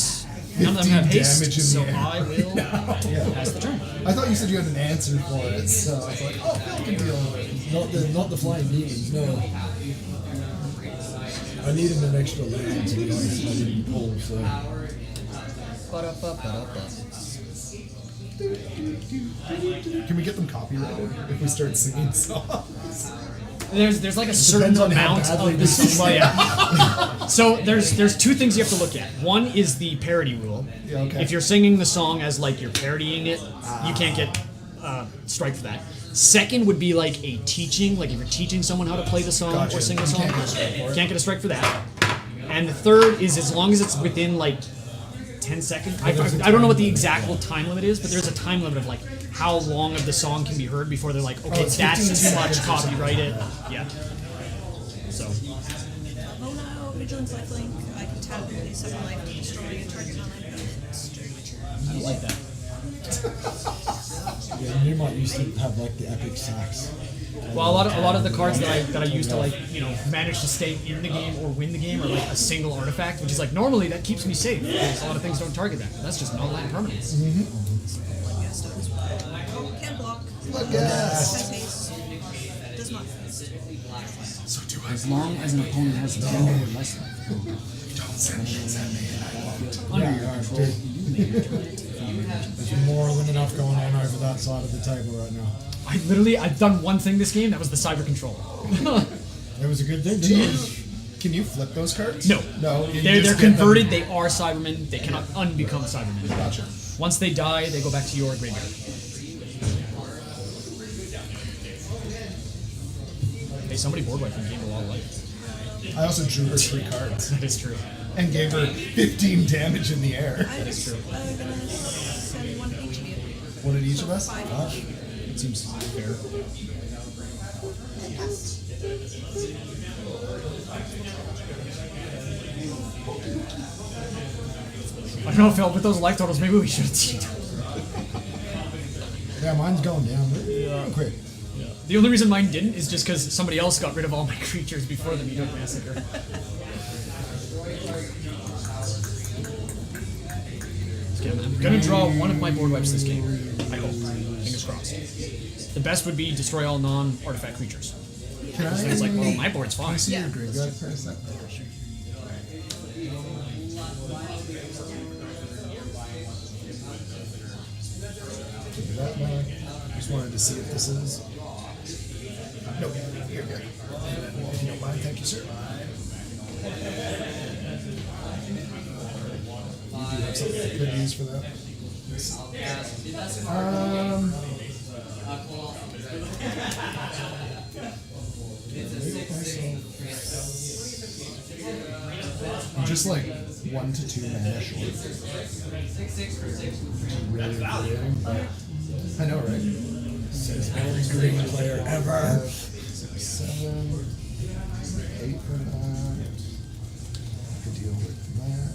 None of them have 15 haste, damage in so the air. I will pass the turn. I thought you said you had an answer for it, so I was like, oh, Phil can deal with it. Not the flying demons, no. I needed an extra land, to be honest. I didn't pull, so. Can we get them copyrighted if we start singing songs? There's like a certain Depends on how amount badly of we this. Well, yeah. So there's 2 things you have to look at. One is the parody rule. Yeah, okay. If you're singing the song as like you're parodying it, you can't get strike for that. Second would be like a teaching, like if you're teaching someone how to play the song Gotcha. or sing the You song, can't get a strike for it. can't get a strike for that. And the third is as long as it's within like 10 seconds. I don't know what the exact time limit is, but there's a time limit of like how long of the song can be heard before they're like, okay, it's that's 15 too much, seconds or something. copyright it. Yeah. So. Oh no, Vigilance Lifelink. I can tap with a 7 life to destroy a target non-life unit during my turn. I don't like that. Yeah, you might used to have like the epic sax. Well, a lot of the cards that I use to like manage to stay in the game or win the game are like a single artifact, which is like normally that keeps me safe because a lot of things don't target that. But that's just non-land permanence. Yes, does. Can block. Look at Has haste. Does not haste. So do I. As long as an opponent has 10 or less life. Don't send me that Under Yeah, your alright, control, dude. you may return it. There's more than enough going on over that side of the table right now. I've done one thing this game. That was the cyber control. It was a good thing. Can you flip those cards? No. No. They're converted. They are Cybermen. They cannot unbecome Cybermen. Gotcha. Once they die, they go back to your graveyard. Hey, somebody board wiped and gained a lot of life. I also drew her 3 cards That is true. and gave her 15 damage in the air. That is true. I'm gonna send one to each of you. One at each of us? It seems fair. I don't know, Phil, with those life totals, maybe we should have teamed. Yeah, mine's going down real quick. The only reason mine didn't is just because somebody else got rid of all my creatures before the Medo Massacre. Okay, I'm gonna draw one of my board wipes this game. I hope. Fingers crossed. The best would be destroy all non-artifact creatures. Can So it's like, well, my board's Can I fine. see your graveyard for a sec? Give me that back. Just wanted to see if this is. Nope, you're good. If you don't mind, thank you, sir. You do have something I could use for that. I'm just like 1 to 2 mana short. Really infuriating. I know, right? Every green player ever. 7, 8 for that. I could deal with that.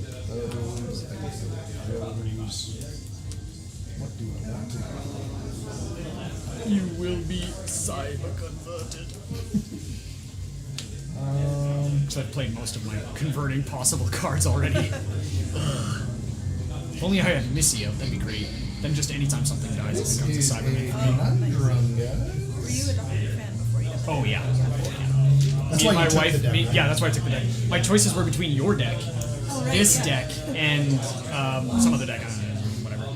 I could deal with those. I could deal with those. What do I want to do? You will be cyber converted. Because I've played most of my converting possible cards already. If only I had Missio, that'd be great. Then just anytime something dies, This it becomes is a a Cyberman. conundrum, guys. Were you a Doctor fan before you Oh yeah. That's Me why and you my took wife, the deck, right? yeah, that's why I took the deck. My choices were between your deck, this deck, and some other deck. I don't know, whatever.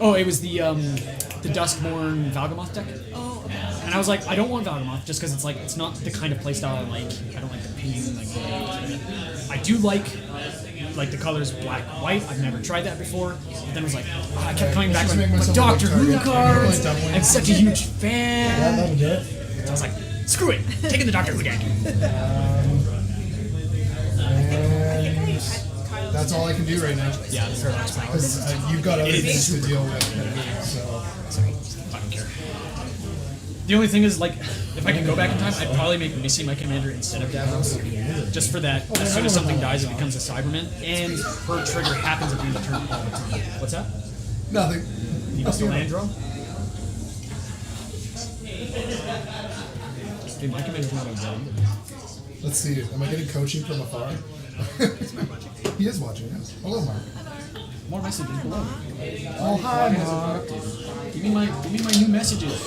Oh, it was the Duskmourn Valgamoth deck. Oh, okay. And I was like, I don't want Valgamoth just because it's like it's not the kind of playstyle I like. I don't like the ping. Like I do like the colors black, white. I've never tried that before. But then it was like, I kept coming back Just like, make but myself a Doctor big Who target. cards. Really doubling. I'm such a huge Yeah, fan. that'll do it. So I was like, screw it, taking the Doctor Who deck. And that's all I can do right now. Yeah, the Paradox Power. Because you've got other It is things to super deal cool. with. So I don't care. The only thing is, like, if I can go back in time, I'd probably make Missy my commander instead of Davros. Just for that, as soon as something dies, it becomes a Cyberman, and her trigger happens at the end of turn all the time. What's that? nothing. You must land draw? Dude, my commander's not on. Let's see. Am I getting coaching from afar? He is watching. Yes. Hello, Mark. More messages below. Oh, hi, Mark. Give me my new messages.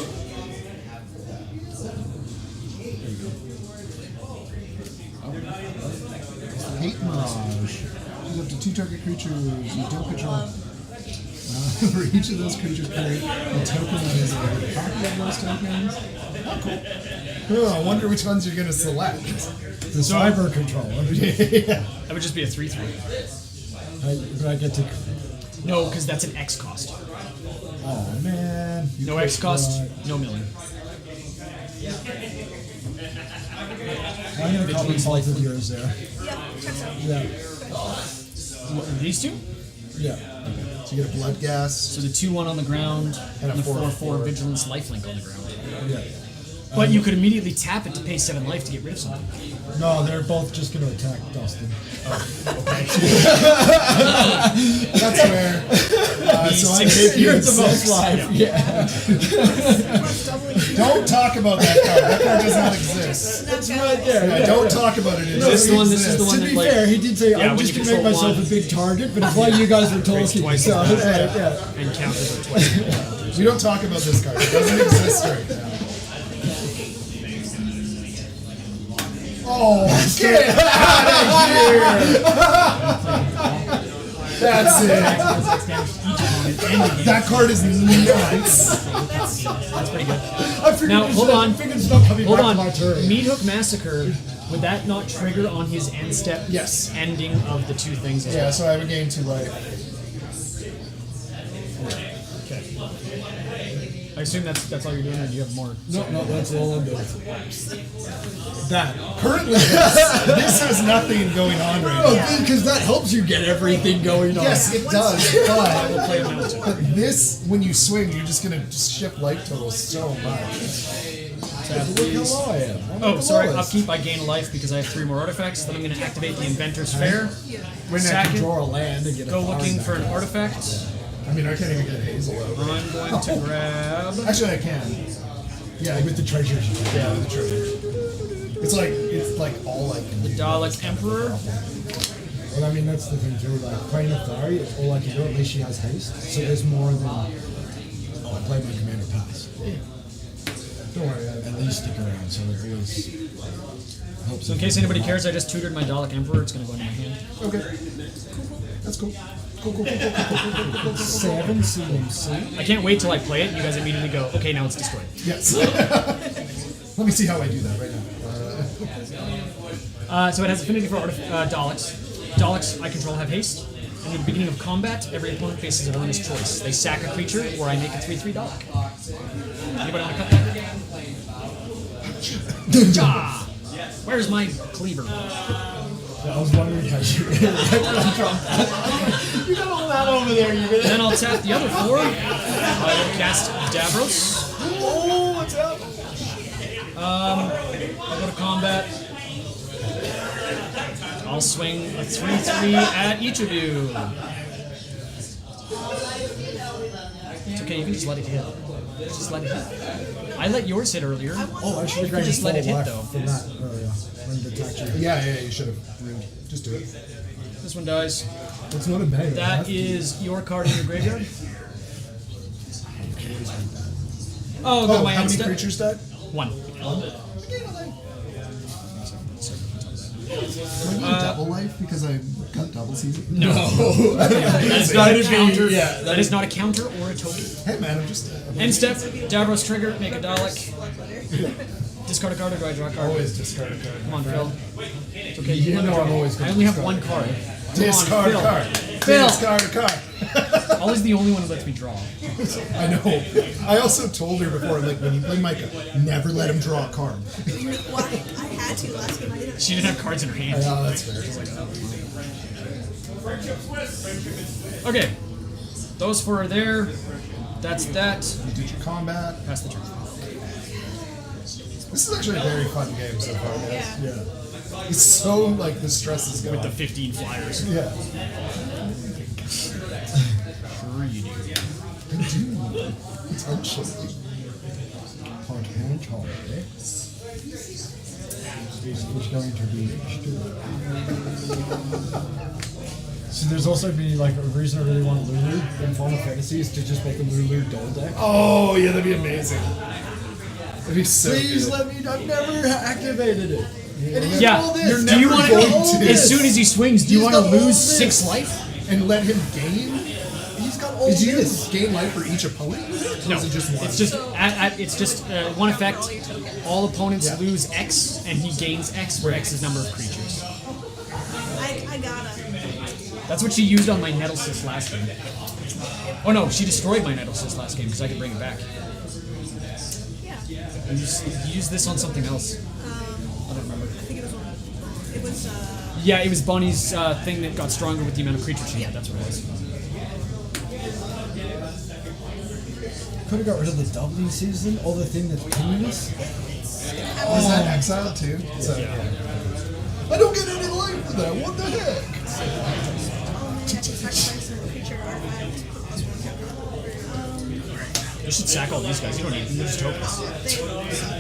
Hate Mirage. Choose up to 2 target creatures you don't control. For each of those creatures, create a token that is a copy of those tokens. Oh, cool. Oh, I wonder which ones you're going to select. The cyber controller. Yeah. That would just be a 3/3. But I get to. No, because that's an X cost. Oh man. No X cost, no milling. I'm gonna copy both of yours there. Yeah, checks out. Yeah. What, these two? Yeah. So you get a blood gas. So the 2/1 on the ground And a and the 4/4 4/4 vigilance lifelink on the ground. Yeah. But you could immediately tap it to pay 7 life to get rid of something. No, they're both just gonna attack Dustin. That's fair. So I gave you You're the most 6. life. Yeah. Don't talk about that card. That card does not exist. It's right there. Yeah, don't talk about it. It This is the one- doesn't this is the exist. one To that, be like- fair, he did say, Yeah, I'm when just you gonna make control myself one- a big target, but it's while you guys were talking. twice So, as fast. yeah. And counters are twice. We don't talk about this card. It doesn't exist right now. Oh, get out of here! That's it. That card is nuts. That's pretty good. I Now, hold on. Figured it's not coming Hold back on. to my turn. Meat Hook Massacre, would that not trigger on his end step? Yes. Ending of the two things as Yeah, well? so I would gain 2 life. Okay. I assume that's all you're doing, or do you have more? No, that's all I'm doing. That. Currently, this has nothing going on right now. Oh, because that helps you get everything going on. Yes, it does, We'll play a mountain. but this, when you swing, you're just gonna just shift life totals so much. Look how low I am. I'm Oh, at the sorry. lowest. Upkeep, I gain a life because I have 3 more artifacts. Then I'm going to activate the Inventor's Fair. When I Sack can it. draw a land and get Go a power looking back. for an artifact. I mean, I can't even get Hazel out. I'm going to grab. Actually, I can. Yeah, With the treasures. yeah, with the treasure. It's like all I can The do. Dalek Emperor. Well, I mean, that's the thing too. Like, playing a Thari, all I can do, at least she has haste. So there's more than. Oh, I play my commander pass. Don't worry. At least stick around, so it always helps. So in case anybody cares, I just tutored my Dalek Emperor. It's going to go into my hand. Okay. That's cool. Cool. 7 CMC. I can't wait till I play it. You guys immediately go, okay, now it's destroyed. Yes. Let me see how I do that right now. So it has affinity for Daleks. Daleks I control have haste. And at the beginning of combat, every opponent faces a villainous choice. They sack a creature, or I make a 3/3 Dalek. Anybody want to cut that? Ja! Where's my cleaver? I was wondering how you You got all that over there, you Then I'll tap the other 4. I will cast Davros. Oh, what's up? I'll go to combat. I'll swing a 3/3 at each of you. It's okay, you can just let it hit. Just let it hit. I let yours hit earlier. Oh, I should have You just let it hit though. from that earlier. When it attacked you. Yeah, you should have. Just do it. This one dies. It's not a bad. That is your card in your graveyard. Oh, go to my how end many step. creatures died? 1. Do I need double life because I got double season? No. That is not a counter. That is not a counter or a token. Hey man, I'm just. End step, Davros trigger, make a Dalek. Discard a card or do I draw a card? Always discard a card. Come on, Phil. It's okay. You let me know draw. I'm always I gonna only have discard. 1 card. Discard Come a on, card. Phil. Discard a card. Always the only one who lets me draw. I know. I also told her before, like when you play Micah, never let him draw a card. Well, I had to last game. I didn't. She didn't have cards in her hand. Yeah, that's fair. Okay. Those 4 are there. That's that. You did your combat. Pass the turn. This is actually a very fun game so far, guys. Yeah. It's so like the stress is going. With the 15 flyers. Yeah. Sure you do. Potentially. Is going to be. So there's also been like a reason I really want Lulu in Final Fantasy is to just make a Lulu doll deck. Oh yeah, that'd be amazing. That'd be so Please good. let me. I've never activated it. And he's Yeah. got all this. Do you want going to? to. As soon as he swings, do you He's want to got all lose this. 6 life? And let him gain. He's got all Did you this. gain life for each opponent? Or No, is it just one? it's just one effect. All opponents Yeah. lose X, and he gains X, where X is number of creatures. I gotta. That's what she used on my Nettlesis last game. Oh no, she destroyed my Nettlesis last game because I could bring it back. Yeah. You used this on something else. I don't remember. I think it was one. It was. Yeah, it was Bonnie's thing that got stronger with the amount of creatures she had. That's what it was. Could have got rid of the doubling season, or the thing that's pinning us. Is that exiled too? So, I don't get any life for that. What the heck? Sacrifice a creature artifact. You should sack all these guys. You don't need them. They're just tokens.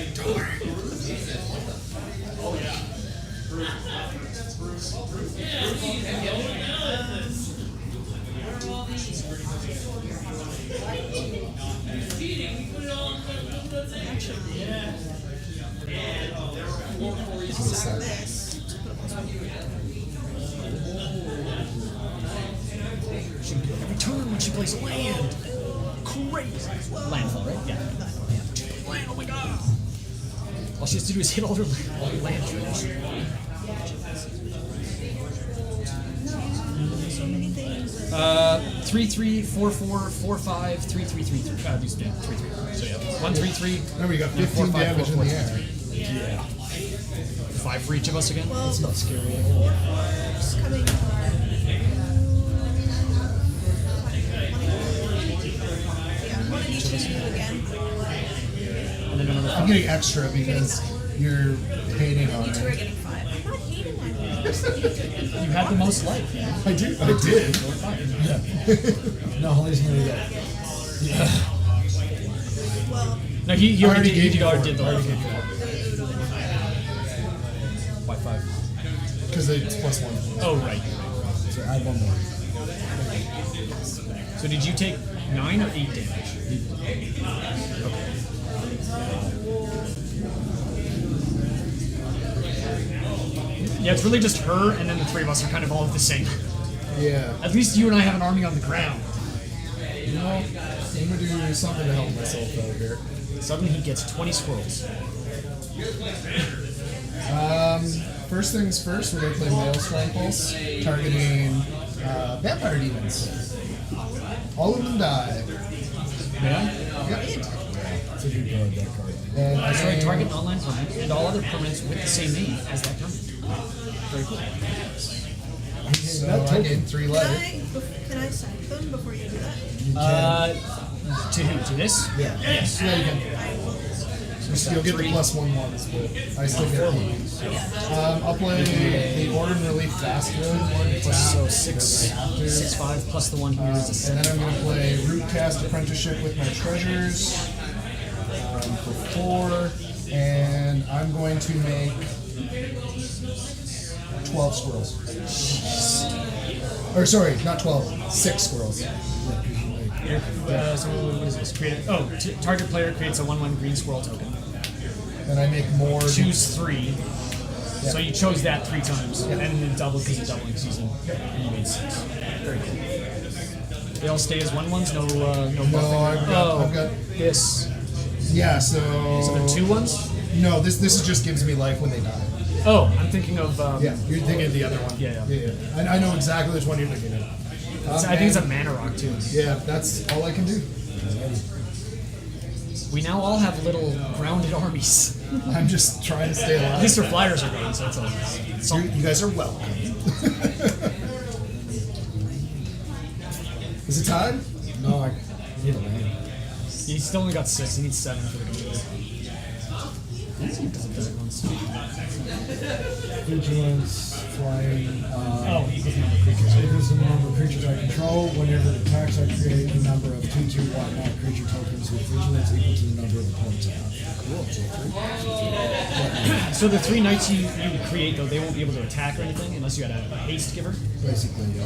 Every turn when she plays land. Crazy. Landfall, right? Yeah. land. Oh my god. All she has to do is hit all her land troops. So many things. 3 3 4 4 4 5 3 3 3 3. These 3 3. So yeah, 1 3 3. There we go. Yeah, 15 damage in the air. Yeah. 5 for each of us again. Well, It's not scary. it's coming from our. Yeah, one of each of you again. And then another I'm getting extra because you're hating on You two are me. getting 5. I'm not hating on you. You had the most life. Yeah. I did. I did. No, Holly's gonna get. Well, No, he I already already gave did. He you already four. did the I already life. gave you four. By 5. Because it's +1. Oh right. So add one more. So did you take 9 or 8 damage? Yeah, it's really just her, and then the 3 of us are kind of all the same. Yeah. At least you and I have an army on the ground. You know, I'm gonna do something to help myself out here. Suddenly he gets 20 squirrels. First things first, we're gonna play Maelstrom Pulse, targeting vampire demons. All of them die. Yeah? Yep. It's a good card, that card. And I Destroy aim- target online permanent and all other permanents with the same name as that permanent. Very cool. So I gain 3 life. can I sack them before you do that? To who? To this? Yeah. Yes. Yeah, you can. You'll get the 3. +1 ones, but I still get 4. I'll play the Order and Relief Fast Road. So 6, 5 plus the 1 here is a And 7. then I'm going to play Rootcast Apprenticeship with my treasures for 4. And I'm going to make 12 squirrels. Or sorry, not 12, 6 squirrels. So what is this? Target player creates a 1/1 green squirrel token. And I make more. Choose 3. Yeah. So you chose that 3 times, and then it doubled because it's doubling season, and you made 6. Very cool. They all stay as 1/1s, no No, buffing. I've got This. Yeah, So they're 2/1s. No, this just gives me life when they die. Oh, I'm thinking of. Yeah, you're thinking of the other one. Yeah. I know exactly which one you're thinking of. I think it's a mana rock too. Yeah, that's all I can do. We now all have little grounded armies. I'm just trying to stay alive. At least our flyers are gone, so it's all. You guys are welcome. Is it time? No, I need a land. He still only got 6. He needs 7 for the computer. Vigilance, flying. Oh, equals the number of creatures. Equals the number of creatures I control. Whenever it attacks, I create the number of 2/2 white creature tokens with vigilance equal to the number of opponents I have. So the 3 knights you create, though, they won't be able to attack or anything unless you had a haste giver. Basically, yeah.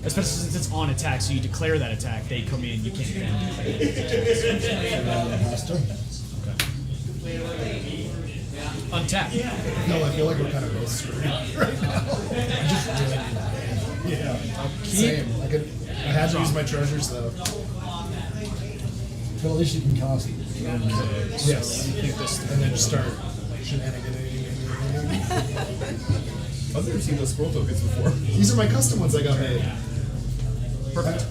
Especially since it's on attack, so you declare that attack, they come in, you can't ban them. Has to. Untap. No, I feel like we're kind of both screwed right now. Yeah. Same. I had to use my treasures though. But at least you can cast it. Yes. And then just start shenanigans. I've never seen those scroll tokens before. These are my custom ones I got made. Perfect.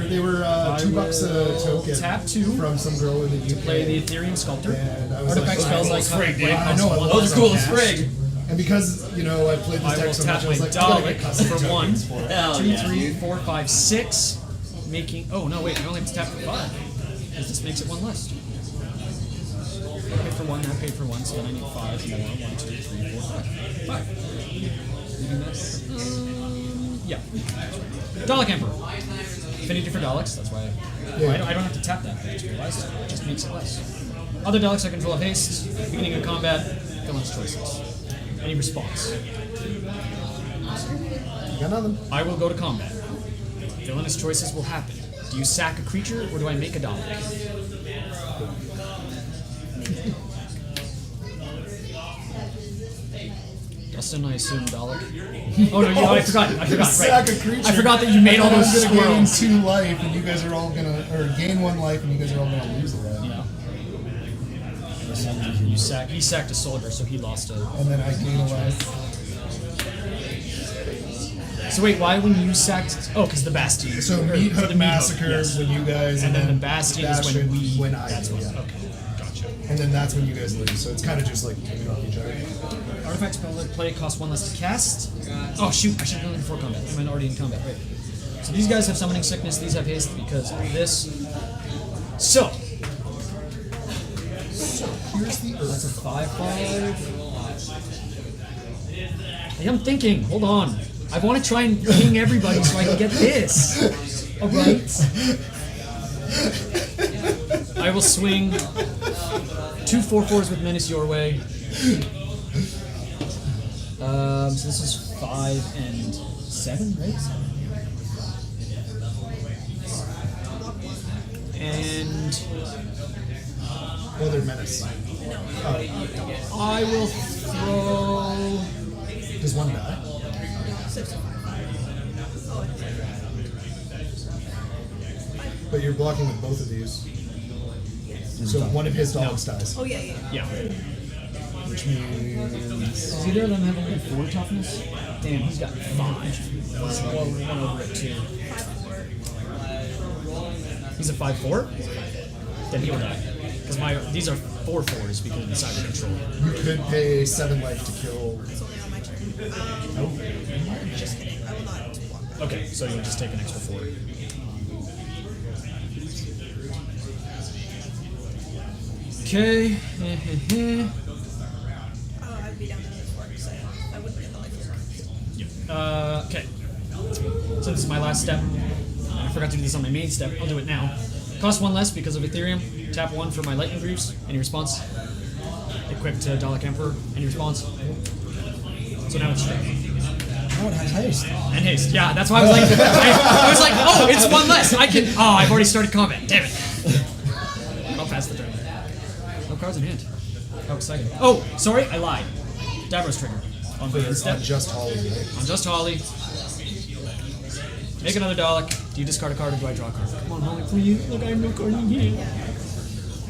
They were $2 a token. Tap 2 from some girl in the UK. play the Ethereum Sculptor. And I was Artifact like, spells oh, like Sprig, play I know, I cost love 1 this cool cast. Sprig. And because, I played this I deck will so tap much, I my was like, I gotta get Dalek custom for 1. tokens for it. 2, 3, 4, 5, 6. Making. Oh, no, wait, I only have to tap for 5. Because this makes it 1 less. I paid for 1, that paid for 1, so then I need 5 more. 1, 2, 3, 4, 5. 5. Yeah. Dalek Emperor. Affinity for Daleks, that's why I don't have to tap that. I just realized it just makes it less. Other Daleks I control have haste. Beginning of combat, villain's choices. Any response? Got nothing. I will go to combat. Villainous choices will happen. Do you sack a creature or do I make a Dalek? Dustin, I assume Dalek. Oh no, I forgot. Sack Right. a creature. I forgot that you made all And those I'm gonna gain squirrels. 2 life, and you guys are all gonna, or gain 1 life, and you guys are all gonna lose the life. Yeah. You sacked. He sacked a soldier, so he lost a. And then I gain a life. So wait, why when you sacked? Oh, because the Bastion. So Or Meat for Hook the Meat Massacre yes. when you guys, And then the Bastion is when I That's do, when. yeah. Okay, gotcha. And then that's when you guys lose. So it's kind of just like teaming off each other. Artifact spell play costs 1 less to cast. Oh shoot! I should have done it before combat. I'm already in combat, right? So these guys have summoning sickness. These have haste because of this. So Here's the that's a Earth. 5/5. I'm thinking. Hold on. I want to try and ping everybody so I can get this. All right. I will swing 2 4/4s with menace your way. So this is 5 and 7, right? And Oh, they're menace. I will throw. Does one die? But you're blocking with both of these. So one of his dogs dies. Oh yeah, yeah. Yeah. Which means Does either of them have only 4 toughness? Damn, he's got 5. Well, one over at 2. He's a 5/4? Then he'll die. Because these are 4/4s because of the cyber control. you could pay 7 life to kill. It's only on my turn. Just kidding. I will not block that. Okay, so you just take an extra 4. Okay. I'd be down to another 4, so I wouldn't get the life here. Okay. So this is my last step. I forgot to do this on my main step. I'll do it now. Cost 1 less because of Ethereum. Tap 1 for my Lightning Greaves. Any response? Equipped to Dalek Emperor. Any response? So now it's strength. Oh, it has haste. And haste. Yeah, that's why I was like, I was like, oh, it's 1 less. I can. Oh, I've already started combat. Damn it. I'll pass the turn. No cards in hand. How exciting. Oh, sorry, I lied. Davros trigger. On the step. On Just Holly, right? On Just Holly. Make another Dalek. Do you discard a card or do I draw a card? Come on, Holly, please. Look, I have no card in hand.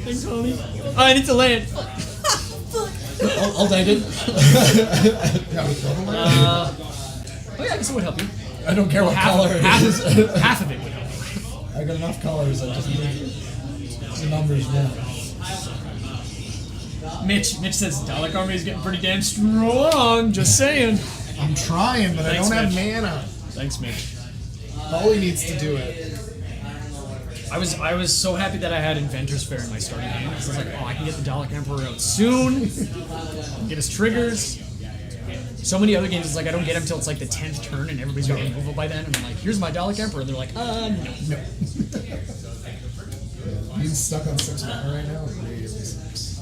Thanks, Holly. Oh, I need to land. I'll take it. Yeah, with double life? Oh yeah, I guess it would help you. I don't care what half, color it half, is. half of it would help you. I got enough colors. I just need the numbers now. Mitch says Dalek Army is getting pretty damn strong. Just saying. I'm trying, but Thanks, I don't Mitch. have mana. Thanks, Mitch. Holly needs to do it. I was so happy that I had Inventor's Fair in my starting hand because I was like, oh, I can get the Dalek Emperor out soon. Get his triggers. So many other games, it's like I don't get him till it's like the 10th turn and everybody's got removal by then, and I'm like, here's my Dalek Emperor, and they're like, no. He's stuck on 6 mana right now. Really sucks.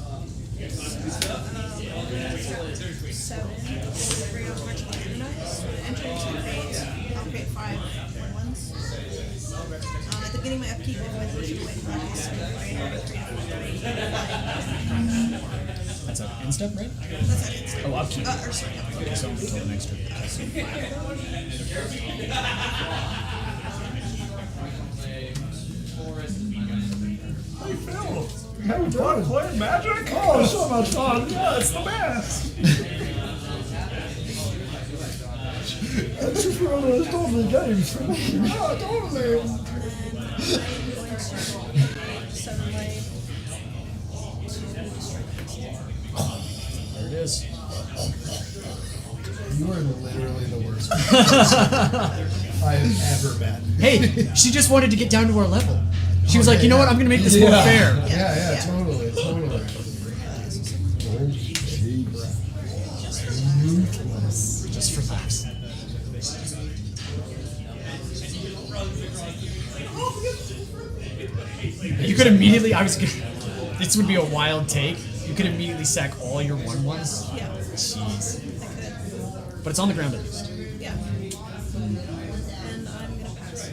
So, bring out March Nice. Enter into the phase. I'll create 5 ones. At the beginning of my upkeep, if my position away from my base, right over 3 That's an end step, right? That's how it is. Oh, upkeep. Or sorry, upkeep. Okay, so I'm total an extra. Have fun playing Magic? Oh, so much fun. Yeah, it's the best. That's just one of those lovely games for me. Oh, totally. And I'm going to 7 life to strike. There it is. You are literally the worst I have ever met. Hey, she just wanted to get down to our level. She was like, you know what, I'm going to make this more fair. Yeah, totally. Just for laughs. You could immediately, this would be a wild take. You could immediately sack all your 1/1s. Yeah. Jeez. I could. But it's on the ground at least. Yeah. And I'm going to pass.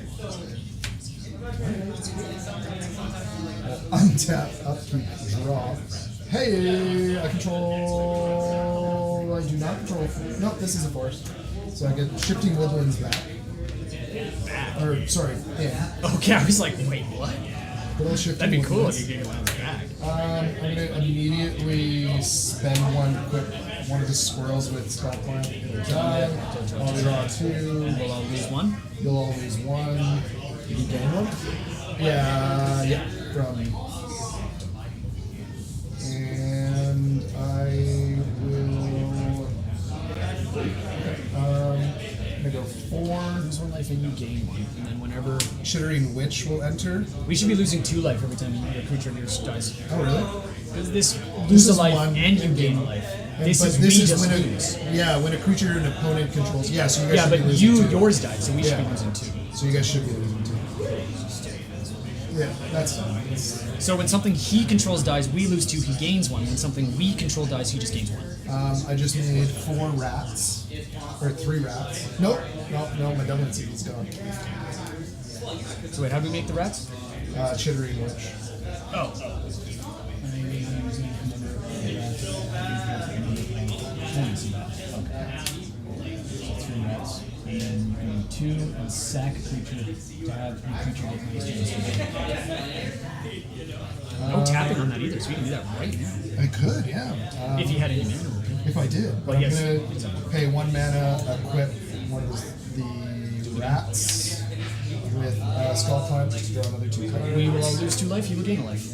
Untap, upkeep, draw. Hey, I control. I do not control. Nope, this is a forest. So I get shifting woodlands back. Or sorry, yeah. Okay, I was like, wait, what? Little shift. That'd be cool if you gave one on the back. I'm gonna immediately spend one, equip one of the squirrels with Skull Climb. It'll die. I'll draw 2. We'll all lose one. You'll all lose 1. Did you gain one? Yeah, from. And I will. I'm gonna go 4. Lose 1 life and you gain 1. And then whenever Chittering Witch will enter. we should be losing 2 life every time a creature of yours dies. Oh, really? Because this This lose a is life one and you gain a life. And- This but is this we is just when lose. when a creature an opponent controls. Yeah, so you guys Yeah, should but be losing 2. yours died, so we should Yeah. be losing 2. So you guys should be losing 2. Yeah, that's fine. So when something he controls dies, we lose 2, he gains 1. When something we control dies, he just gains 1. I just made 4 rats. Or 3 rats. Nope. No, my doubling seed is gone. So wait, how do we make the rats? Chittering Witch. Oh. And then you can do 2 and sack a creature to have a creature get nice No tapping on that either, so we can do that right now. I could, yeah. If you had any mana. If I did. But Well, I'm yes. gonna pay 1 mana, equip one of the rats with Skull Climb to draw another 2 cards. We will all lose 2 life, you will gain a life.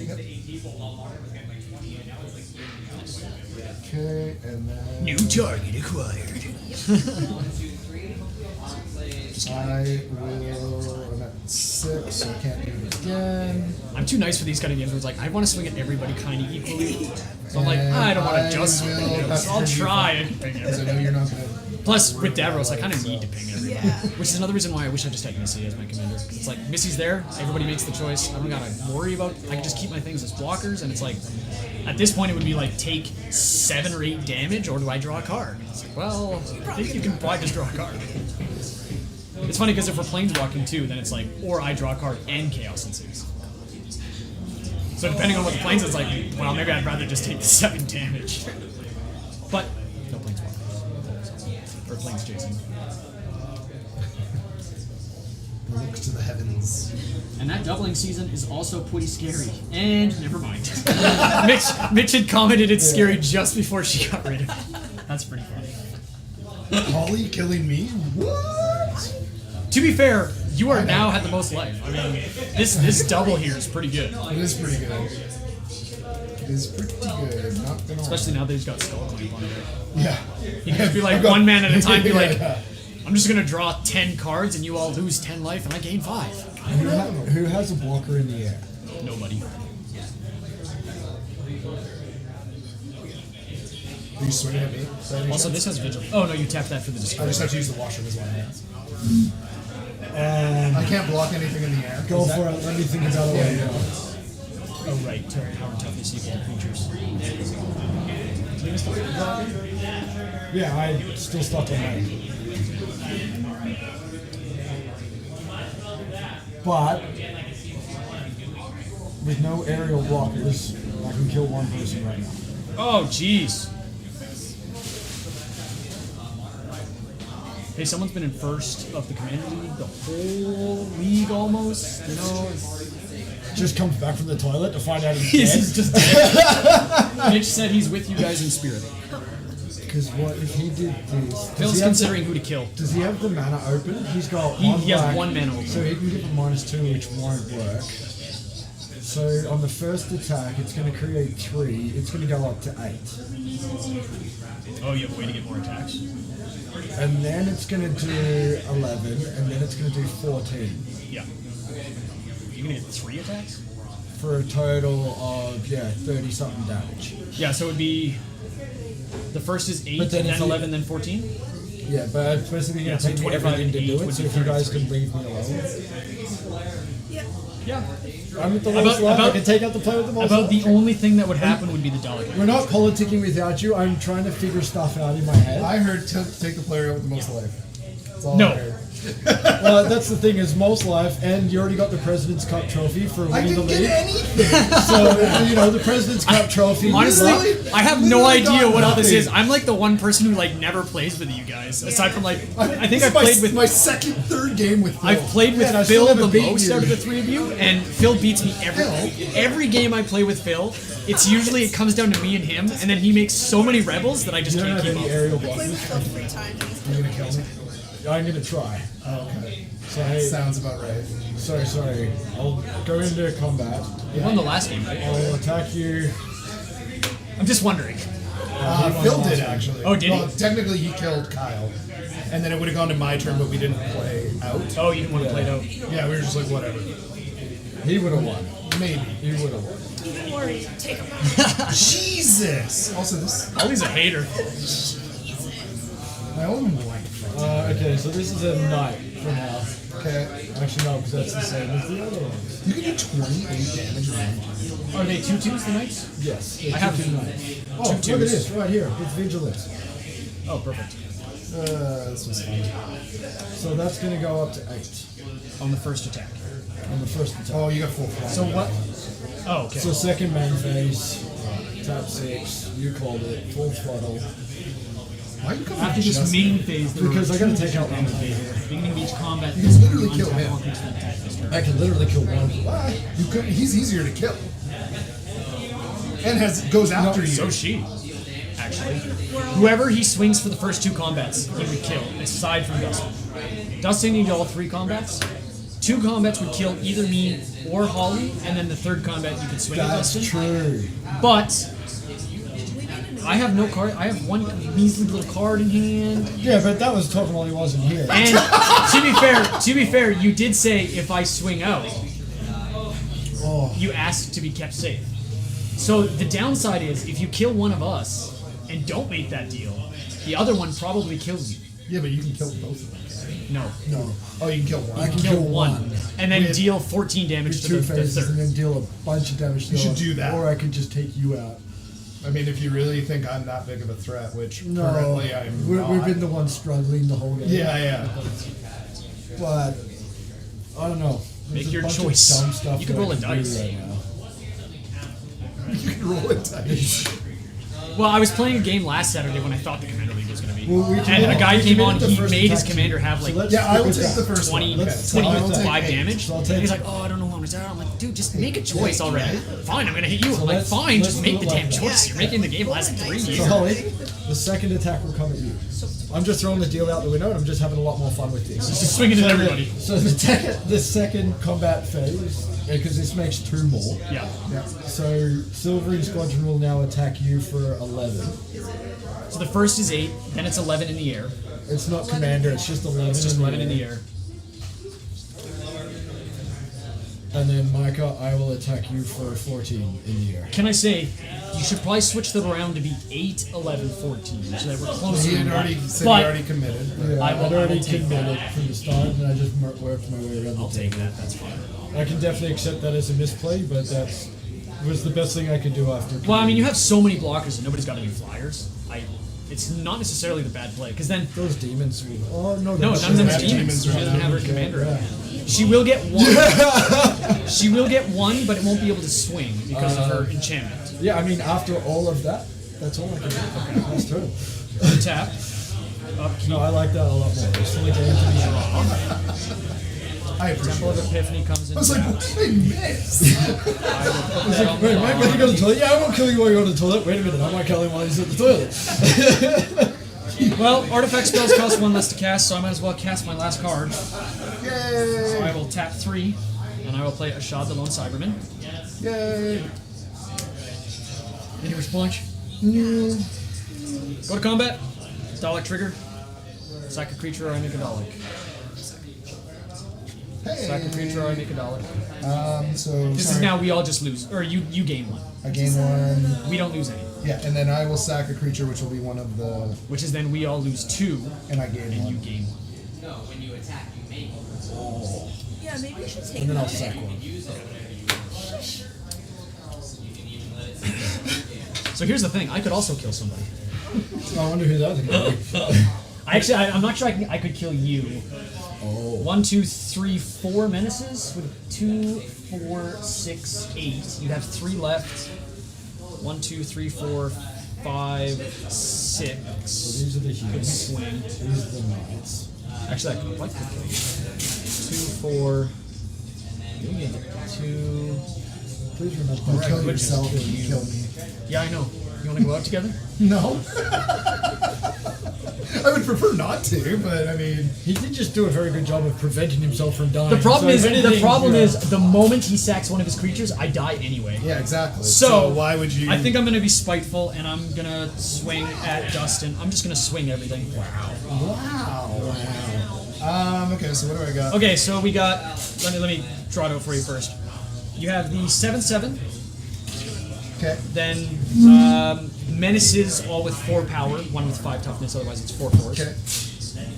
Okay, and then New target acquired. I will. I'm at 6, so I can't do it again. I'm too nice for these kind of games where it's like, I want to swing at everybody kind of equally. So I'm like, And I don't want I to just will swing at have to I'll turn you try back, and ping because I know everybody. you're not gonna. Plus, with Davros, I kind of need to ping everybody. Yeah. Which is another reason why I wish I just had Missy as my commander. 'Cause it's like, Missy's there, everybody makes the choice. I don't gotta worry about, I can just keep my things as blockers, and it's like, at this point it would be like, take 7 or 8 damage, or do I draw a card? It's like, well, I think you can probably just draw a card. It's funny because if we're planeswalking too, then it's like, or I draw a card and Chaos Ensues. So depending on what the planes is like, well, maybe I'd rather just take the 7 damage. But, no planeswalkers. Or planes chasing. Look to the heavens. And that doubling season is also pretty scary. And never mind. Mitch had commented it's scary just before she got rid of it. That's pretty funny. Holly killing me? What? To be fair, you are now had the most life. I mean, this double here is pretty good. It is pretty good. It is pretty good. Not gonna Especially now that he's got Skull Clamp on it. Yeah. He can just be like I've got- 1 man at a time, be like, Yeah. I'm just gonna draw 10 cards and you all lose 10 life and I gain 5. Who has a blocker in the air? Nobody. Are you swinging at me? Also, this has Vigil. Oh no, you tap that for the I discard. just have to use the washroom as well. And I can't block anything in the air. go for it. Let me think about it. Yeah, yeah. Oh right, power and toughness equal to creatures. Yeah, I still stuck on that. But with no aerial blockers, I can kill 1 person right now. Oh jeez. Hey, someone's been in first of the Commander League, the whole league almost. You know, Just comes back from the toilet to find out he's he's dead. just dead. Mitch said he's with you guys in spirit. Because what if he did this? Does Phil's he have considering who to kill. Does he have the mana open? He's got He one has black, 1 mana open. so he can give a -2, which won't work. So on the first attack, it's going to create 3. It's going to go up to 8, Oh, you have a way to get more attacks. and then it's going to do 11, and then it's going to do 14 Yeah. You're gonna get 3 attacks? for a total of 30 something damage. Yeah, so it would be the first is 8, But then then if you- 11, then 14. Yeah, but it's basically going Yeah, to so take me 25 everything to and do 8 it. would So be if you guys 33. can leave me alone, Yeah. Yeah. I'm at the lowest level. I can take out the player with the most. About the life. only thing that would happen would be the delegate. We're not politicking without you. I'm trying to figure stuff out in my head. I heard take the player out with the most life. That's all No. I heard. Well, that's the thing is most life, and you already got the President's Cup trophy for I winning the didn't league. get anything. So you know the President's Cup trophy. Honestly, Literally- I have no literally idea got what all this nothing. is. I'm like the one person who like never plays with you guys. Aside from like, I think This I is my- played with my second, third game with Phil. I've played with Yeah, and I still Phil haven't the beaten most you. out of the three of you, and Phil beats me every game I play with Phil. It's usually it comes down to me and him, and then he makes so many rebels that I just You don't can't have keep any up. aerial I played with blockers. Phil 3 times. And he's You're gonna kill me? I'm gonna try. Okay. So hey, Sounds about right. sorry. I'll go into combat. You won the last game, right? I'll attack you. I'm just wondering. Phil did actually. Oh, did he? Well, technically he killed Kyle, and then it would have gone to my turn, but we didn't play out. Oh, you didn't want to play it out. Yeah, we were just like whatever. He would have won. Maybe. He would have won. don't worry, take him out. Jesus. Also, this Ollie's a hater. my own white. Okay, so this is a knight for now. Okay. Actually, no, because that's the same as the other ones. You can do 28 damage in one turn. Are they 2/2s the knights? Yes. I have two knights. Oh, two look at twos. this right here. It's vigilance. Oh, perfect. This was fun. So that's gonna go up to 8 On the first attack. on the first attack. Oh, you got full fly. So what? Oh, okay. So second main phase, tap 6. You called it full throttle. Why are you coming After this just main phase, there Because are I gotta two take out one of objectives. these. Beginning of each combat, You can literally kill untap him. all creatures that attack this turn. I can literally kill one. Why? You could. He's easier to kill. And goes after you. So is she. Actually, whoever he swings for the first 2 combats, he would kill. Aside from Dustin. Dustin, you do all 3 combats. 2 combats would kill either me or Holly, and then the third combat you could swing at That's Dustin. true. But I have no card. I have one measly little card in hand. Yeah, but that was talking while he wasn't here. And to be fair, you did say if I swing out, Oh, you ask to be kept safe. So the downside is if you kill one of us and don't make that deal, the other one probably kills you. Yeah, but you can kill both of them. No. no. Oh, you can kill one. I can Kill kill one, one. and then With deal 14 damage to Two the phases and third. then deal a bunch of damage to You should the do that. Or I could just take you out. I mean, if you really think I'm that big of a threat, which No, currently I'm we've not. been the ones struggling the whole game. Yeah. But I don't know. There's Make a your bunch of choice. dumb stuff You can that I roll a do dice. right now. You can roll a dice. Well, I was playing a game last Saturday when I thought the Commander League was going to be. Well, we And committed- a guy we came on, committed the he first made his attack commander too. have So like let's Yeah, I will look at take that. the first 20, one. Let's- 20 I'll equals take 5 eight. damage. So I'll And take- he's like, oh, I don't know how much. I'm like, dude, just make a choice already. Fine, I'm going to hit you. So I'm like, let's- fine, let's just do make it the like damn that. choice. You're making the game last 3 So years. Holly, the second attack will come at you. I'm just throwing the deal out the window and I'm just having a lot more fun with this. Just swinging at everybody. So the second combat phase, because this makes 2 more. Yeah. So Silverine Squadron will now attack you for 11. So the first is 8, then it's 11 in the air. It's not commander, it's just 11. It's just 11 in the air. And then Micah, I will attack you for 14 in the air. Can I say, you should probably switch them around to be 8, 11, 14, so that we're closer. He had to already that. said But he already committed. Yeah, I will- I'd I already will take committed that. from the start, and I just worked my way around I'll the take table. that, that's fine. I can definitely accept that as a misplay, but that's was the best thing I could do after. Well, I mean, you have so many blockers and nobody's got any flyers. It's not necessarily the bad play, because then those demons. Oh no, no, that's none of them is bad. demons. She right doesn't now. have her commander. Yeah. She will get one. She will get one, but it won't be able to swing because of her enchantment. Yeah, I mean, after all of that, that's all I can do. That's true. Tap. Upkeep. No, I like that a lot more. It's like Anthony. I Temple appreciate of it. Epiphany comes in. I was like, tap. what did I miss? I will put It's that like, on wait, the Mike, bottom. when you go to the toilet? Yeah, I won't kill you while you're on the toilet. Wait a minute, I might kill him while he's at the toilet. Well, artifact spells cost 1 less to cast, so I might as well cast my last card. So I will tap 3, and I will play Ashad the Lone Cyberman. Yay! Any response? Go to combat. Dalek trigger. Sack a creature or I make a Dalek. Sack a creature or I make a Dalek. So This is now we all just lose. Or you gain 1. I gain 1. We don't lose any. Yeah, and then I will sack a creature, which will be one of the, Which is then we all lose 2, and I gain and you 1. gain 1. Yeah, maybe you should take And then him I'll out. sack one. So here's the thing, I could also kill somebody. I wonder who that's going to be. I'm not sure I could kill you. Oh. 1, 2, 3, 4 menaces with 2, 4, 6, 8. You have 3 left. 1, 2, 3, 4, 5, 6. So these are the Good humans. swing. These are the knights. Actually, I could like to kill you. 2, 4. You only have 2. Please remember. You kill Good. yourself and you kill me. Yeah, I know. You want to go out together? No. I would prefer not to, but I mean, He did just do a very good job of preventing himself from dying. The problem So is, if anything, the moment he sacks one of his creatures, I die anyway. yeah, exactly. So, why would you? I think I'm gonna be spiteful, and I'm gonna swing at Dustin. I'm just gonna swing everything. Wow. Okay, so what do I got? Okay, so we got. Let me draw it out for you first. You have the 7/7. Okay. Then menaces, all with 4 power, 1 with 5 toughness. Otherwise, it's 4 4s. Okay.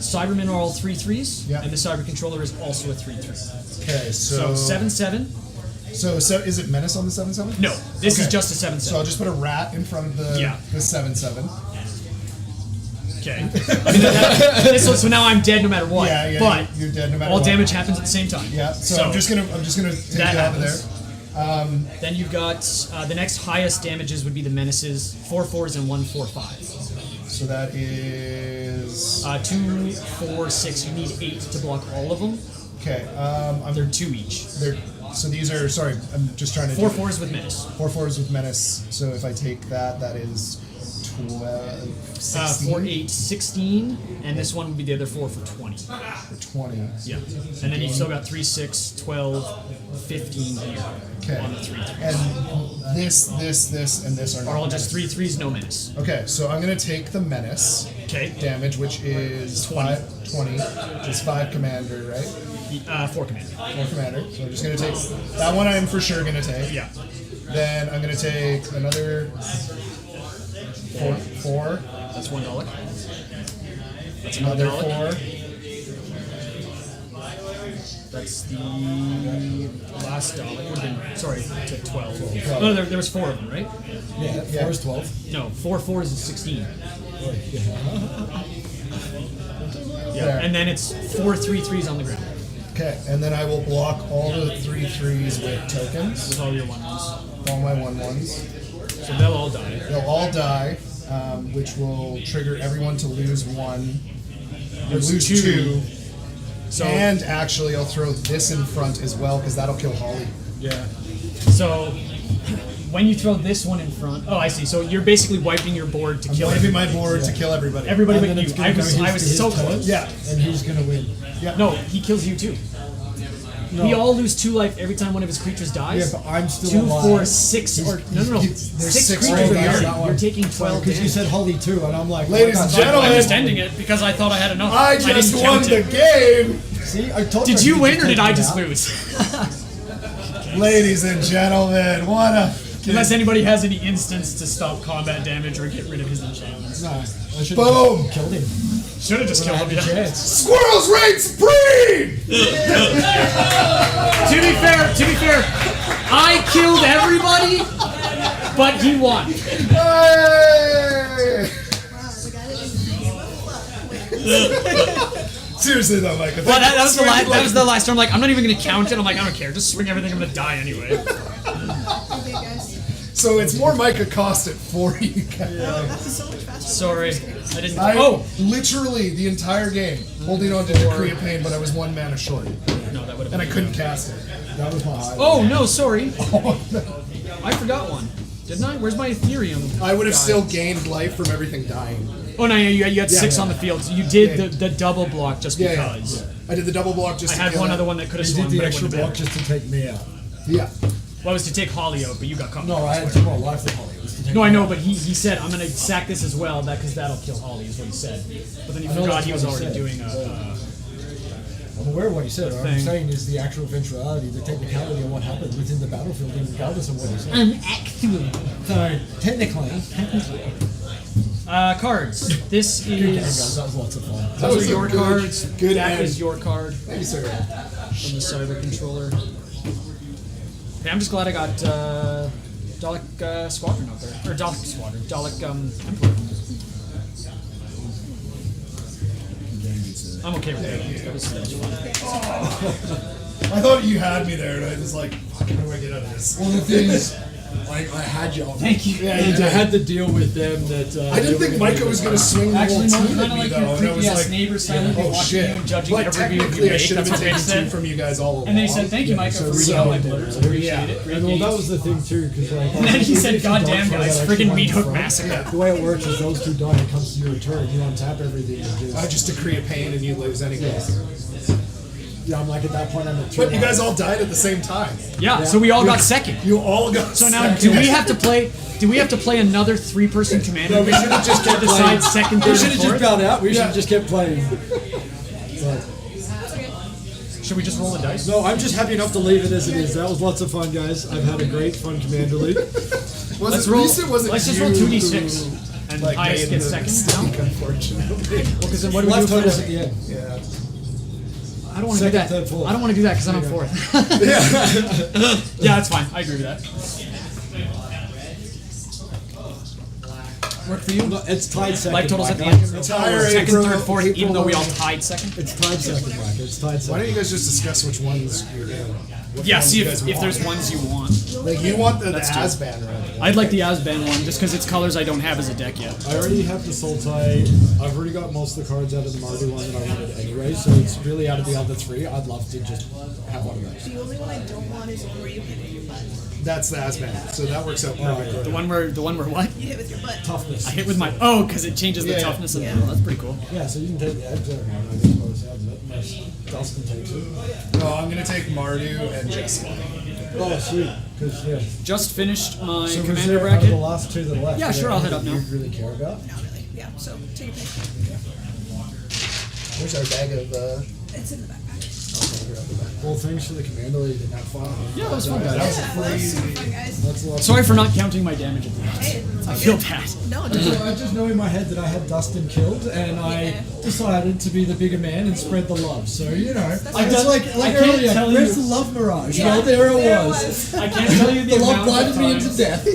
Cybermen are all 3 3s, Yeah. and the Cyber Controller is also a 3 3. Okay, So 7/7. So is it menace on the 7/7? No, this is Okay. just a 7/7. So I'll just put a rat in front of the 7/7. Okay. I mean, so now I'm dead no matter what. Yeah, but you're dead no matter all what. damage happens at the same time. Yeah. So I'm just gonna take that it out of happens. there. Then you've got the next highest damages would be the menaces, 4 4s and 1 4 5. So that is 2 4 6. You need 8 to block all of them. okay. They're 2 each. So these are sorry. I'm just trying to 4 do 4s with menace. 4 4s with menace. So if I take that, that is 12, 16 4 8 16, and this one would be the other 4 for 20. for 20. Yeah. And then you've still got 3 6 12 15 here. Okay. On the 3 3. And this, and this are Are all not just 3 3s, no menace. Okay, so I'm gonna take the menace Okay. damage, which is 20. 20. It's 5 commander, right? 4 commander. 4 commander. So I'm just gonna take that one. I'm for sure gonna take. Yeah. Then I'm gonna take another 4. That's $1. That's Another $1. 4. That's the last dollar. Would have been, sorry, to 12. No, there was 4 of them, right? Yeah, 4 is 12. No, 4 4s is 16. There. And then it's 4 3 3s on the ground Okay, and then I will block all the 3 3s with tokens, with all your 1s. all my 1/1s. So they'll all die. They'll all die, which will trigger everyone to lose 1. Or lose 2. So, And actually, I'll throw this in front as well because that'll kill Holly. yeah. So when you throw this one in front, oh, I see. So you're basically wiping your board to I'm kill wiping everybody. my board to kill everybody. Everybody And but then you. it's gonna go I his was so turn. close. Yeah. And he's gonna win. Yeah. No, he kills you too. No. We all lose 2 life every time one of his creatures dies. Yeah, but I'm still 2, alive. 4, 6, or no. there's 6 6 creatures. right there. You're taking 12 Because you damage. said Holly too, and I'm like, Ladies oh, and God, gentlemen, I'm just ending it because I thought I had enough. I didn't just count won the it. game! See, I told Did you. you I win could or did take I him just out. lose? Ladies and gentlemen, what a Unless anybody has any instants to stop combat damage or get rid of his enchantments. No, I should Boom! have killed him. Should have just When I killed had him. the Yeah. chance. Squirrels reign supreme! To be fair, I killed everybody, but he won. Hey! Wow, the guy that didn't name a Seriously though, Micah. Well, that was the last. That was the last time. I'm like, I'm not even gonna count it. I'm like, I don't care. Just swing everything. I'm gonna die anyway. Okay, guys. So it's more Micah cost it for you guys. Oh, that was so much faster. Sorry, I didn't. I Oh literally the entire game holding on to Decree of Pain, but I was 1 mana short, no, that would have. and I couldn't cast it. That was my highlight. Oh no, sorry. I forgot one. Didn't I? Where's my Ethereum? I would have guy? still gained life from everything dying. Oh no, you had 6 yeah. on the field. So you did Yeah. the double block just Yeah, because. yeah. I did the double block just I to had kill one it. other one that could have He swung, did the but it extra wouldn't have block been. just to take me out. Yeah. Well, it was to take Holly out, but you got caught. No, I had 2 more life than Holly. It was to take No, I me know, out. but he said I'm gonna sack this as well, because that'll kill Holly, is what he said. But then he I know forgot that's he was what he already said. doing a. I'm aware of what he said. What I'm thing. saying is the actual eventuality, the technicality of what happened within the battlefield, regardless of what he said. Actually. So, technically. Cards. This Good game, guys. is. That was lots of fun. Those was are a your good- cards. good That end. is your card Thank you, sir. from the Cyber Controller. Hey, I'm just glad I got Dalek Squadron out there. Or Dalek Squadron. Dalek Emperor. I'm okay with that. That was fun. I thought you had me there, and I was like, fuck, how do I get out of this? Well, the thing is, I had you on. Thank you. Yeah, And I had to deal with them that. I didn't think Micah was going to swing the Actually, whole no, team kind at of me, like though. your And I was creepy ass like, neighbor silently oh watching shit. you and judging But every review you technically, I make. should have That's been what they taking said. two from you guys all along. And they said, "Thank you, Micah, for reading all my letters. I appreciate it." Great And well, that games. was the thing too, because like. And then he said, if you "God don't damn, play guys, that friggin' extra Meat Hook front, Massacre." The way it works is those two die, it comes to your return, you untap everything and Just to create pain and you lose anyway. Yeah, I'm like at that point I'm at 2. But you guys all died at the same time. Yeah, so we all got second. You all got So now, second. do we have to play? Do we have to play another 3-person commander? No, we should have just kept to decide playing. second, We third, should and have just fourth. bowed out. We should have just kept playing. But, Should we just roll the dice? no, I'm just happy enough to leave it as it is. That was lots of fun, guys. I've had a great fun Commander League. Let's roll. Let's just roll 2d6 and like, highest made gets the second now. mistake, unfortunately. Well, because then what do we do Left for totals the? at the end. Yeah. I don't want to do Second, that. third, fourth. I don't want to do that because then I'm fourth. Yeah, that's fine. I agree with that. Work for you? No, it's tied second. Like totals at the Mike. end. Entire Second, April- third, fourth, April even though we all was- tied second. It's tied second, Mike. It's tied second. Why don't you guys just discuss which ones you're doing? Which Yeah, ones see you if guys there's want. ones you want. Like, you want the Let's do it. Asban, right? I'd like the Asban one just because it's colors I don't have as a deck yet. I already have the Sultai. I've already got most of the cards out of the Mardu one that I wanted anyway, so it's really out of the other 3. I'd love to just have one of those. The only one I don't want is where you hit with your butt. That's the Asban. So that works out perfectly. The one where what? You hit with your butt. Toughness. I hit with my because it changes the Yeah. toughness of the. That's pretty cool. Yeah, so you can take the eggs out of mine, I suppose, unless Dustin takes it. No, I'm going to take Mardu and Jesse. Oh, sweet. Because, yeah. Just finished my So was commander there out of bracket. the last 2 that left? Yeah, are there sure, I'll any head up that now. you really care about? Not really. Yeah. So take your pick. Where's our bag of... It's in the backpack. Well, thanks for the Commander League and that fun. Yeah, that was fun, That guys. was Yeah, well, that's super fun, guys. That's a lot. Sorry for not counting my damage at the end. Hey, it's all I feel good. bad. No, So just I just know in my head that I had Dustin killed, and I decided to be the bigger man and spread the love. So you know, it's done- like I can't earlier. tell Where's you- the love mirage? Yeah, Well, there it there it was. was. I can't tell you the, The love amount blinded of me times. into death.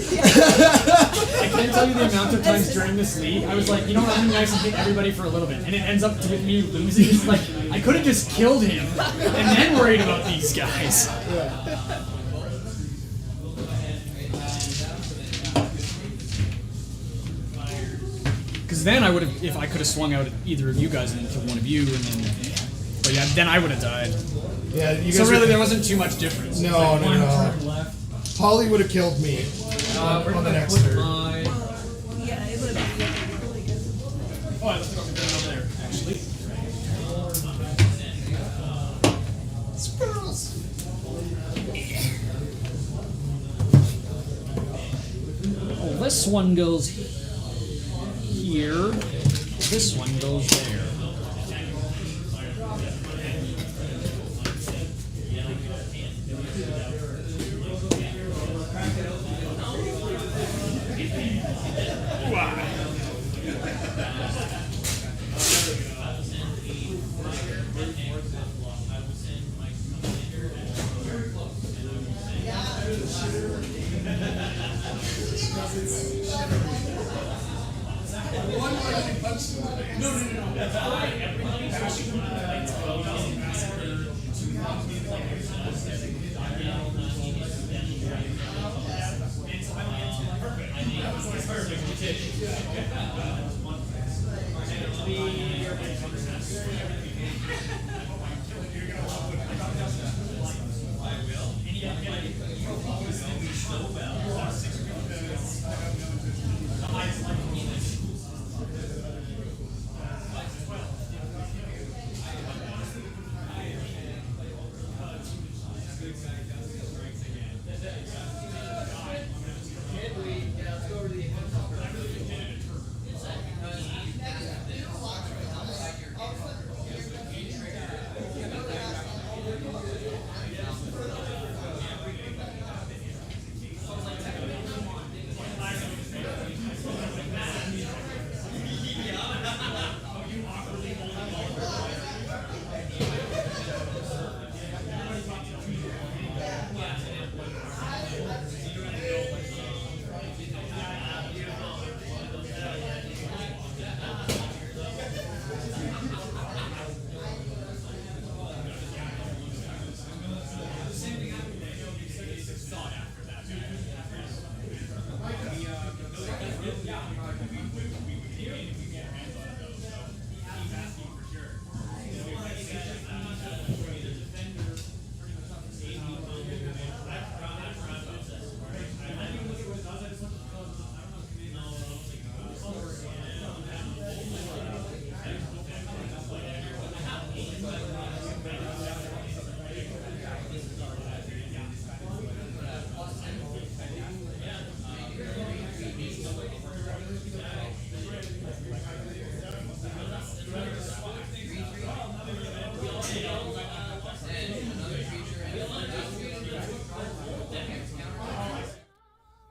I can't tell you the amount of times during this league I was like, you know what, I'm gonna nice and hit everybody for a little bit, and it ends up to me losing. It's like I could have just killed him and then worried about these guys. Because then I would have, if I could have swung out at either of you guys and killed one of you, and then, but yeah, then I would have died. Yeah, you guys So really, were- there wasn't too much difference. No, Like, no, one no. turn left. Holly would have killed me Where on did the I next put turn. my? yeah, it would have been really good. Oh, I left it over there, actually. Squirrels. Oh, this one goes here. This one goes there.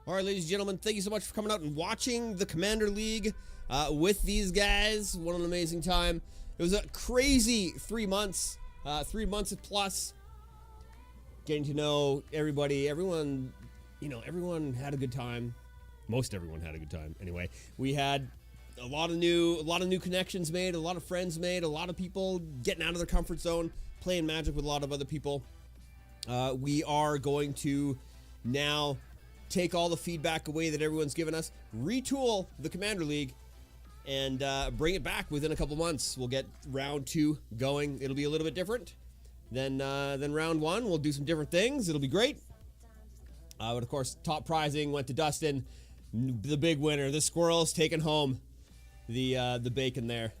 All right, ladies and gentlemen, thank you so much for coming out and watching the Commander League with these guys. What an amazing time. It was a crazy 3 months, 3 months plus, getting to know everybody. Everyone, everyone had a good time. Most everyone had a good time. Anyway, we had a lot of new connections made, a lot of friends made, a lot of people getting out of their comfort zone, playing Magic with a lot of other people. We are going to now take all the feedback away that everyone's given us, retool the Commander League, and bring it back within a couple months. We'll get round 2 going. It'll be a little bit different than round 1. We'll do some different things. It'll be great. But of course, top prizing went to Dustin, the big winner. The Squirrels taking home the bacon there,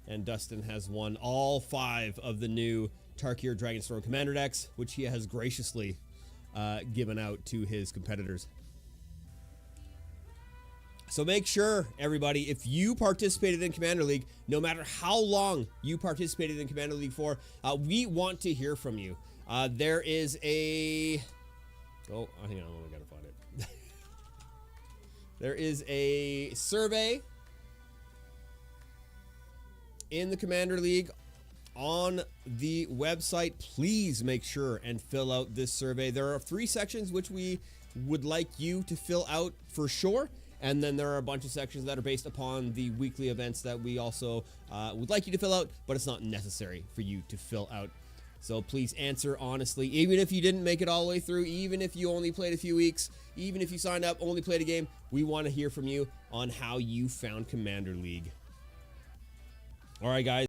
and Dustin has won all 5 of the new Tarkir Dragonstorm Commander decks, which he has graciously given out to his competitors. So make sure, everybody, if you participated in Commander League, no matter how long you participated in Commander League for, we want to hear from you. There is a... Oh, hang on, I gotta find it. There is a survey in the Commander League on the website. Please make sure and fill out this survey. There are 3 sections which we would like you to fill out for sure. And then there are a bunch of sections that are based upon the weekly events that we also would like you to fill out, but it's not necessary for you to fill out. So please answer honestly, even if you didn't make it all the way through, even if you only played a few weeks, even if you signed up, only played a game, we want to hear from you on how you found Commander League. All right, guys.